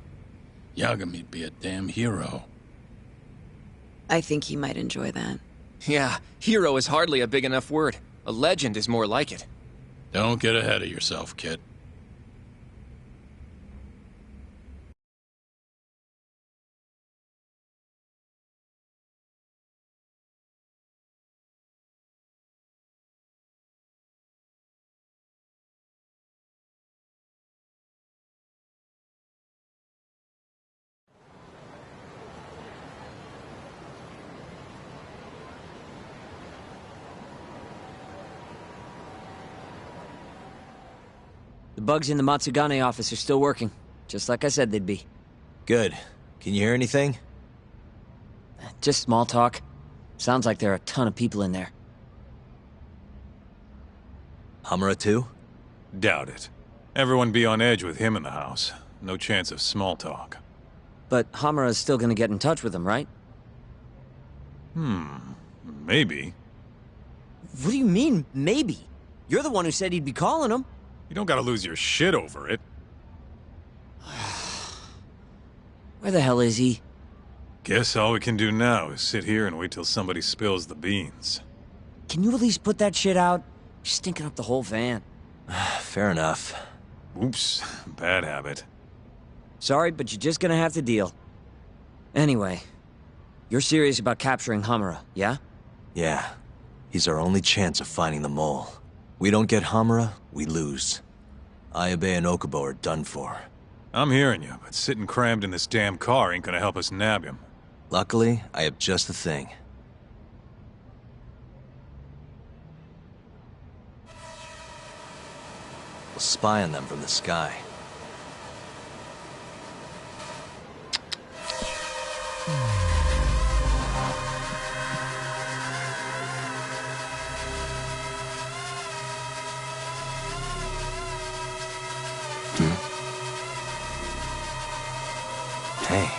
Yagami'd be a damn hero.
I think he might enjoy that.
Yeah, hero is hardly a big enough word. A legend is more like it.
Don't get ahead of yourself, kid.
The bugs in the Matsugane office are still working, just like I said they'd be.
Good. Can you hear anything?
Just small talk. Sounds like there are a ton of people in there.
Hamura too?
Doubt it. Everyone be on edge with him in the house. No chance of small talk.
But Hamura's still gonna get in touch with him, right?
Maybe.
What do you mean, maybe? You're the one who said he'd be calling him.
You don't gotta lose your shit over it.
Where the hell is he?
Guess all we can do now is sit here and wait till somebody spills the beans.
Can you at least put that shit out? You're stinking up the whole van.
Fair enough.
Oops, bad habit.
Sorry, but you're just gonna have to deal. Anyway, you're serious about capturing Hamura, yeah?
Yeah. He's our only chance of finding the mole. We don't get Hamura, we lose. Ayabe and Okubo are done for.
I'm hearing you, but sitting crammed in this damn car ain't gonna help us nab him.
Luckily, I have just the thing. We'll spy on them from the sky. Hey.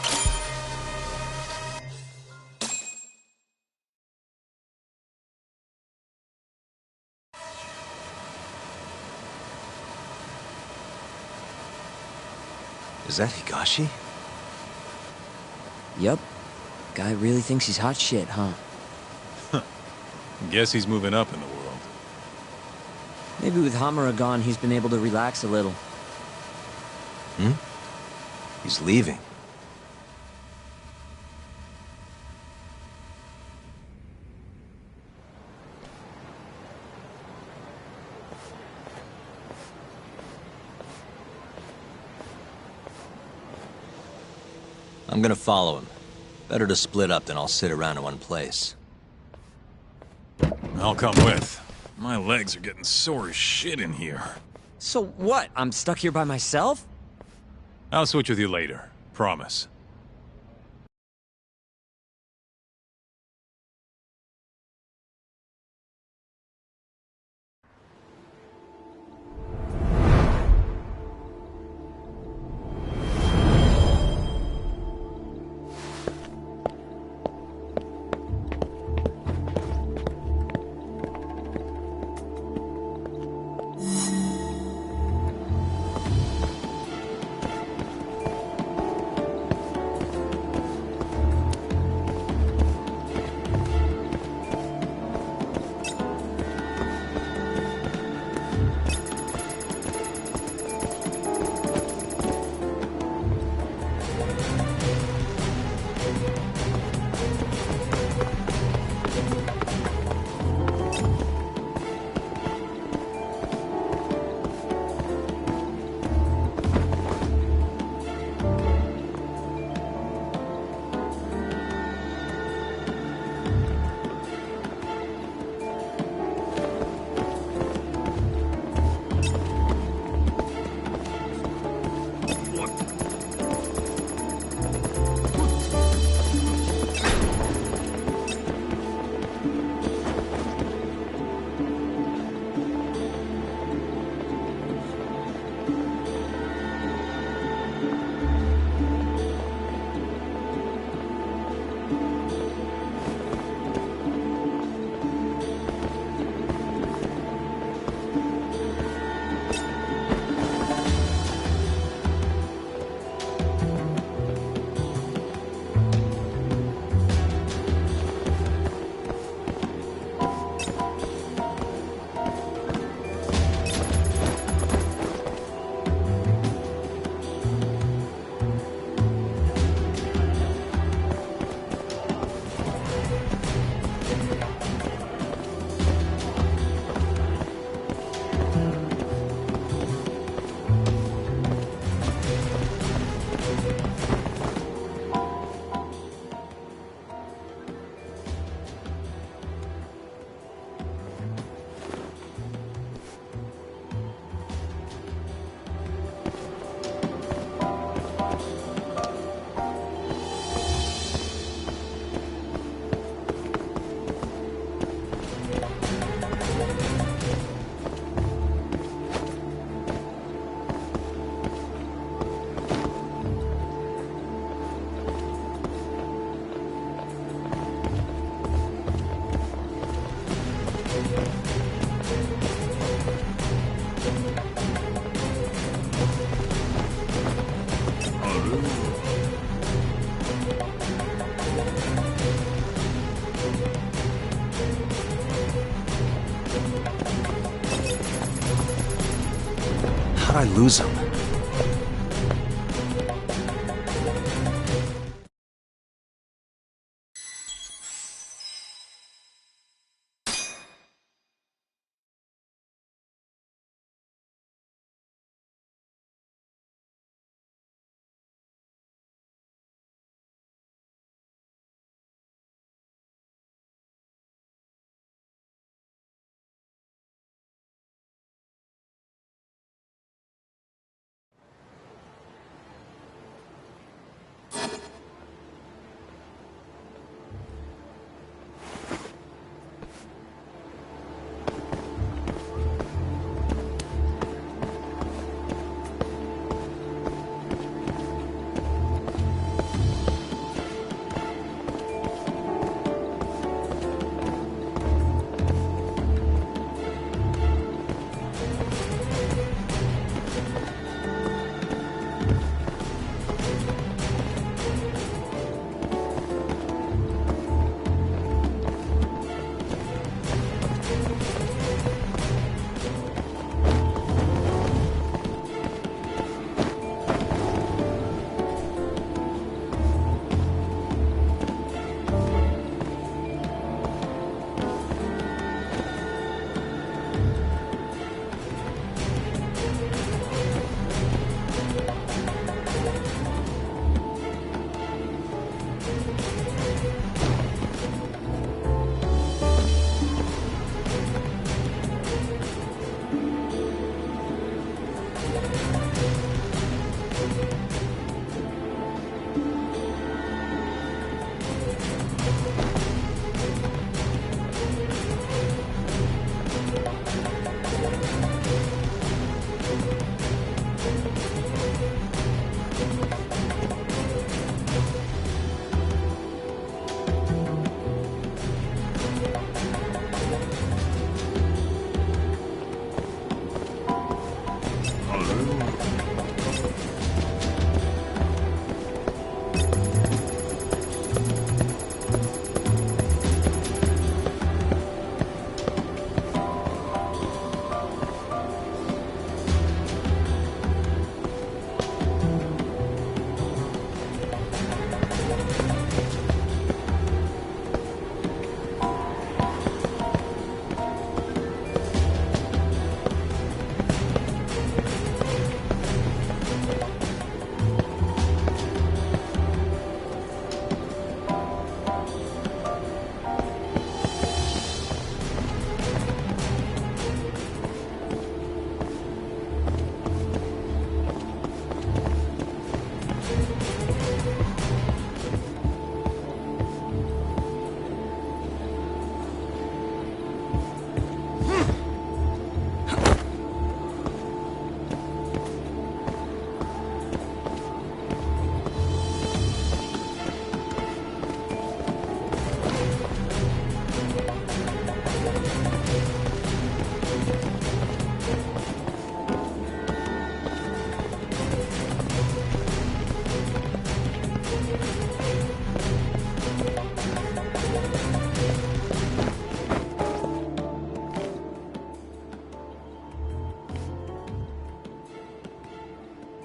Is that Higashi?
Yup. Guy really thinks he's hot shit, huh?
Guess he's moving up in the world.
Maybe with Hamura gone, he's been able to relax a little.
He's leaving. I'm gonna follow him. Better to split up than I'll sit around in one place.
I'll come with. My legs are getting sore as shit in here.
So what? I'm stuck here by myself?
I'll switch with you later. Promise.
I lose him.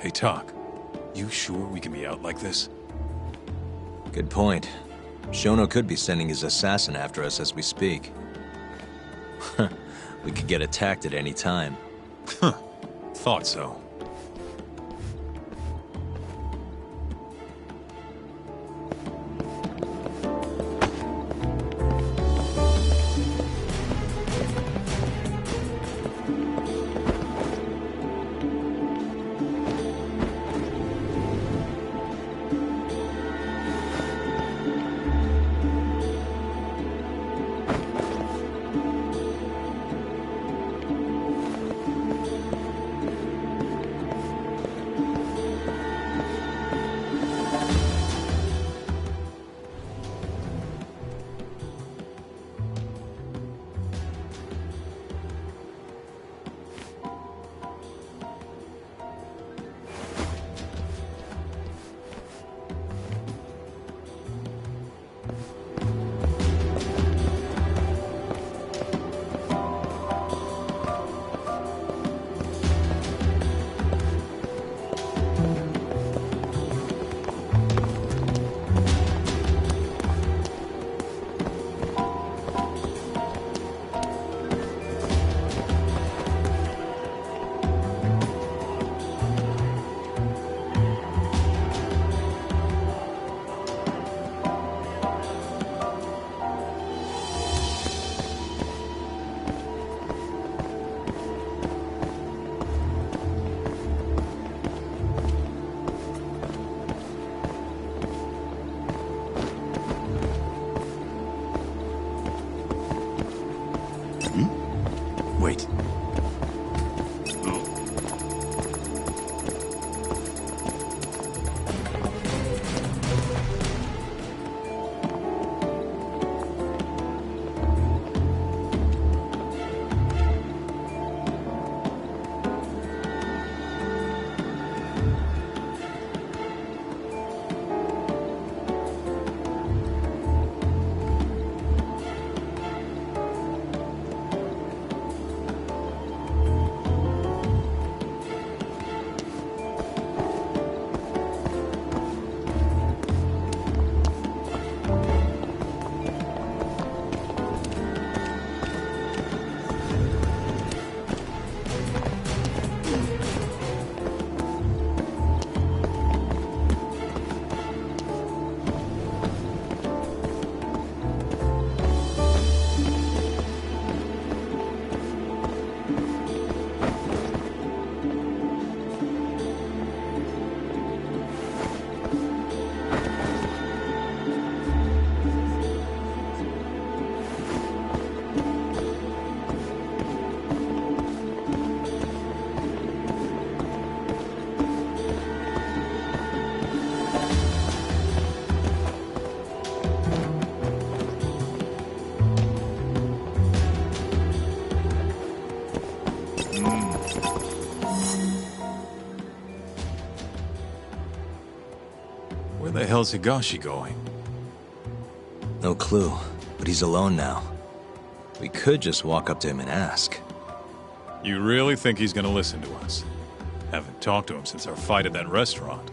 Hey, Talk. You sure we can be out like this?
Good point. Shono could be sending his assassin after us as we speak. We could get attacked at any time.
Huh. Thought so.
Wait.
Where the hell's Higashi going?
No clue, but he's alone now. We could just walk up to him and ask.
You really think he's gonna listen to us? Haven't talked to him since our fight at that restaurant.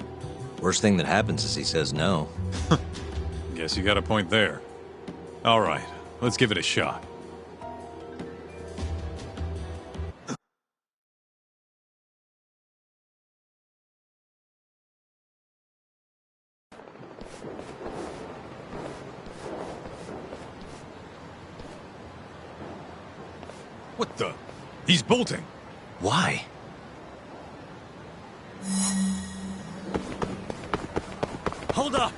Worst thing that happens is he says no.
Guess you got a point there. All right, let's give it a shot. What the? He's bolting.
Why?
Hold up!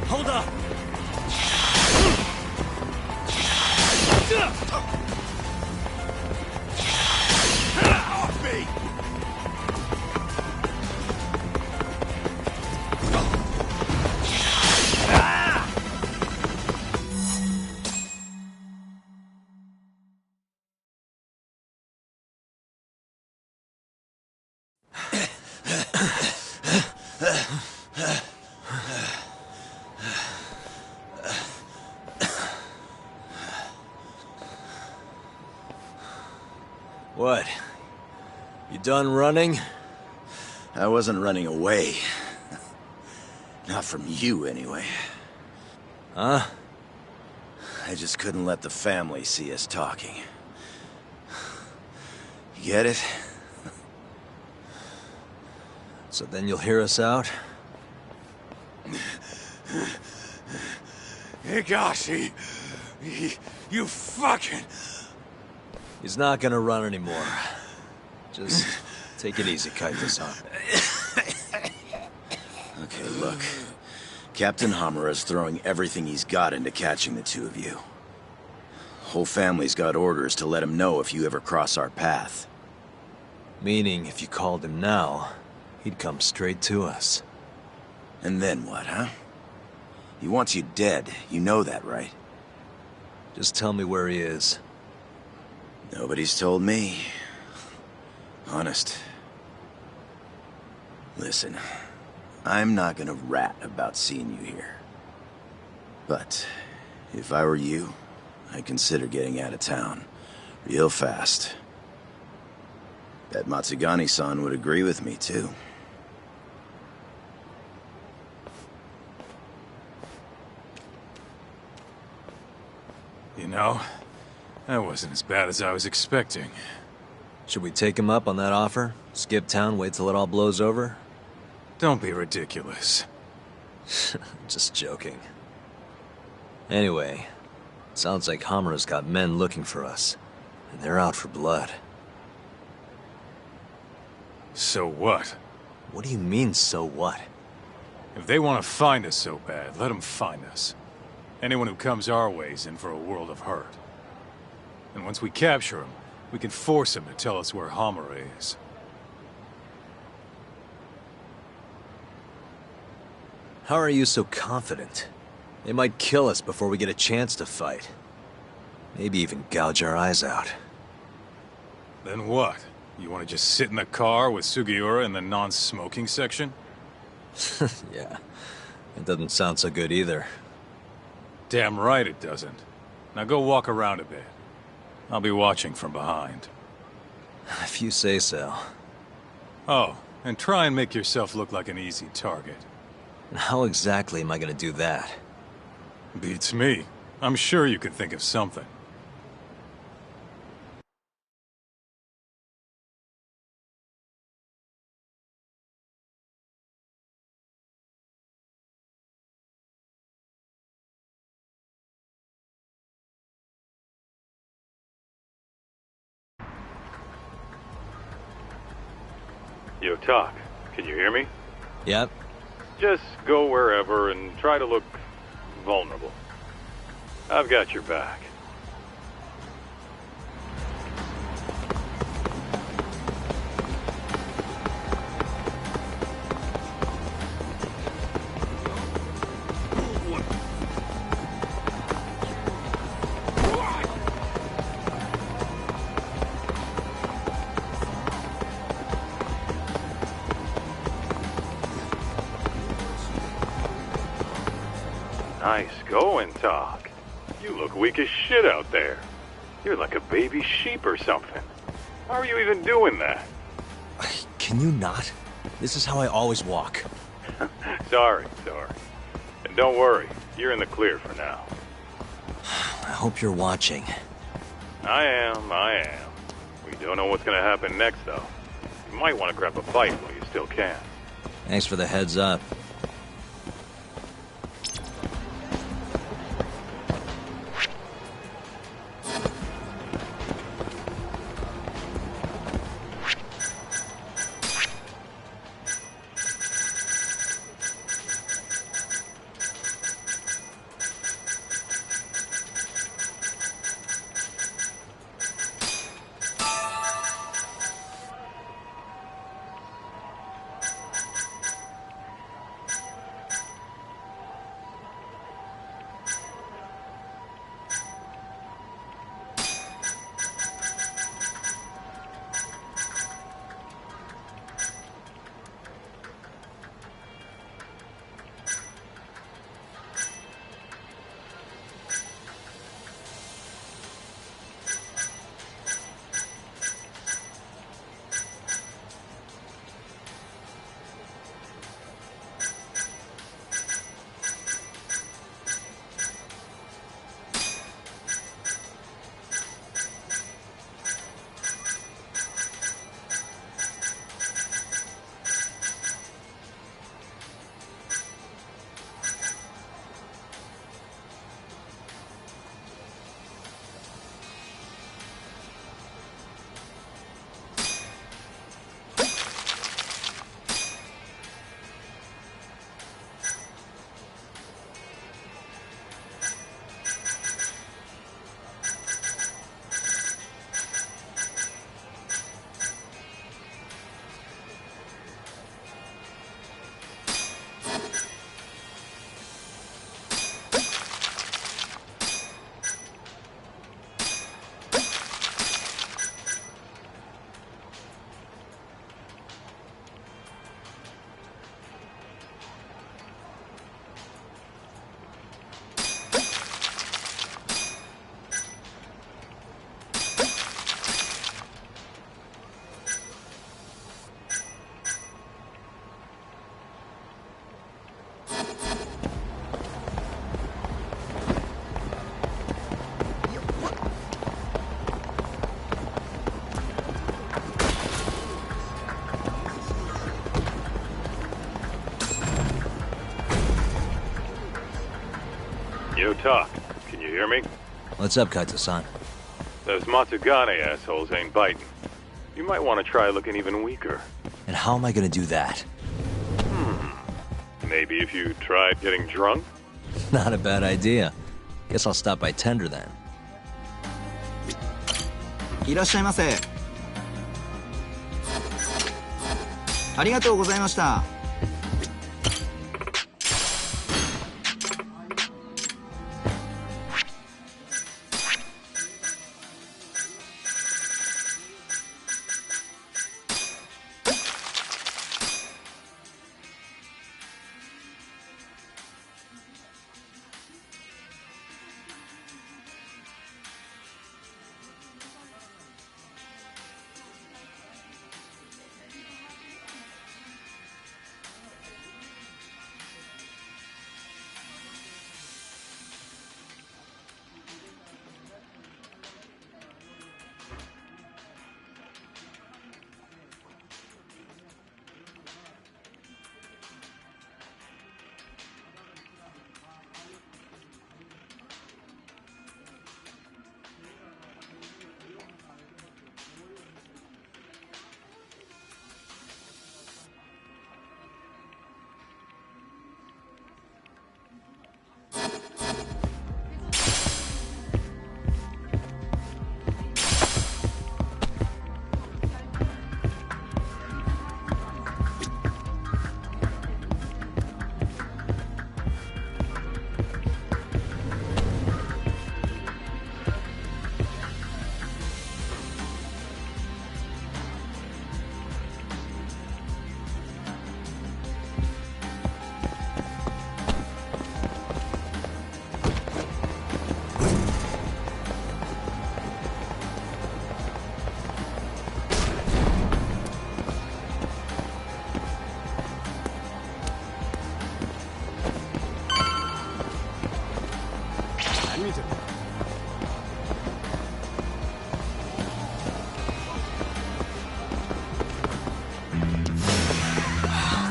Hold up!
Off me!
What? You done running?
I wasn't running away. Not from you, anyway.
Huh?
I just couldn't let the family see us talking. You get it?
So then you'll hear us out?
Higashi! You fucking...
He's not gonna run anymore. Just take it easy, Kaito-san.
Okay, look. Captain Hamura's throwing everything he's got into catching the two of you. Whole family's got orders to let him know if you ever cross our path.
Meaning, if you called him now, he'd come straight to us.
And then what, huh? He wants you dead. You know that, right?
Just tell me where he is.
Nobody's told me. Honest. Listen, I'm not gonna rat about seeing you here. But, if I were you, I'd consider getting out of town. Real fast. Bet Matsugani-san would agree with me, too.
You know, that wasn't as bad as I was expecting.
Should we take him up on that offer? Skip town, wait till it all blows over?
Don't be ridiculous.
Just joking. Anyway, sounds like Hamura's got men looking for us. And they're out for blood.
So what?
What do you mean, so what?
If they want to find us so bad, let them find us. Anyone who comes our way's in for a world of hurt. And once we capture him, we can force him to tell us where Hamura is.
How are you so confident? They might kill us before we get a chance to fight. Maybe even gouge our eyes out.
Then what? You want to just sit in the car with Sugiura in the non-smoking section?
Yeah, it doesn't sound so good either.
Damn right it doesn't. Now go walk around a bit. I'll be watching from behind.
If you say so.
Oh, and try and make yourself look like an easy target.
How exactly am I gonna do that?
Beats me. I'm sure you could think of something. Yo, Talk, can you hear me?
Yep.
Just go wherever and try to look vulnerable. I've got your back. Nice going, Talk. You look weak as shit out there. You're like a baby sheep or something. How are you even doing that?
Can you not? This is how I always walk.
Sorry. And don't worry, you're in the clear for now.
I hope you're watching.
I am. We don't know what's gonna happen next, though. You might want to grab a fight while you still can.
Thanks for the heads up.
Yo, Talk. Can you hear me?
What's up, Kaito-san?
Those Matsugane assholes ain't biting. You might want to try looking even weaker.
And how am I gonna do that?
Maybe if you tried getting drunk?
Not a bad idea. Guess I'll stop by Tender then.
いらっしゃいませ。ありがとうございました。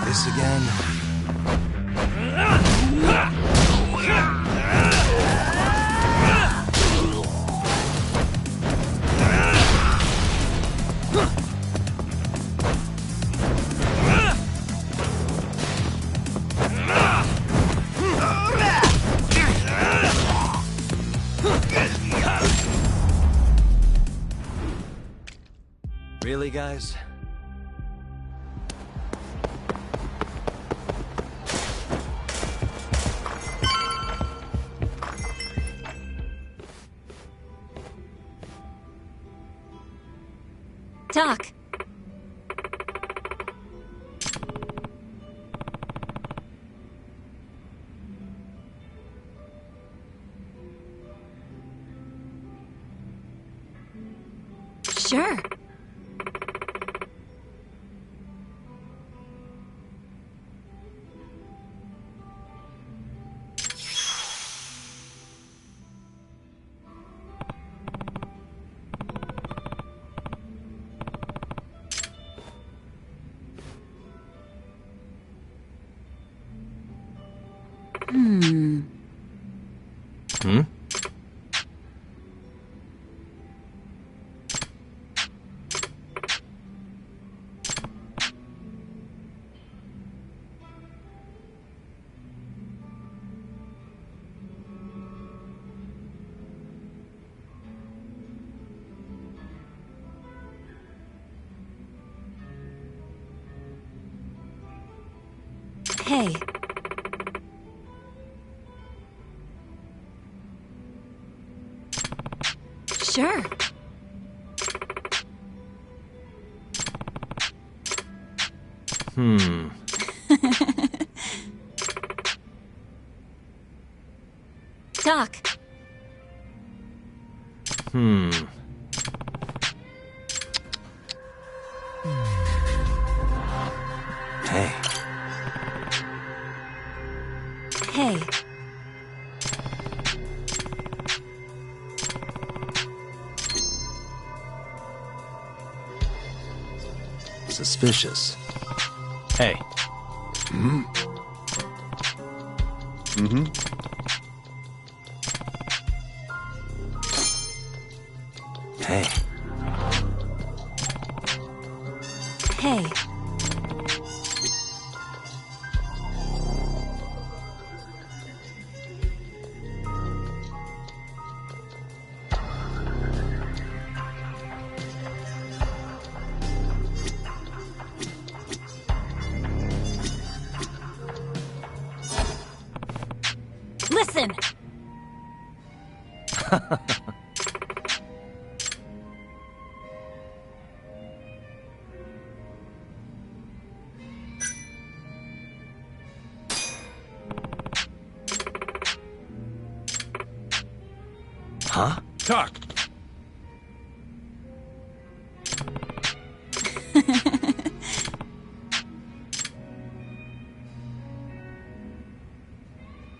This again? Really, guys?
Doc. Sure.
Hmm?
Hey. Sure. Doc.
Hey.
Hey.
Suspicious.
Hey.
Hey.
Hey. Listen!
Huh?
Talk.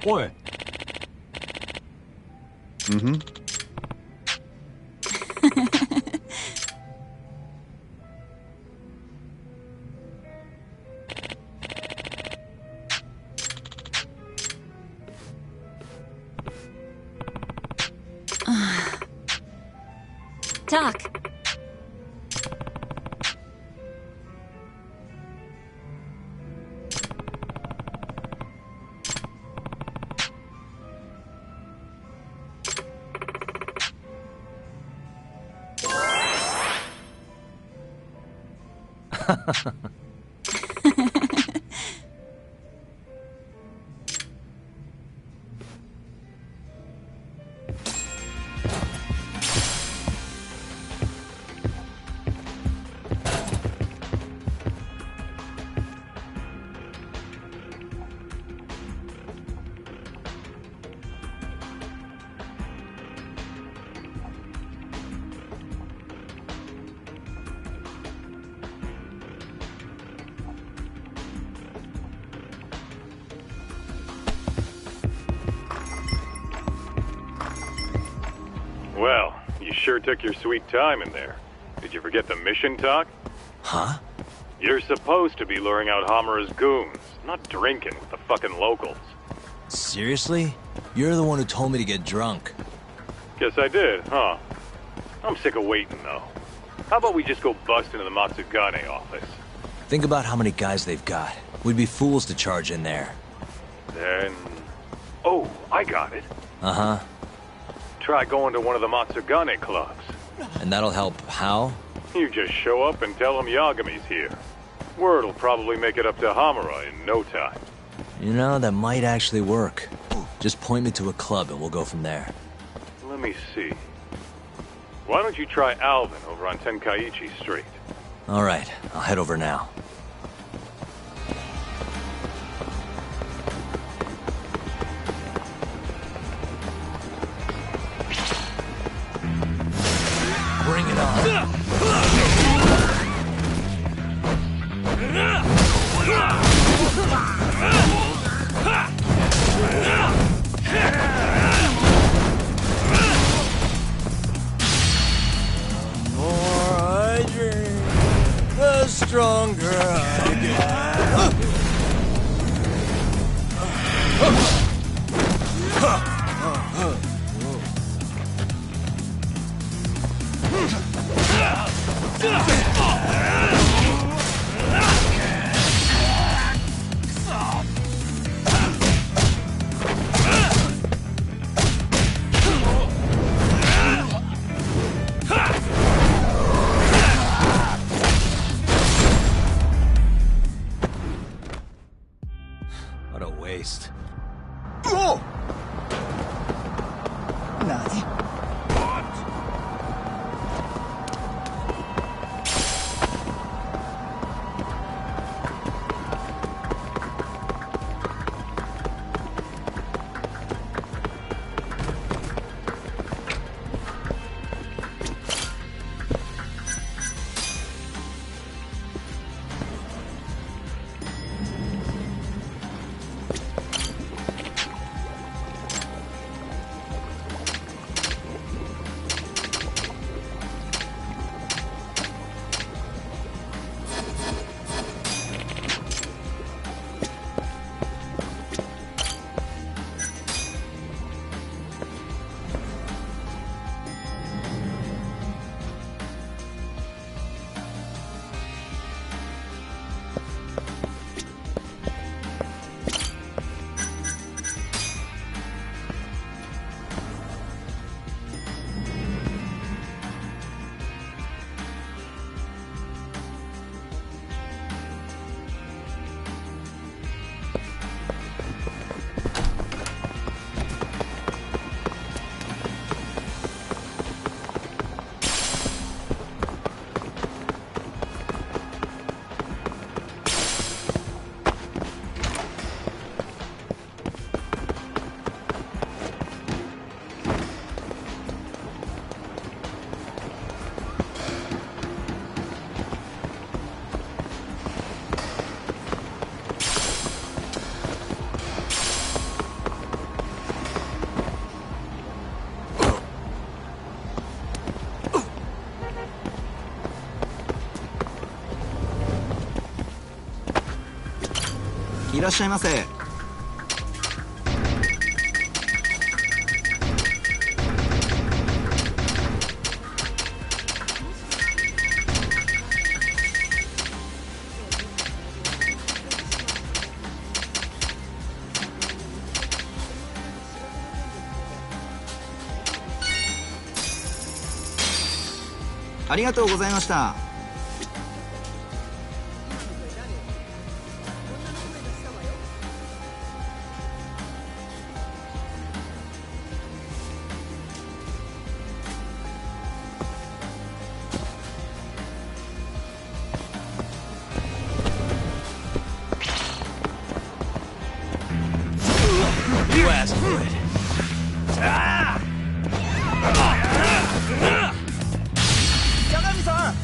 What? Mm-hmm.
Talk.
Well, you sure took your sweet time in there. Did you forget the mission talk?
Huh?
You're supposed to be luring out Hamura's goons, not drinking with the fucking locals.
Seriously? You're the one who told me to get drunk.
Guess I did, huh? I'm sick of waiting, though. How about we just go bust into the Matsugane office?
Think about how many guys they've got. We'd be fools to charge in there.
Then... Oh, I got it.
Uh-huh.
Try going to one of the Matsugane clubs.
And that'll help how?
You just show up and tell them Yagami's here. Word'll probably make it up to Hamura in no time.
You know, that might actually work. Just point me to a club and we'll go from there.
Let me see. Why don't you try Alvin over on Tenkaichi Street?
All right, I'll head over now. Bring it on. The more I drink, the stronger I get. What a waste.
Oh! Nani?
らっしゃいませ。ありがとうございました。
You asked for it. Ah!
八神さん。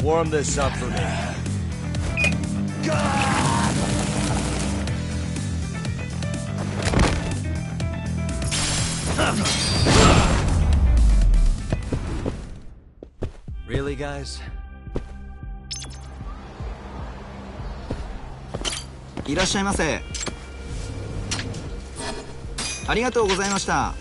Warm this up for me. Really, guys?
いらっしゃいませ。ありがとうございました。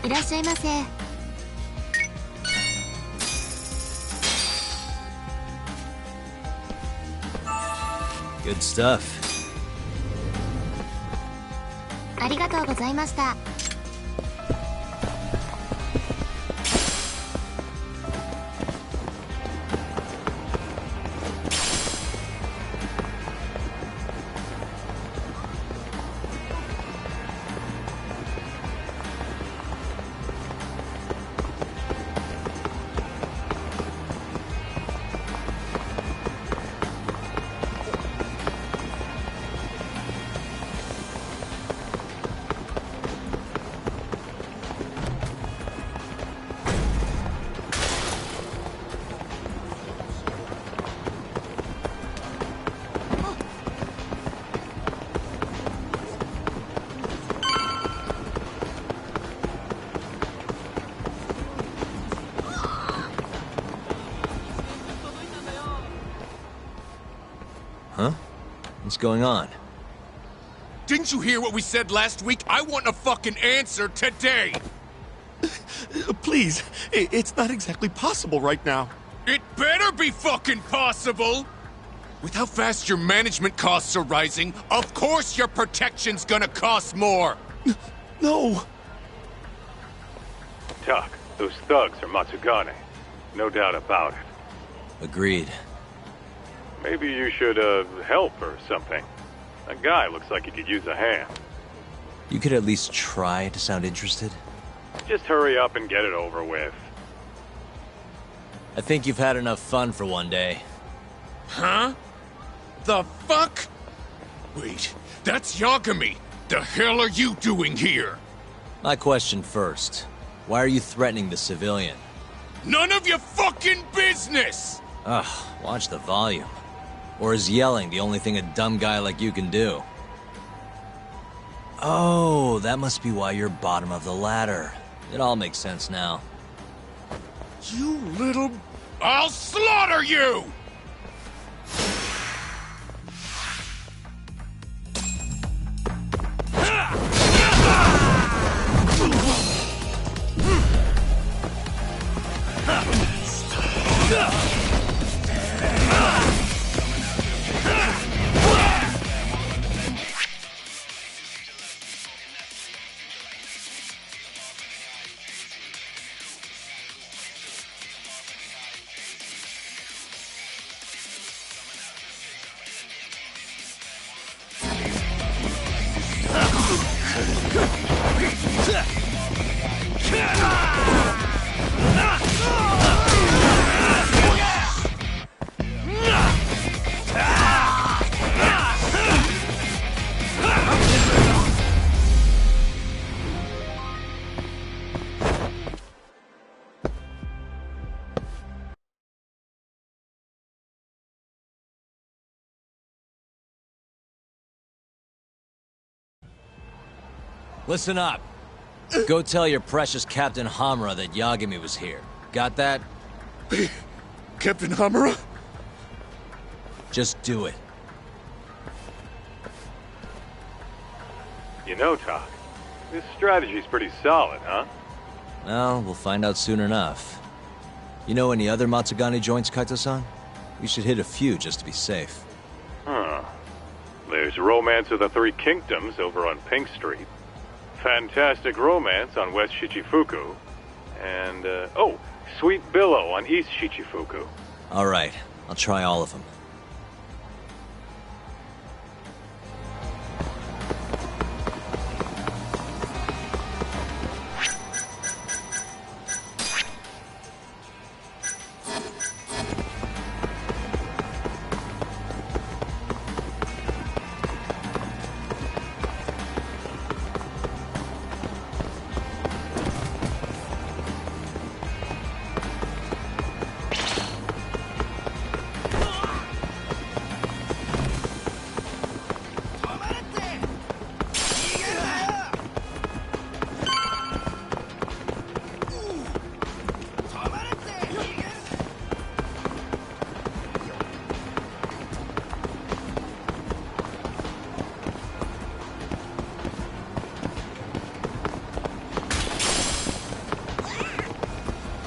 いらっしゃいませ。
Good stuff.
ありがとうございました。
Huh? What's going on?
Didn't you hear what we said last week? I want a fucking answer today!
Please, it's not exactly possible right now.
It better be fucking possible! With how fast your management costs are rising, of course your protection's gonna cost more!
No!
Tuck, those thugs are Matsugane. No doubt about it.
Agreed.
Maybe you should, help or something. That guy looks like he could use a hand.
You could at least try to sound interested.
Just hurry up and get it over with.
I think you've had enough fun for one day.
Huh? The fuck? Wait, that's Yagami! The hell are you doing here?
My question first. Why are you threatening the civilian?
None of your fucking business!
Ugh, watch the volume. Or is yelling the only thing a dumb guy like you can do? Oh, that must be why you're bottom of the ladder. It all makes sense now.
You little... I'll slaughter you!
Listen up. Go tell your precious Captain Hamura that Yagami was here. Got that?
Captain Hamura?
Just do it.
You know, Tak, this strategy's pretty solid, huh?
Well, we'll find out soon enough. You know any other Matsugane joints, Kaito-san? We should hit a few just to be safe.
Huh. There's Romance of the Three Kingdoms over on Pink Street. Fantastic Romance on West Shichifuku. And, oh, Sweet Billow on East Shichifuku.
All right, I'll try all of them.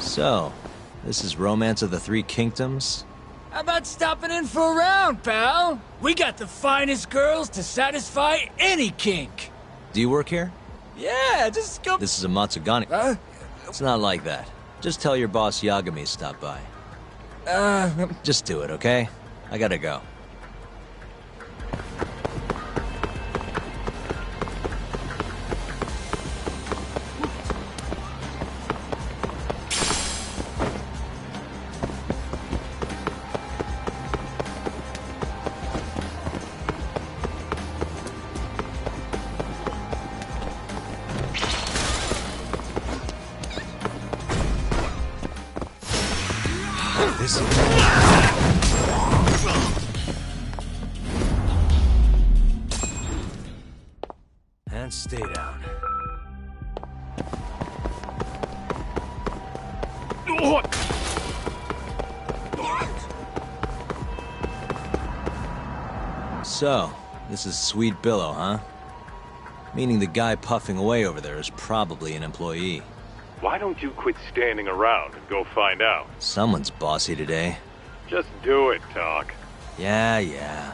So, this is Romance of the Three Kingdoms?
How about stopping in for a round, pal? We got the finest girls to satisfy any kink.
Do you work here?
Yeah, just go...
This is a Matsugane. It's not like that. Just tell your boss Yagami stopped by. Just do it, okay? I gotta go. And stay down. So, this is Sweet Billow, huh? Meaning the guy puffing away over there is probably an employee.
Why don't you quit standing around and go find out?
Someone's bossy today.
Just do it, Tak.
Yeah.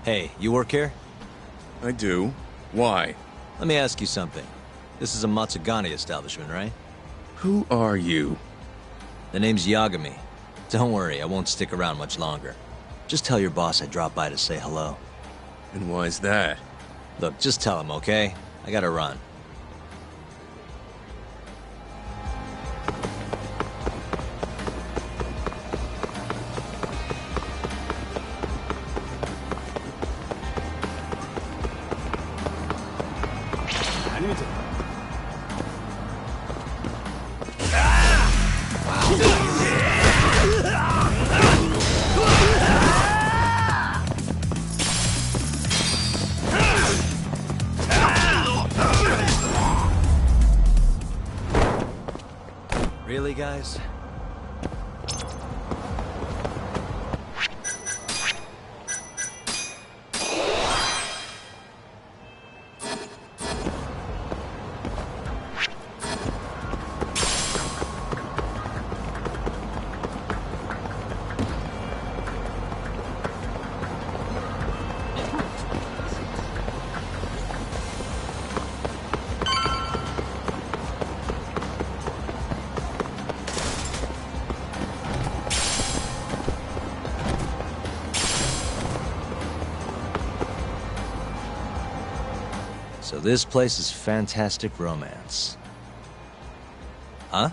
Hey, you work here?
I do. Why?
Let me ask you something. This is a Matsugane establishment, right?
Who are you?
The name's Yagami. Don't worry, I won't stick around much longer. Just tell your boss I dropped by to say hello.
And why's that?
Look, just tell him, okay? I gotta run. Really, guys? So this place is Fantastic Romance. Huh?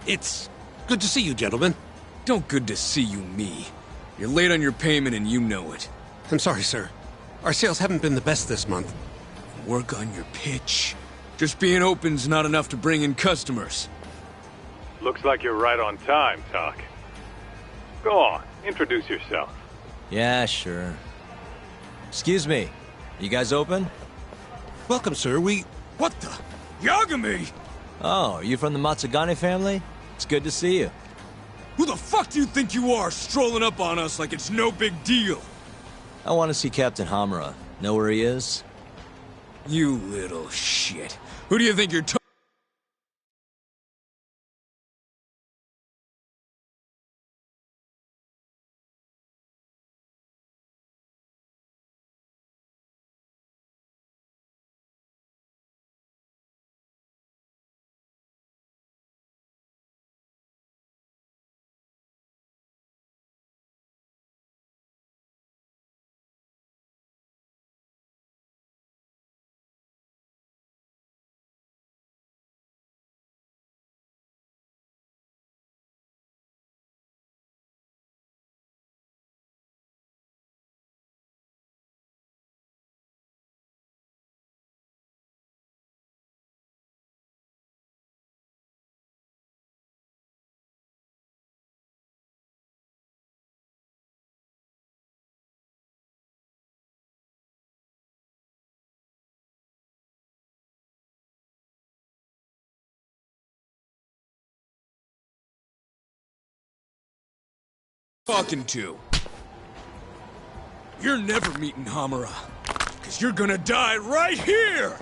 It's good to see you, gentlemen.
Don't good to see you me. You're late on your payment and you know it.
I'm sorry, sir. Our sales haven't been the best this month.
Work on your pitch. Just being open's not enough to bring in customers.
Looks like you're right on time, Tak. Go on, introduce yourself.
Yeah, sure. Excuse me. You guys open?
Welcome, sir.
What the? Yagami!
Oh, you from the Matsugane family? It's good to see you.
Who the fuck do you think you are, strolling up on us like it's no big deal?
I want to see Captain Hamura. Know where he is?
You little shit. Who do you think you're talking to? You're never meeting Hamura, because you're gonna die right here!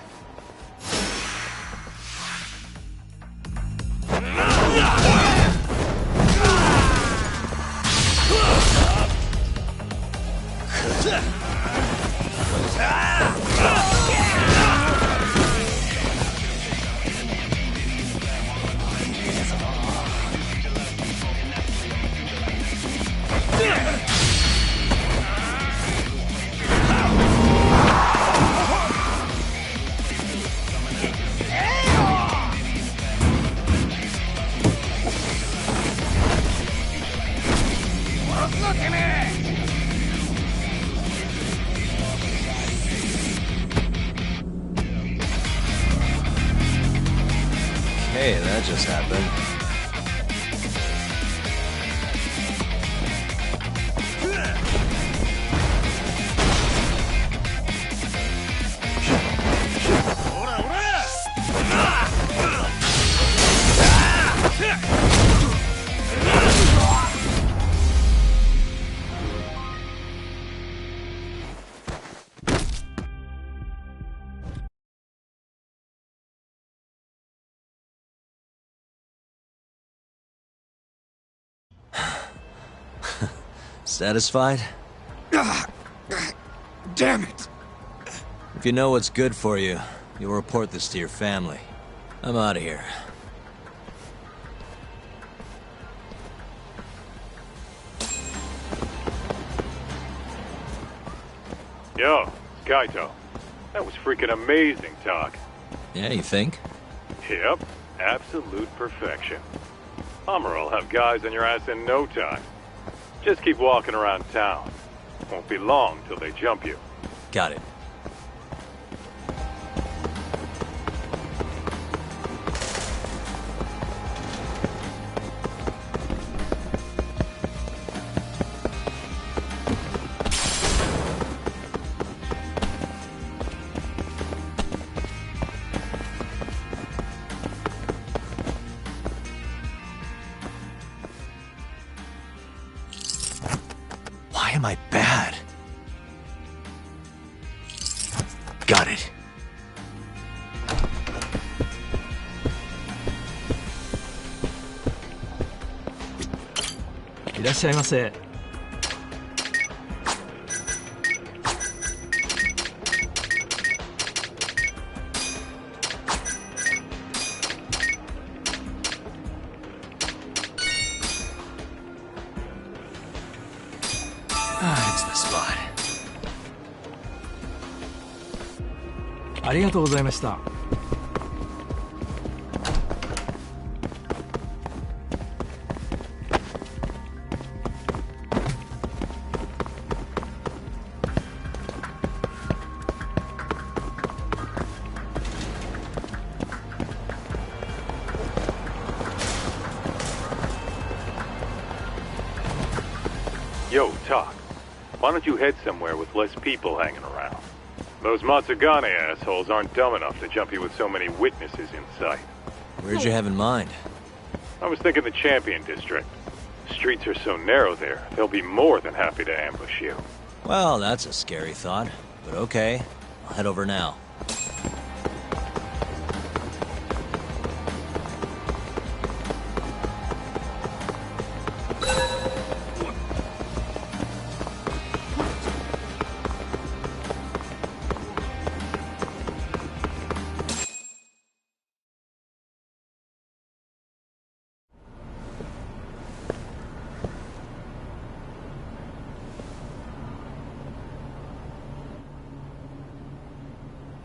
Hey, that just happened. Satisfied?
Damn it!
If you know what's good for you, you'll report this to your family. I'm out of here.
Yo, Kaito. That was freaking amazing talk.
Yeah, you think?
Yep, absolute perfection. Hamura will have guys on your ass in no time. Just keep walking around town. Won't be long till they jump you.
Got it. Why am I bad? Got it.
Irashaimase.
It's the spot.
ありがとうございました。
Yo, Talk. Why don't you head somewhere with less people hanging around? Those Matsugane assholes aren't dumb enough to jump you with so many witnesses in sight.
Where'd you have in mind?
I was thinking the Champion District. Streets are so narrow there, they'll be more than happy to ambush you.
Well, that's a scary thought. But okay, I'll head over now.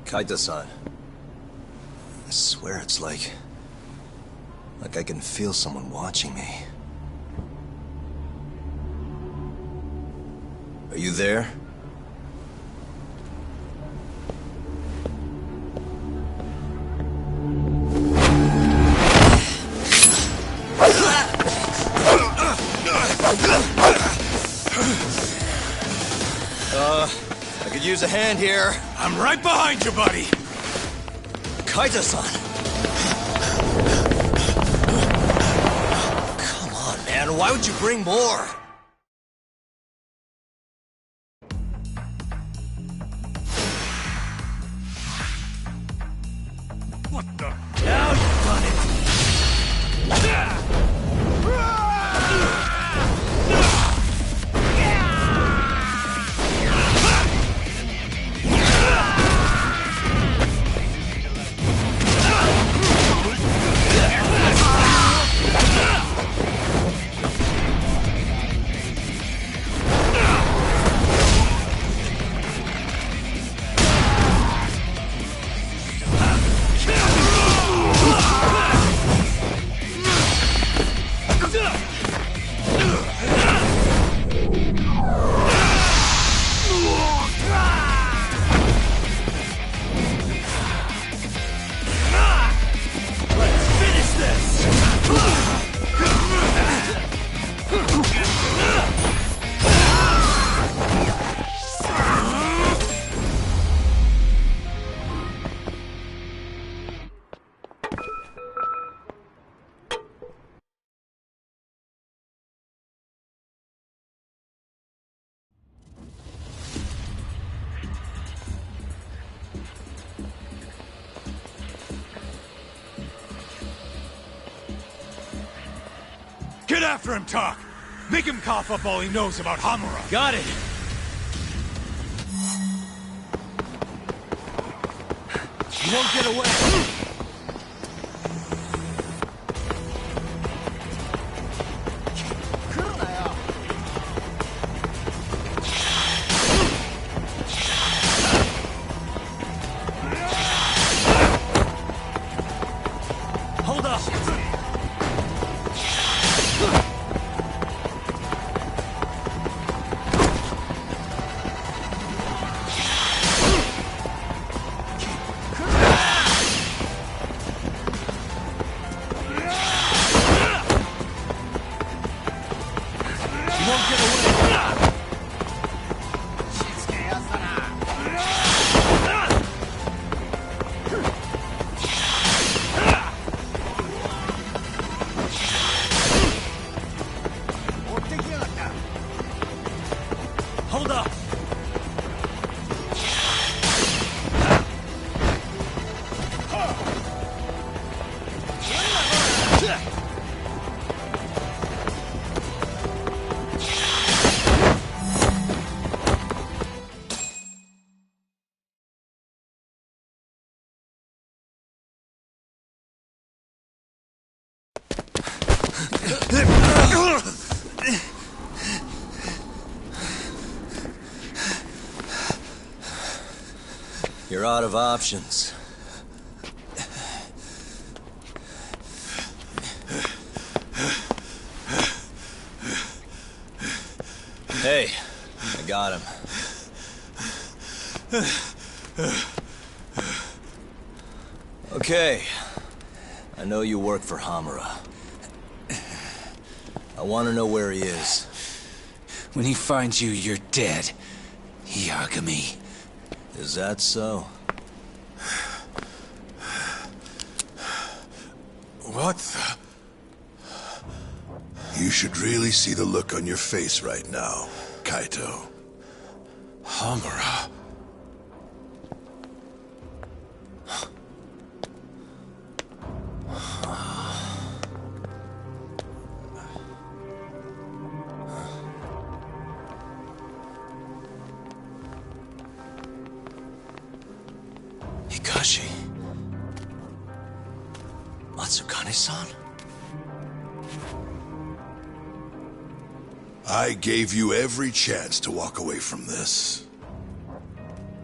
Kaito-san. I swear it's like I can feel someone watching me. Are you there? I could use a hand here.
I'm right behind you, buddy.
Kaito-san. Come on, man. Why would you bring more?
What the?
Now you've done it.
Get after him, Talk! Make him cough up all he knows about Hamura!
Got it!
You won't get away!
Hold up! Hold up! You're out of options. Hey, I got him. Okay. I know you work for Hamura. I want to know where he is.
When he finds you, you're dead. Yagami.
Is that so?
What the... You should really see the look on your face right now, Kaito.
Hamura.
Hikashi. Matsukane-san?
I gave you every chance to walk away from this.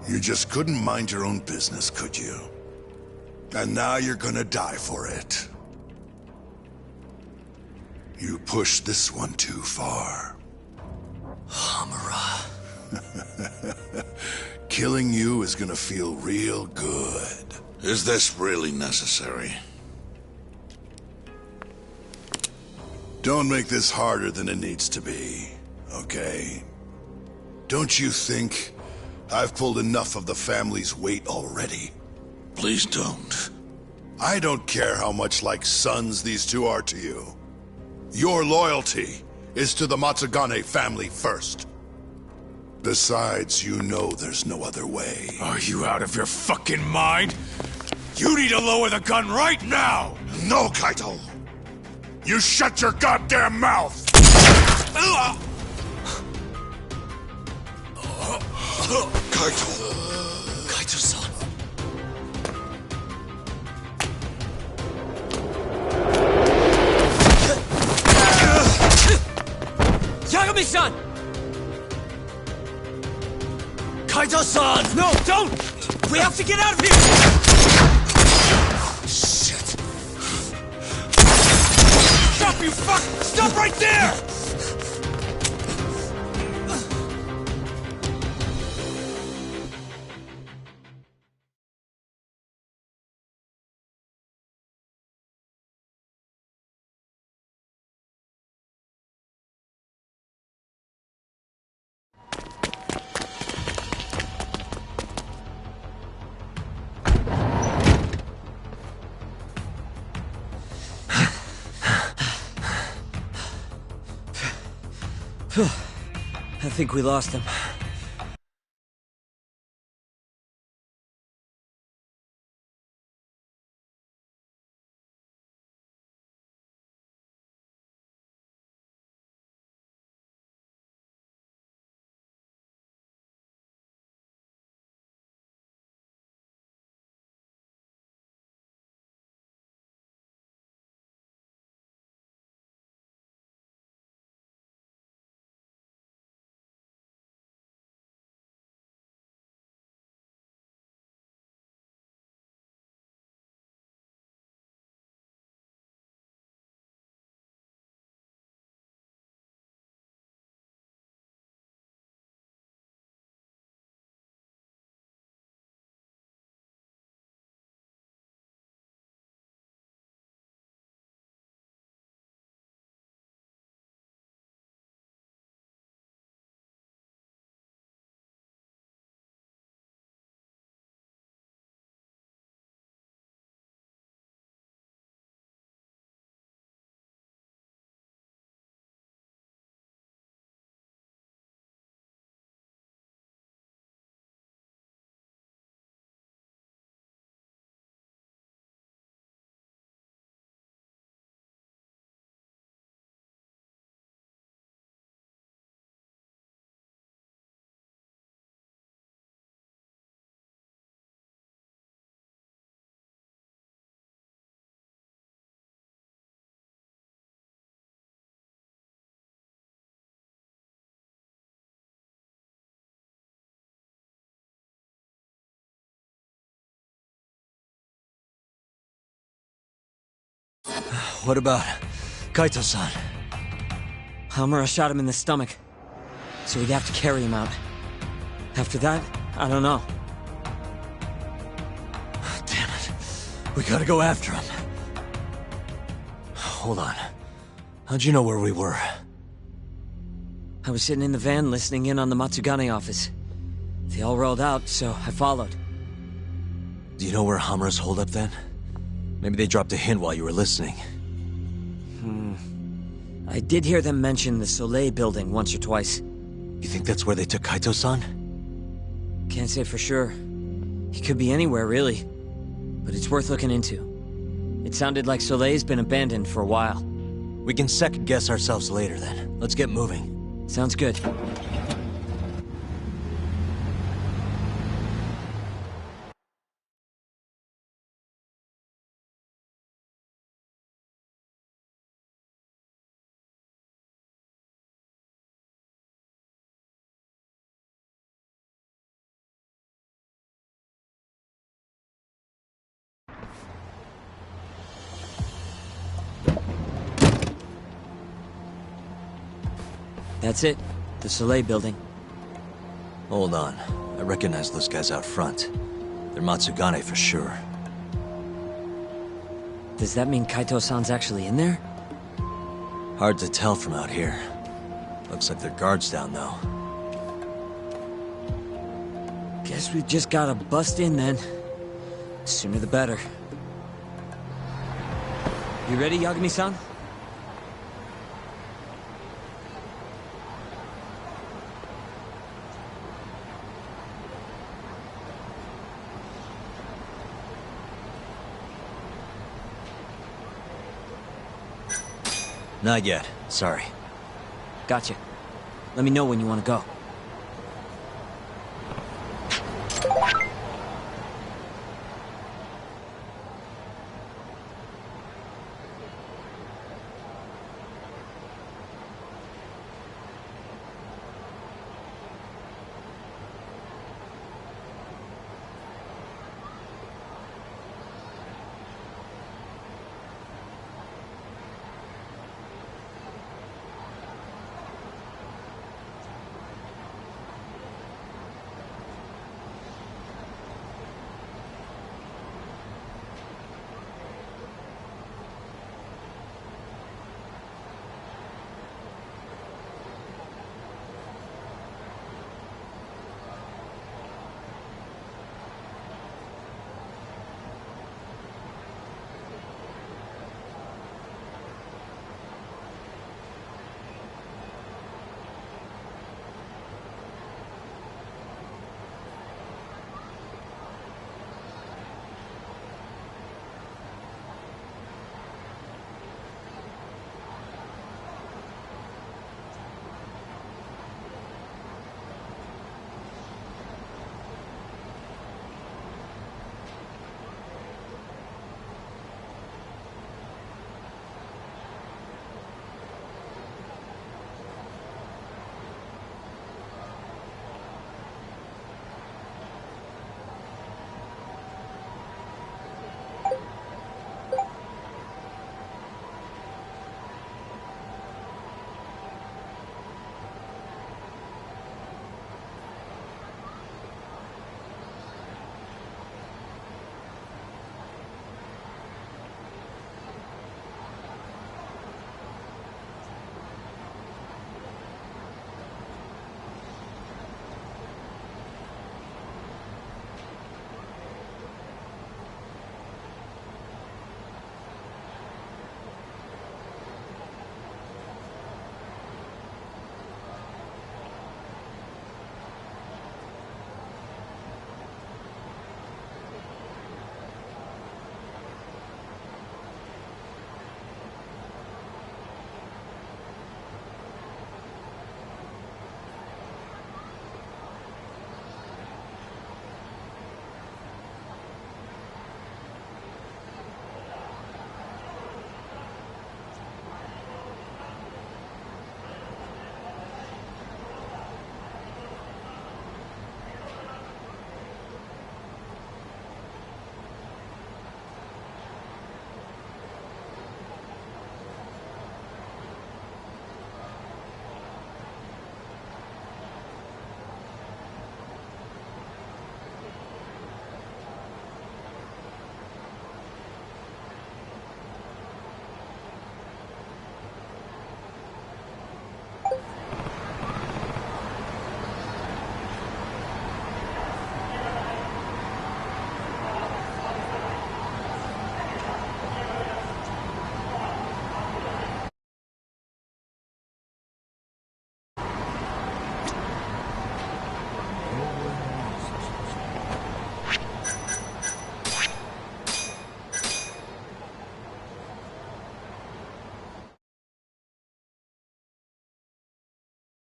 You just couldn't mind your own business, could you? And now you're gonna die for it. You pushed this one too far.
Hamura.
Killing you is gonna feel real good.
Is this really necessary?
Don't make this harder than it needs to be, okay? Don't you think I've pulled enough of the family's weight already?
Please don't.
I don't care how much like sons these two are to you. Your loyalty is to the Matsugane family first. Besides, you know there's no other way.
Are you out of your fucking mind? You need to lower the gun right now!
No, Kaito! You shut your goddamn mouth!
Kaito!
Kaito-san.
Yagami-san!
Kaito-san!
No, don't! We have to get out of here!
Shit.
Stop, you fuck! Stop right there!
I think we lost him.
What about Kaito-san?
Hamura shot him in the stomach, so we'd have to carry him out. After that, I don't know.
Damn it. We gotta go after him. Hold on. How'd you know where we were?
I was sitting in the van listening in on the Matsugane office. They all rolled out, so I followed.
Do you know where Hamura's hold up then? Maybe they dropped a hint while you were listening.
I did hear them mention the Soleil building once or twice.
You think that's where they took Kaito-san?
Can't say for sure. He could be anywhere, really. But it's worth looking into. It sounded like Soleil's been abandoned for a while.
We can second-guess ourselves later, then. Let's get moving.
Sounds good. That's it. The Soleil building.
Hold on. I recognize those guys out front. They're Matsugane for sure.
Does that mean Kaito-san's actually in there?
Hard to tell from out here. Looks like their guard's down, though.
Guess we just gotta bust in, then. Sooner the better. You ready, Yagami-san?
Not yet. Sorry.
Gotcha. Let me know when you want to go.